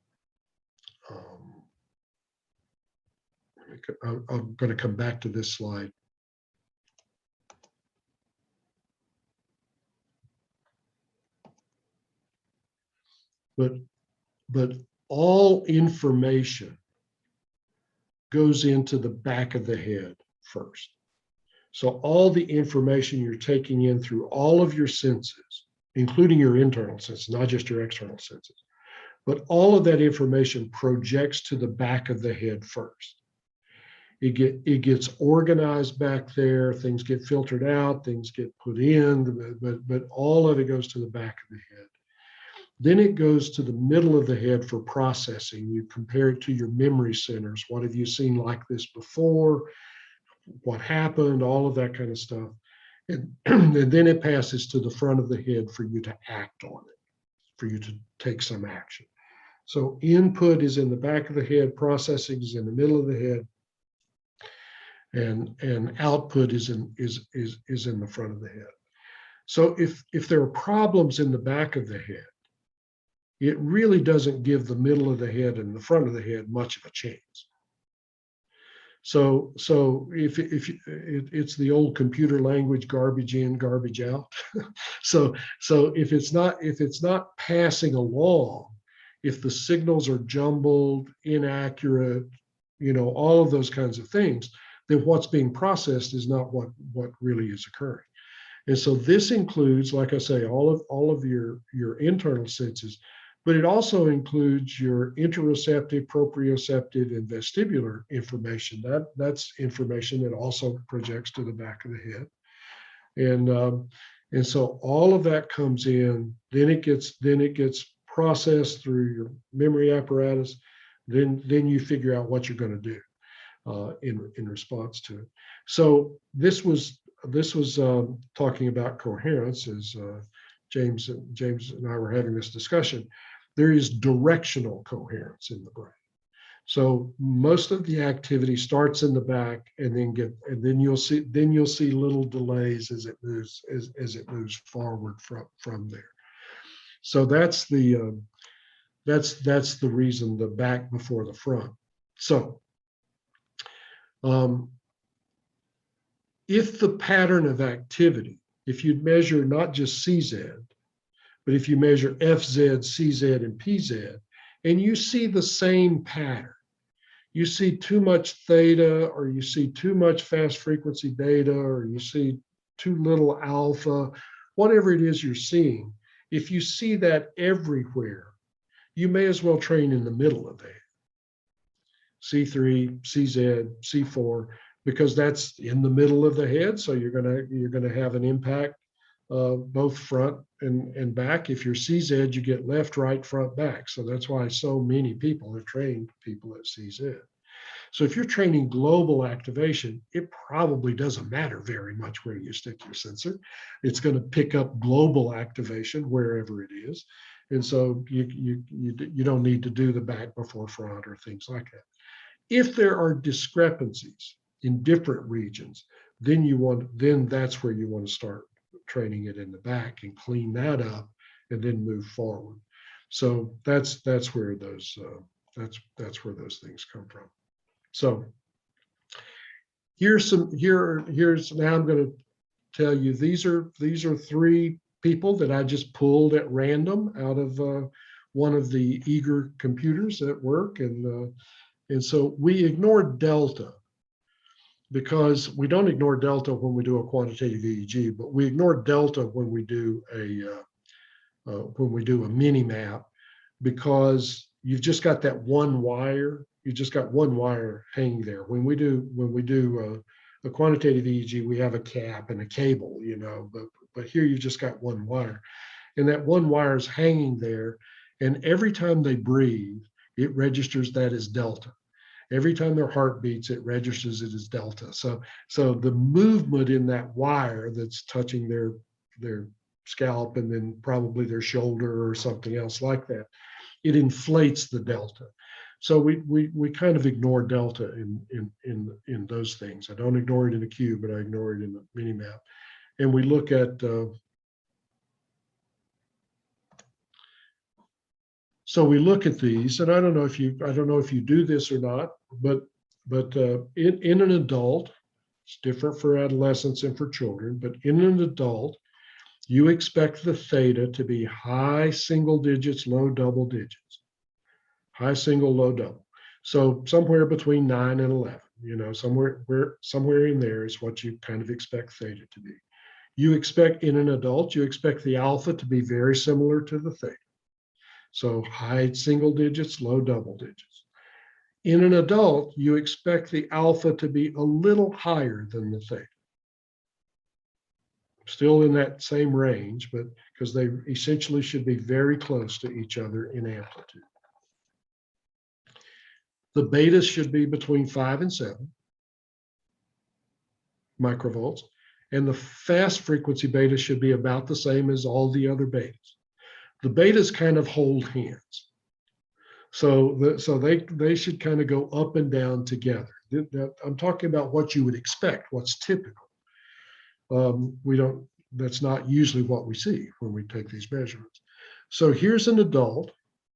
going to come back to this slide. But all information goes into the back of the head first. So all the information you're taking in through all of your senses, including your internal senses, not just your external senses, but all of that information projects to the back of the head first. It gets organized back there, things get filtered out, things get put in, but all of it goes to the back of the head. Then it goes to the middle of the head for processing. You compare it to your memory centers. What have you seen like this before? What happened? All of that kind of stuff. And then it passes to the front of the head for you to act on it, for you to take some action. So input is in the back of the head, processing is in the middle of the head, and output is in the front of the head. So if there are problems in the back of the head, it really doesn't give the middle of the head and the front of the head much of a chance. So if it's the old computer language, garbage in, garbage out. so if it's not passing along, if the signals are jumbled, inaccurate, all of those kinds of things, then what's being processed is not what really is occurring. And so this includes, like I say, all of your internal senses, but it also includes your interoceptive, proprioceptive, and vestibular information. That's information that also projects to the back of the head. And so all of that comes in, then it gets processed through your memory apparatus. Then you figure out what you're going to do in response to it. So this was talking about coherence as James and I were having this discussion. There is directional coherence in the brain. So most of the activity starts in the back, and then you'll see little delays as it moves forward from there. So that's the reason, the back before the front. So if the pattern of activity, if you measure not just CZ, but if you measure FZ, CZ, and PZ, and you see the same pattern, you see too much theta, or you see too much fast frequency beta, or you see too little alpha, whatever it is you're seeing, if you see that everywhere, you may as well train in the middle of that. C3, CZ, C4, because that's in the middle of the head, so you're gonna have an impact both front and back. If you're CZ, you get left, right, front, back. So that's why so many people have trained people at CZ. So if you're training global activation, it probably doesn't matter very much where you stick your sensor. It's going to pick up global activation wherever it is. And so you don't need to do the back before front or things like that. If there are discrepancies in different regions, then that's where you want to start training it in the back and clean that up and then move forward. So that's where those things come from. So here's now I'm going to tell you these are 3 people that I just pulled at random out of one of the eager computers at work, and so we ignored delta because we don't ignore delta when we do a quantitative EEG, but we ignore delta when we do a mini map, because you've just got that one wire. You just got one wire hanging there. When we do a quantitative EEG, we have a cap and a cable, but here you've just got one wire, and that one wire is hanging there. And every time they breathe, it registers that as delta. Every time their heart beats, it registers it as delta. So the movement in that wire that's touching their scalp and then probably their shoulder or something else like that, it inflates the delta. So we kind of ignore delta in those things. I don't ignore it in a cube, but I ignore it in the mini map. And we look at so we look at these, and I don't know if you do this or not, but in an adult, it's different for adolescents and for children, but in an adult, you expect the theta to be high single digits, low double digits. High single, low double. So somewhere between 9 and 11, somewhere in there is what you kind of expect theta to be. You expect in an adult, you expect the alpha to be very similar to the theta. So high single digits, low double digits. In an adult, you expect the alpha to be a little higher than the theta. Still in that same range, but because they essentially should be very close to each other in amplitude. The betas should be between 5 and 7 microvolts, and the fast frequency beta should be about the same as all the other betas. The betas kind of hold hands. So they should kind of go up and down together. I'm talking about what you would expect, what's typical. That's not usually what we see when we take these measurements. So here's an adult.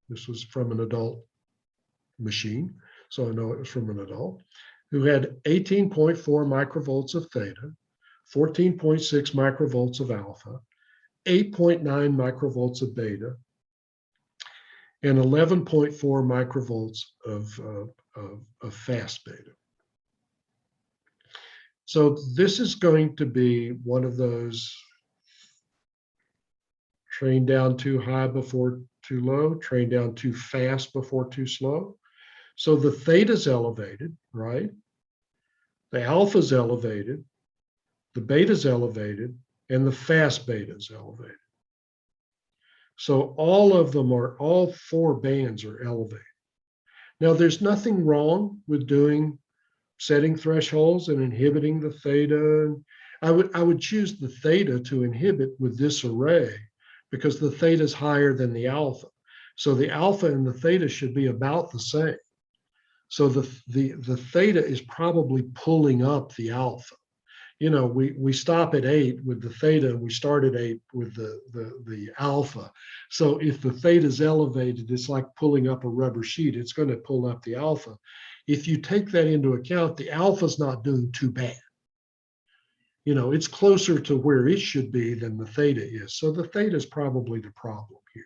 This was from an adult machine, so I know it was from an adult, who had 18.4 microvolts of theta, 14.6 microvolts of alpha, 8.9 microvolts of beta, and 11.4 microvolts of fast beta. So this is going to be one of those train down too high before too low, train down too fast before too slow. So the theta's elevated, right? The alpha's elevated, the beta's elevated, and the fast beta's elevated. So all 4 bands are elevated. Now there's nothing wrong with setting thresholds and inhibiting the theta. I would choose the theta to inhibit with this array because the theta is higher than the alpha. So the alpha and the theta should be about the same. So the theta is probably pulling up the alpha. We stop at 8 with the theta, and we start at 8 with the alpha. So if the theta is elevated, it's like pulling up a rubber sheet. It's going to pull up the alpha. If you take that into account, the alpha's not doing too bad. It's closer to where it should be than the theta is. So the theta is probably the problem here.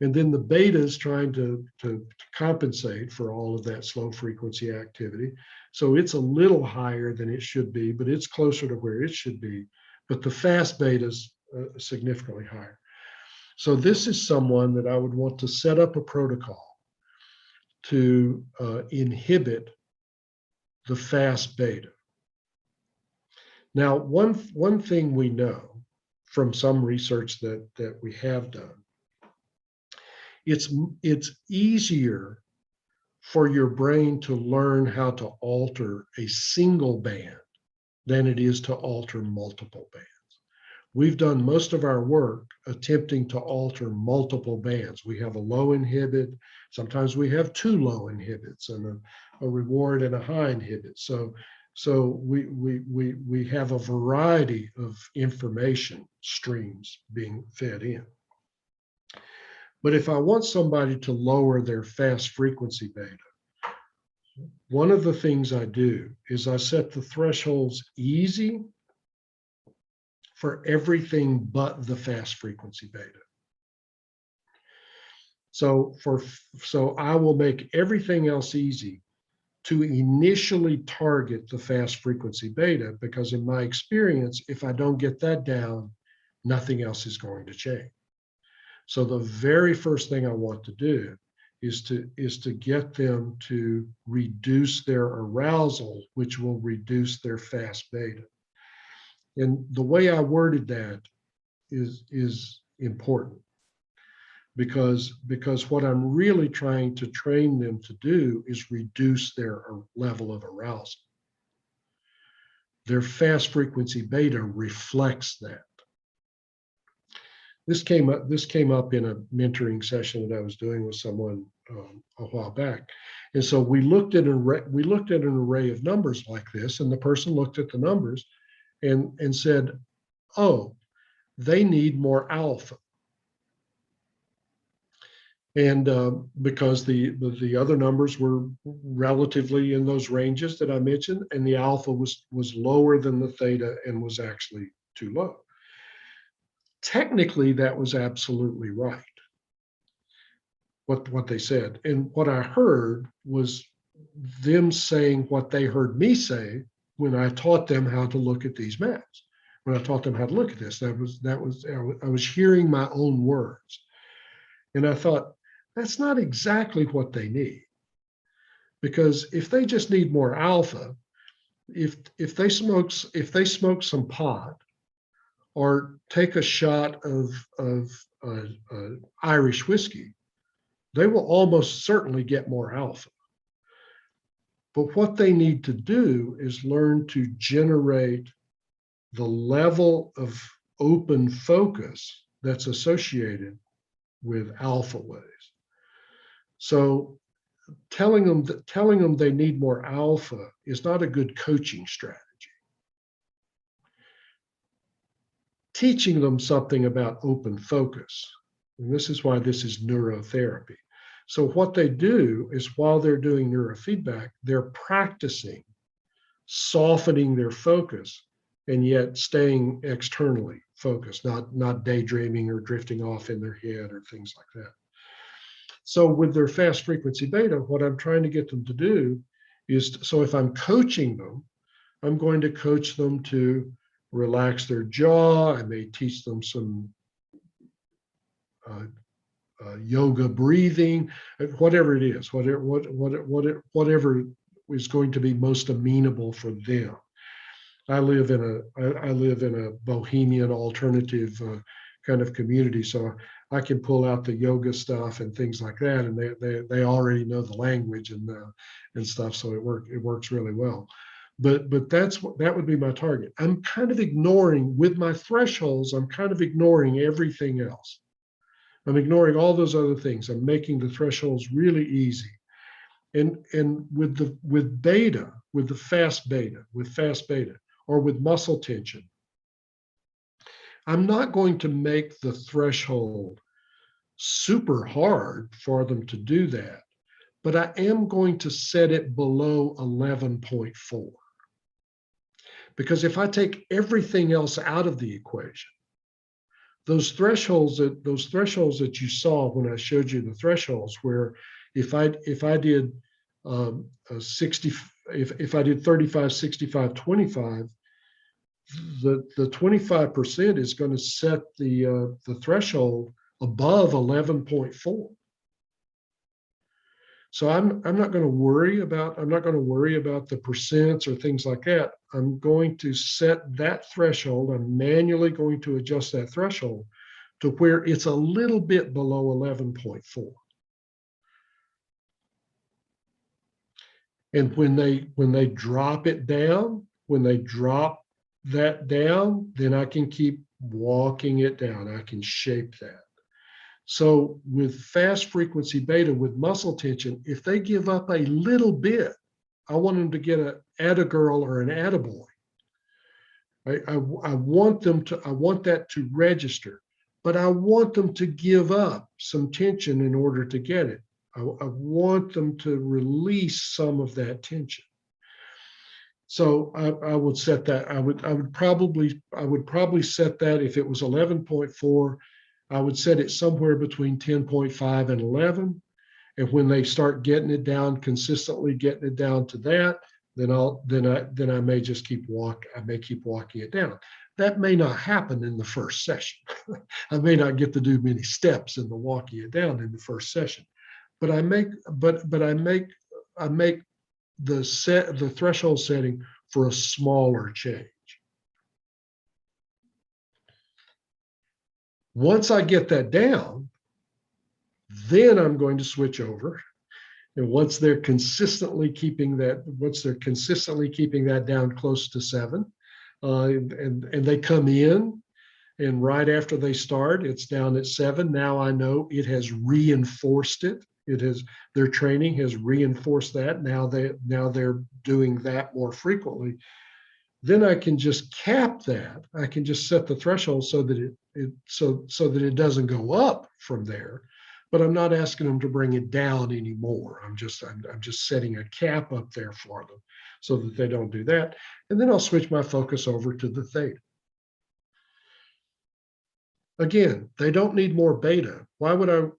And then the beta is trying to compensate for all of that slow frequency activity. So it's a little higher than it should be, but it's closer to where it should be. But the fast beta is significantly higher. So this is someone that I would want to set up a protocol to inhibit the fast beta. Now, one thing we know from some research that we have done, it's easier for your brain to learn how to alter a single band than it is to alter multiple bands. We've done most of our work attempting to alter multiple bands. We have a low inhibit. Sometimes we have two low inhibits and a reward and a high inhibit. So we have a variety of information streams being fed in. But if I want somebody to lower their fast frequency beta, one of the things I do is I set the thresholds easy for everything but the fast frequency beta. So I will make everything else easy to initially target the fast frequency beta, because in my experience, if I don't get that down, nothing else is going to change. So the very first thing I want to do is to get them to reduce their arousal, which will reduce their fast beta. And the way I worded that is important, because what I'm really trying to train them to do is reduce their level of arousal. Their fast frequency beta reflects that. This came up in a mentoring session that I was doing with someone a while back, and so we looked at an array of numbers like this, and the person looked at the numbers and said, "Oh, they need more alpha." And because the other numbers were relatively in those ranges that I mentioned, and the alpha was lower than the theta and was actually too low. Technically, that was absolutely right, what they said. And what I heard was them saying what they heard me say when I taught them how to look at these maps. When I taught them how to look at this, I was hearing my own words. And I thought, that's not exactly what they need. Because if they just need more alpha, if they smoke some pot, or take a shot of Irish whiskey, they will almost certainly get more alpha. But what they need to do is learn to generate the level of open focus that's associated with alpha waves. So telling them they need more alpha is not a good coaching strategy. Teaching them something about open focus, and this is why this is neurotherapy. So what they do is, while they're doing neurofeedback, they're practicing softening their focus and yet staying externally focused, not daydreaming or drifting off in their head or things like that. So with their fast frequency beta, what I'm trying to get them to do is, so if I'm coaching them, I'm going to coach them to relax their jaw. I may teach them some yoga breathing, whatever it is, whatever is going to be most amenable for them. I live in a bohemian alternative kind of community, so I can pull out the yoga stuff and things like that, and they already know the language and stuff, so it works really well. But that would be my target. I'm kind of ignoring, with my thresholds, I'm kind of ignoring everything else. I'm ignoring all those other things. I'm making the thresholds really easy. And with fast beta, or with muscle tension, I'm not going to make the threshold super hard for them to do that, but I am going to set it below 11.4. Because if I take everything else out of the equation, those thresholds that you saw when I showed you the thresholds, where if I did 60, if I did 35, 65, 25, the 25% is going to set the threshold above 11.4. So I'm not going to worry about the percents or things like that. I'm going to set that threshold. I'm manually going to adjust that threshold to where it's a little bit below 11.4. And when they drop it down, when they drop that down, then I can keep walking it down. I can shape that. So with fast frequency beta, with muscle tension, if they give up a little bit, I want them to get an attagirl or an attaboy. I want that to register, but I want them to give up some tension in order to get it. I want them to release some of that tension. So I would set that. I would probably set that, if it was 11.4, I would set it somewhere between 10.5 and 11. And when they start getting it down, consistently getting it down to that, then I may just keep walking it down. That may not happen in the first session. I may not get to do many steps in the walking it down in the first session, but I make the threshold setting for a smaller change. Once I get that down, then I'm going to switch over. And once they're consistently keeping that down close to 7, and they come in, and right after they start, it's down at 7. Now I know it has reinforced it. Their training has reinforced that. Now they're doing that more frequently. Then I can just cap that. I can just set the threshold so that it doesn't go up from there. But I'm not asking them to bring it down anymore. I'm just setting a cap up there for them so that they don't do that. And then I'll switch my focus over to the theta. Again, they don't need more beta. Why would I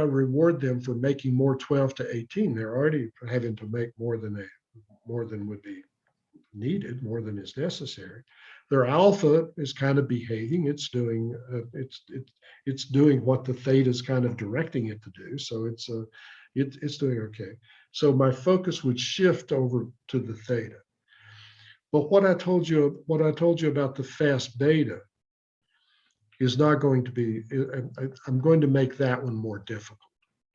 reward them for making more 12 to 18? They're already having to make more than would be needed, more than is necessary. Their alpha is kind of behaving. It's doing what the theta is kind of directing it to do. So it's doing okay. So my focus would shift over to the theta. But what I told you about the fast beta is not going to be. I'm going to make that one more difficult.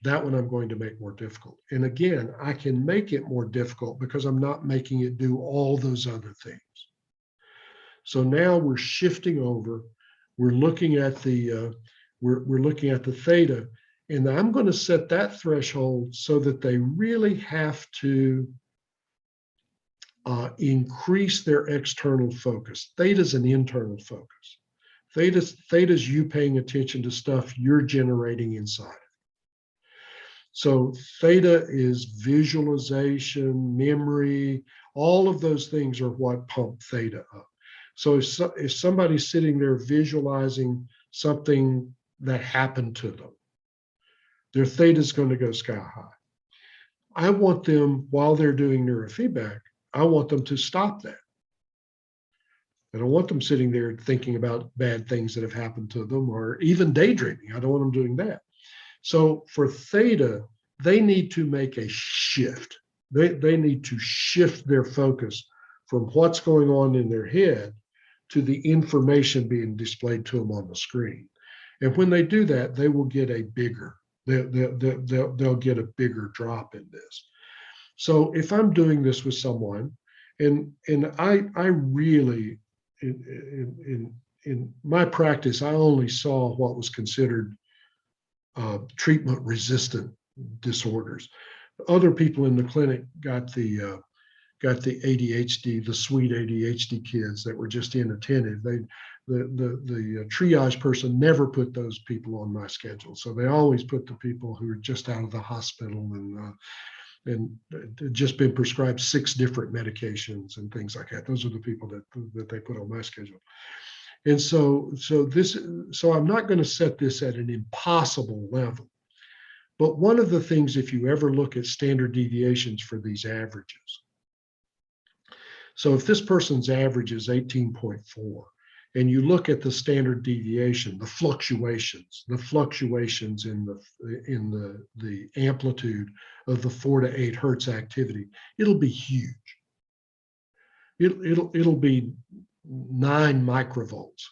That one I'm going to make more difficult. And again, I can make it more difficult because I'm not making it do all those other things. So now we're shifting over. We're looking at the theta, and I'm going to set that threshold so that they really have to increase their external focus. Theta's an internal focus. Theta's you paying attention to stuff you're generating inside. So theta is visualization, memory, all of those things are what pump theta up. So if somebody's sitting there visualizing something that happened to them, their theta is going to go sky high. I want them, while they're doing neurofeedback, I want them to stop that. I don't want them sitting there thinking about bad things that have happened to them or even daydreaming. I don't want them doing that. So for theta, they need to make a shift. They need to shift their focus from what's going on in their head to the information being displayed to them on the screen. And when they do that, they will get a bigger, they'll get a bigger drop in this. So if I'm doing this with someone, and I really, in my practice, I only saw what was considered treatment-resistant disorders. Other people in the clinic got the ADHD, the sweet ADHD kids that were just inattentive. The triage person never put those people on my schedule. So they always put the people who are just out of the hospital and just been prescribed 6 different medications and things like that. Those are the people that they put on my schedule. And so I'm not going to set this at an impossible level. But one of the things, if you ever look at standard deviations for these averages, so if this person's average is 18.4, and you look at the standard deviation, the fluctuations in the amplitude of the 4 to 8 hertz activity, it'll be huge. It'll be 9 microvolts.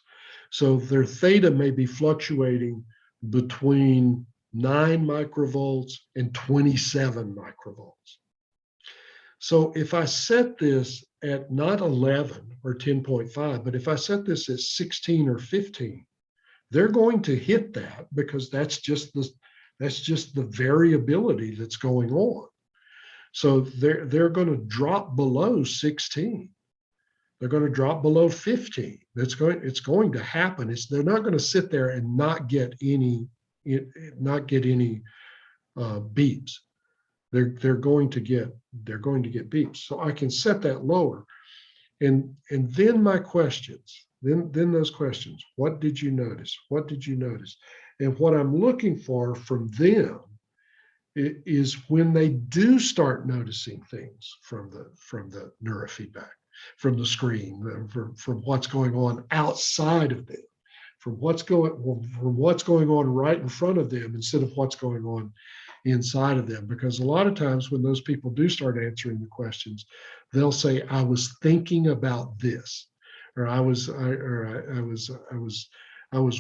So their theta may be fluctuating between 9 microvolts and 27 microvolts. So if I set this at not 11 or 10.5, but if I set this at 16 or 15, they're going to hit that because that's just the variability that's going on. So they're going to drop below 16. They're going to drop below 15. It's going to happen. They're not going to sit there and not get any beeps. They're going to get beeps. So I can set that lower. And then my questions, then those questions, what did you notice? What did you notice? And what I'm looking for from them is when they do start noticing things from the neurofeedback, from the screen, from what's going on outside of them, from what's going on right in front of them instead of what's going on inside of them. Because a lot of times when those people do start answering the questions, they'll say, I was thinking about this, or I was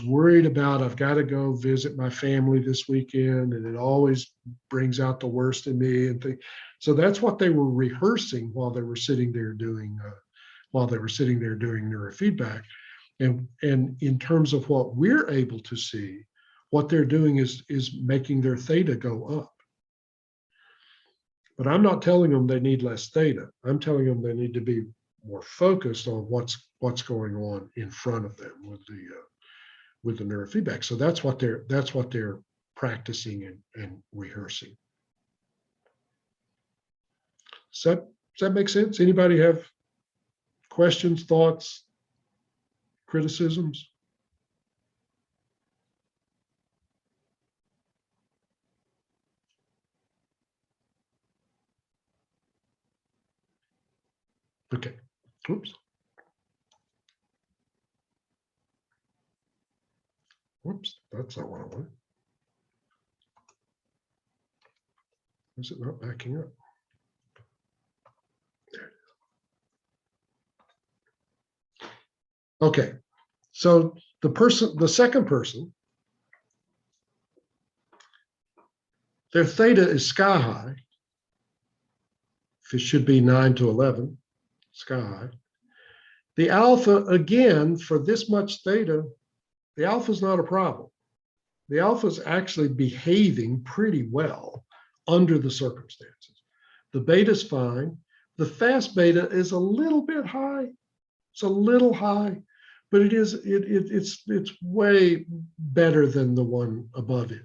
worried about, I've got to go visit my family this weekend, and it always brings out the worst in me. And so that's what they were rehearsing while they were sitting there doing neurofeedback. And in terms of what we're able to see, what they're doing is making their theta go up. But I'm not telling them they need less theta. I'm telling them they need to be more focused on what's going on in front of them with the neurofeedback. So that's what they're practicing and rehearsing. Does that make sense? Anybody have questions, thoughts, criticisms? Okay. Oops. Whoops, that's not what I want. Is it not backing up? There it is. Okay, so the second person, their theta is sky high. If it should be 9 to 11, sky high. The alpha, again, for this much theta, the alpha is not a problem. The alpha is actually behaving pretty well under the circumstances. The beta is fine. The fast beta is a little bit high. It's a little high, but it's way better than the one above it.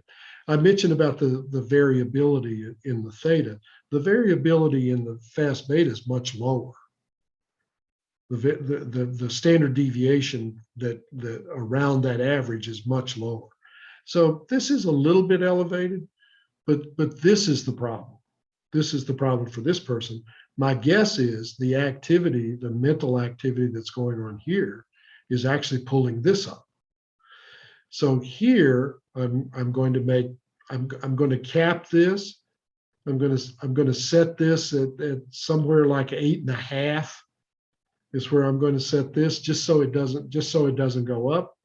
I mentioned about the variability in the theta. The variability in the fast beta is much lower. The standard deviation that around that average is much lower. So this is a little bit elevated, but this is the problem. This is the problem for this person. My guess is the activity, the mental activity that's going on here is actually pulling this up. So here I'm going to cap this. I'm going to set this at somewhere like 8.5 is where I'm going to set this, just so it doesn't go up,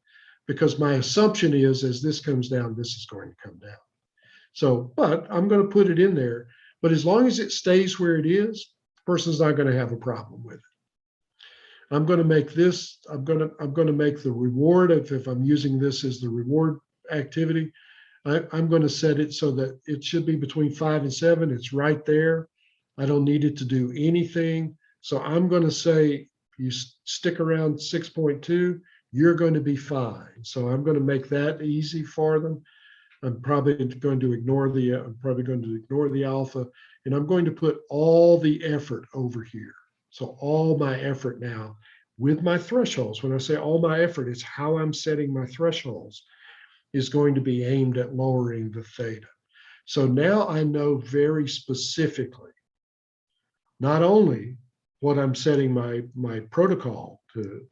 because my assumption is as this comes down, this is going to come down. So, but I'm going to put it in there. But as long as it stays where it is, the person's not going to have a problem with it. I'm going to make this, I'm going to make the reward, if I'm using this as the reward activity, I'm going to set it so that it should be between 5 and 7. It's right there. I don't need it to do anything. So I'm going to say, you stick around 6.2, you're going to be fine. So I'm going to make that easy for them. I'm probably going to ignore the alpha, and I'm going to put all the effort over here. So all my effort now with my thresholds, when I say all my effort, it's how I'm setting my thresholds, is going to be aimed at lowering the theta. So now I know very specifically, not only what I'm setting my protocol to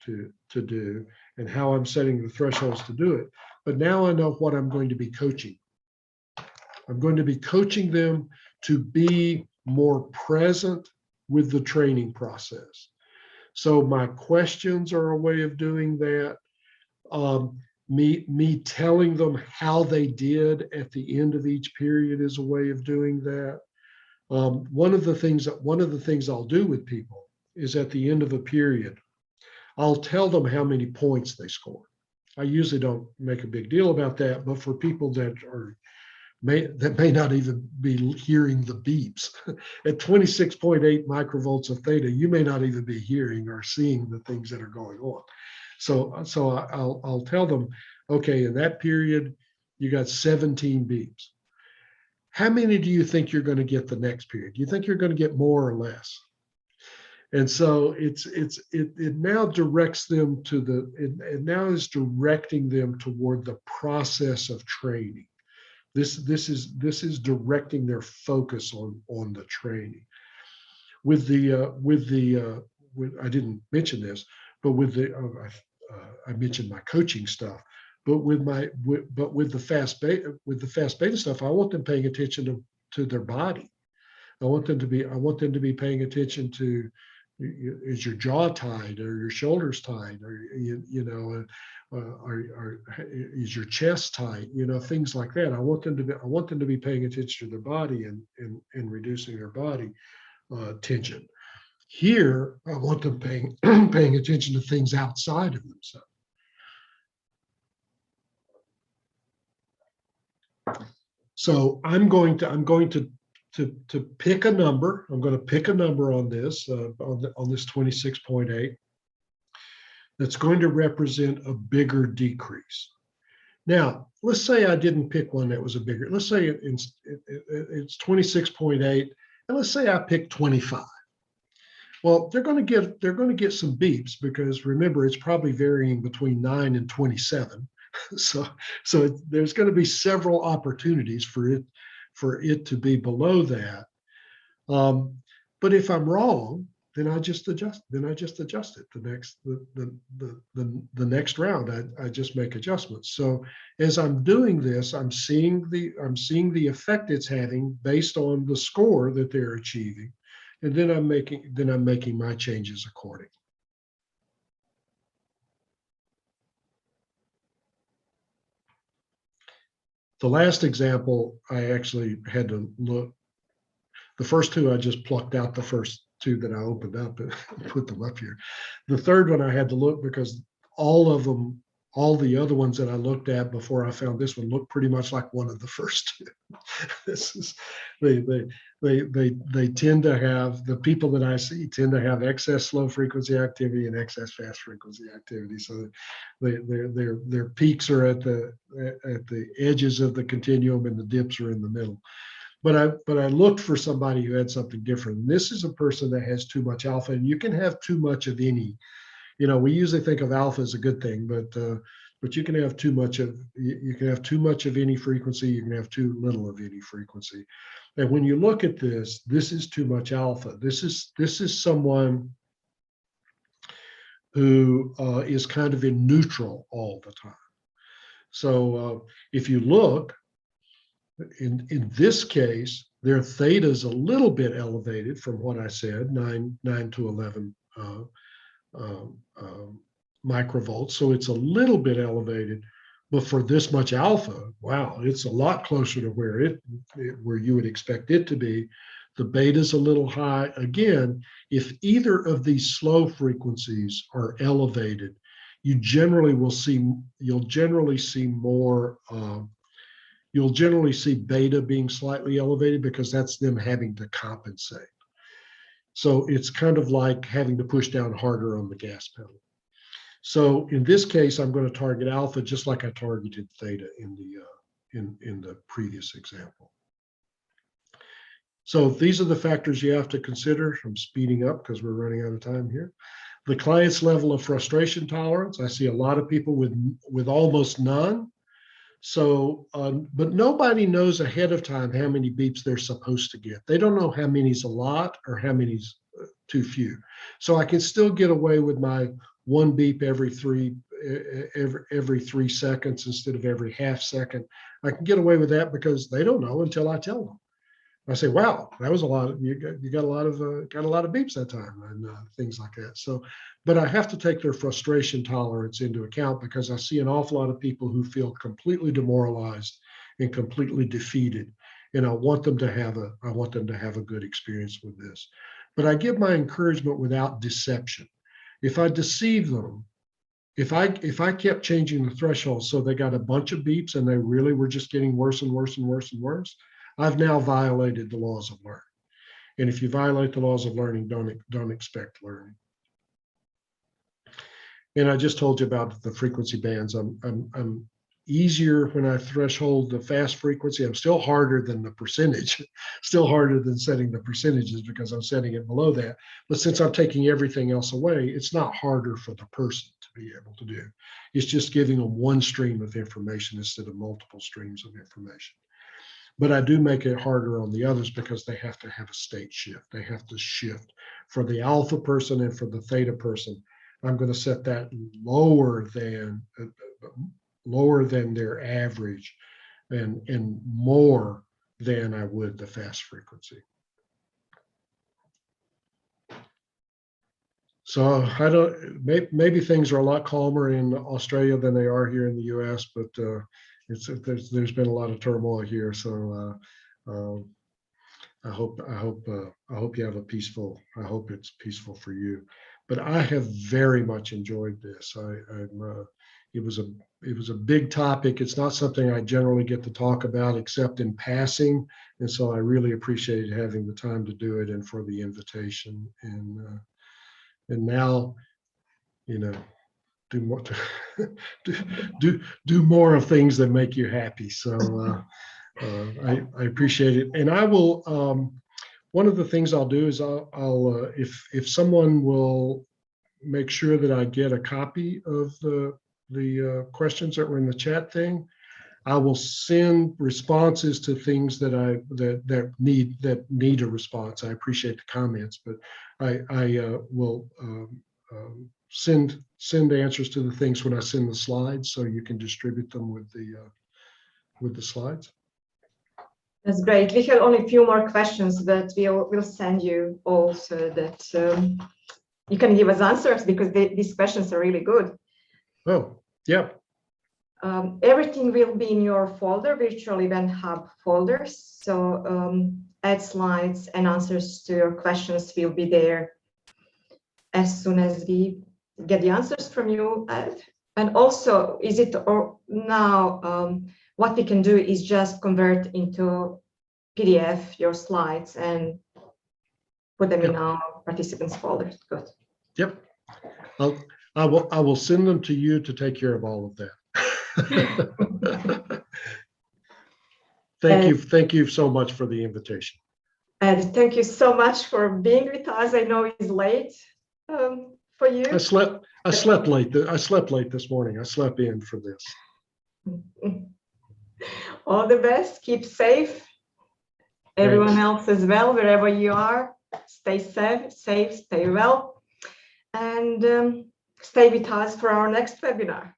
do and how I'm setting the thresholds to do it, but now I know what I'm going to be coaching. I'm going to be coaching them to be more present with the training process. So my questions are a way of doing that. Me telling them how they did at the end of each period is a way of doing that. One of the things I'll do with people is at the end of a period, I'll tell them how many points they scored. I usually don't make a big deal about that, but for people that may not even be hearing the beeps at 26.8 microvolts of theta, you may not even be hearing or seeing the things that are going on. So I'll tell them, okay, in that period, you got 17 beeps. How many do you think you're going to get the next period? Do you think you're going to get more or less? And so it now directs them to it now is directing them toward the process of training. This is directing their focus on the training. With I didn't mention this, but I mentioned my coaching stuff. But with the fast beta stuff, I want them paying attention to their body. I want them to be paying attention to, is your jaw tight, or your shoulders tight, or is your chest tight? Things like that. I want them to be paying attention to their body and reducing their body tension. Here, I want them paying attention to things outside of themselves. So I'm going to pick a number. I'm going to pick a number on this on this 26.8 that's going to represent a bigger decrease. Now, let's say I didn't pick one that was a bigger. Let's say it's 26.8, and let's say I picked 25. Well, they're going to get some beeps, because remember, it's probably varying between 9 and 27. So there's going to be several opportunities for it to be below that. But if I'm wrong, then I just adjust. Then I just adjust it. The next round, I just make adjustments. So as I'm doing this, I'm seeing the effect it's having based on the score that they're achieving, and then I'm making my changes accordingly. The last example, I actually had to look. The first two, I just plucked out the first two that I opened up and put them up here. The third one, I had to look because all the other ones that I looked at before I found this one looked pretty much like one of the first two. They tend to have, the people that I see tend to have excess slow frequency activity and excess fast frequency activity. So their peaks are at the edges of the continuum, and the dips are in the middle. But I looked for somebody who had something different. And this is a person that has too much alpha, and you can have too much of any. We usually think of alpha as a good thing, but you can have too much of any frequency. You can have too little of any frequency. And when you look at this is too much alpha. This is someone who is kind of in neutral all the time. So if you look, in this case, their theta is a little bit elevated from what I said, 9 to 11 microvolts. So it's a little bit elevated, but for this much alpha, wow, it's a lot closer to where you would expect it to be. The beta is a little high. Again, if either of these slow frequencies are elevated, you'll generally see beta being slightly elevated, because that's them having to compensate. So it's kind of like having to push down harder on the gas pedal. So in this case, I'm going to target alpha just like I targeted theta in the previous example. So these are the factors you have to consider. I'm speeding up because we're running out of time here. The client's level of frustration tolerance. I see a lot of people with almost none. So, but nobody knows ahead of time how many beeps they're supposed to get. They don't know how many's a lot or how many's too few. So I can still get away with my one beep every 3 seconds instead of every half second. I can get away with that because they don't know until I tell them. I say, "Wow, that was a lot. You got a lot of beeps that time," and things like that. So, but I have to take their frustration tolerance into account, because I see an awful lot of people who feel completely demoralized and completely defeated, and I want them to have a good experience with this. But I give my encouragement without deception. If I deceive them, if I kept changing the threshold so they got a bunch of beeps and they really were just getting worse and worse and worse and worse, I've now violated the laws of learning. And if you violate the laws of learning, don't expect learning. And I just told you about the frequency bands. I'm easier when I threshold the fast frequency. I'm still harder than the percentage, still harder than setting the percentages because I'm setting it below that. But since I'm taking everything else away, it's not harder for the person to be able to do. It's just giving them one stream of information instead of multiple streams of information. But I do make it harder on the others because they have to have a state shift. They have to shift. For the alpha person and for the theta person, I'm going to set that lower than their average and more than I would the fast frequency. So I don't, maybe things are a lot calmer in Australia than they are here in the US, but there's been a lot of turmoil here. So I hope you have I hope it's peaceful for you. But I have very much enjoyed this. It was a big topic. It's not something I generally get to talk about except in passing. And so I really appreciated having the time to do it and for the invitation. And now, you know, do more do more of things that make you happy. So I appreciate it. And I will, one of the things I'll do is I'll if someone will make sure that I get a copy of the questions that were in the chat thing, I will send responses to things that need a response. I appreciate the comments, but I will send answers to the things when I send the slides, so you can distribute them with the slides. That's great. We have only a few more questions that we'll send you all so that you can give us answers, because these questions are really good. Oh, yeah. Everything will be in your folder, Virtual Event Hub folders. So add slides and answers to your questions will be there as soon as we get the answers from you. And also, now what we can do is just convert into PDF your slides and put them in our participants folder. Good. Yep. I will send them to you to take care of all of that. Thank you so much for the invitation. And thank you so much for being with us. I know it's late for you. I slept late this morning. I slept in for this. All the best. Keep safe. Everyone Thanks. else as well, wherever you are. Stay safe, stay well, and stay with us for our next webinar.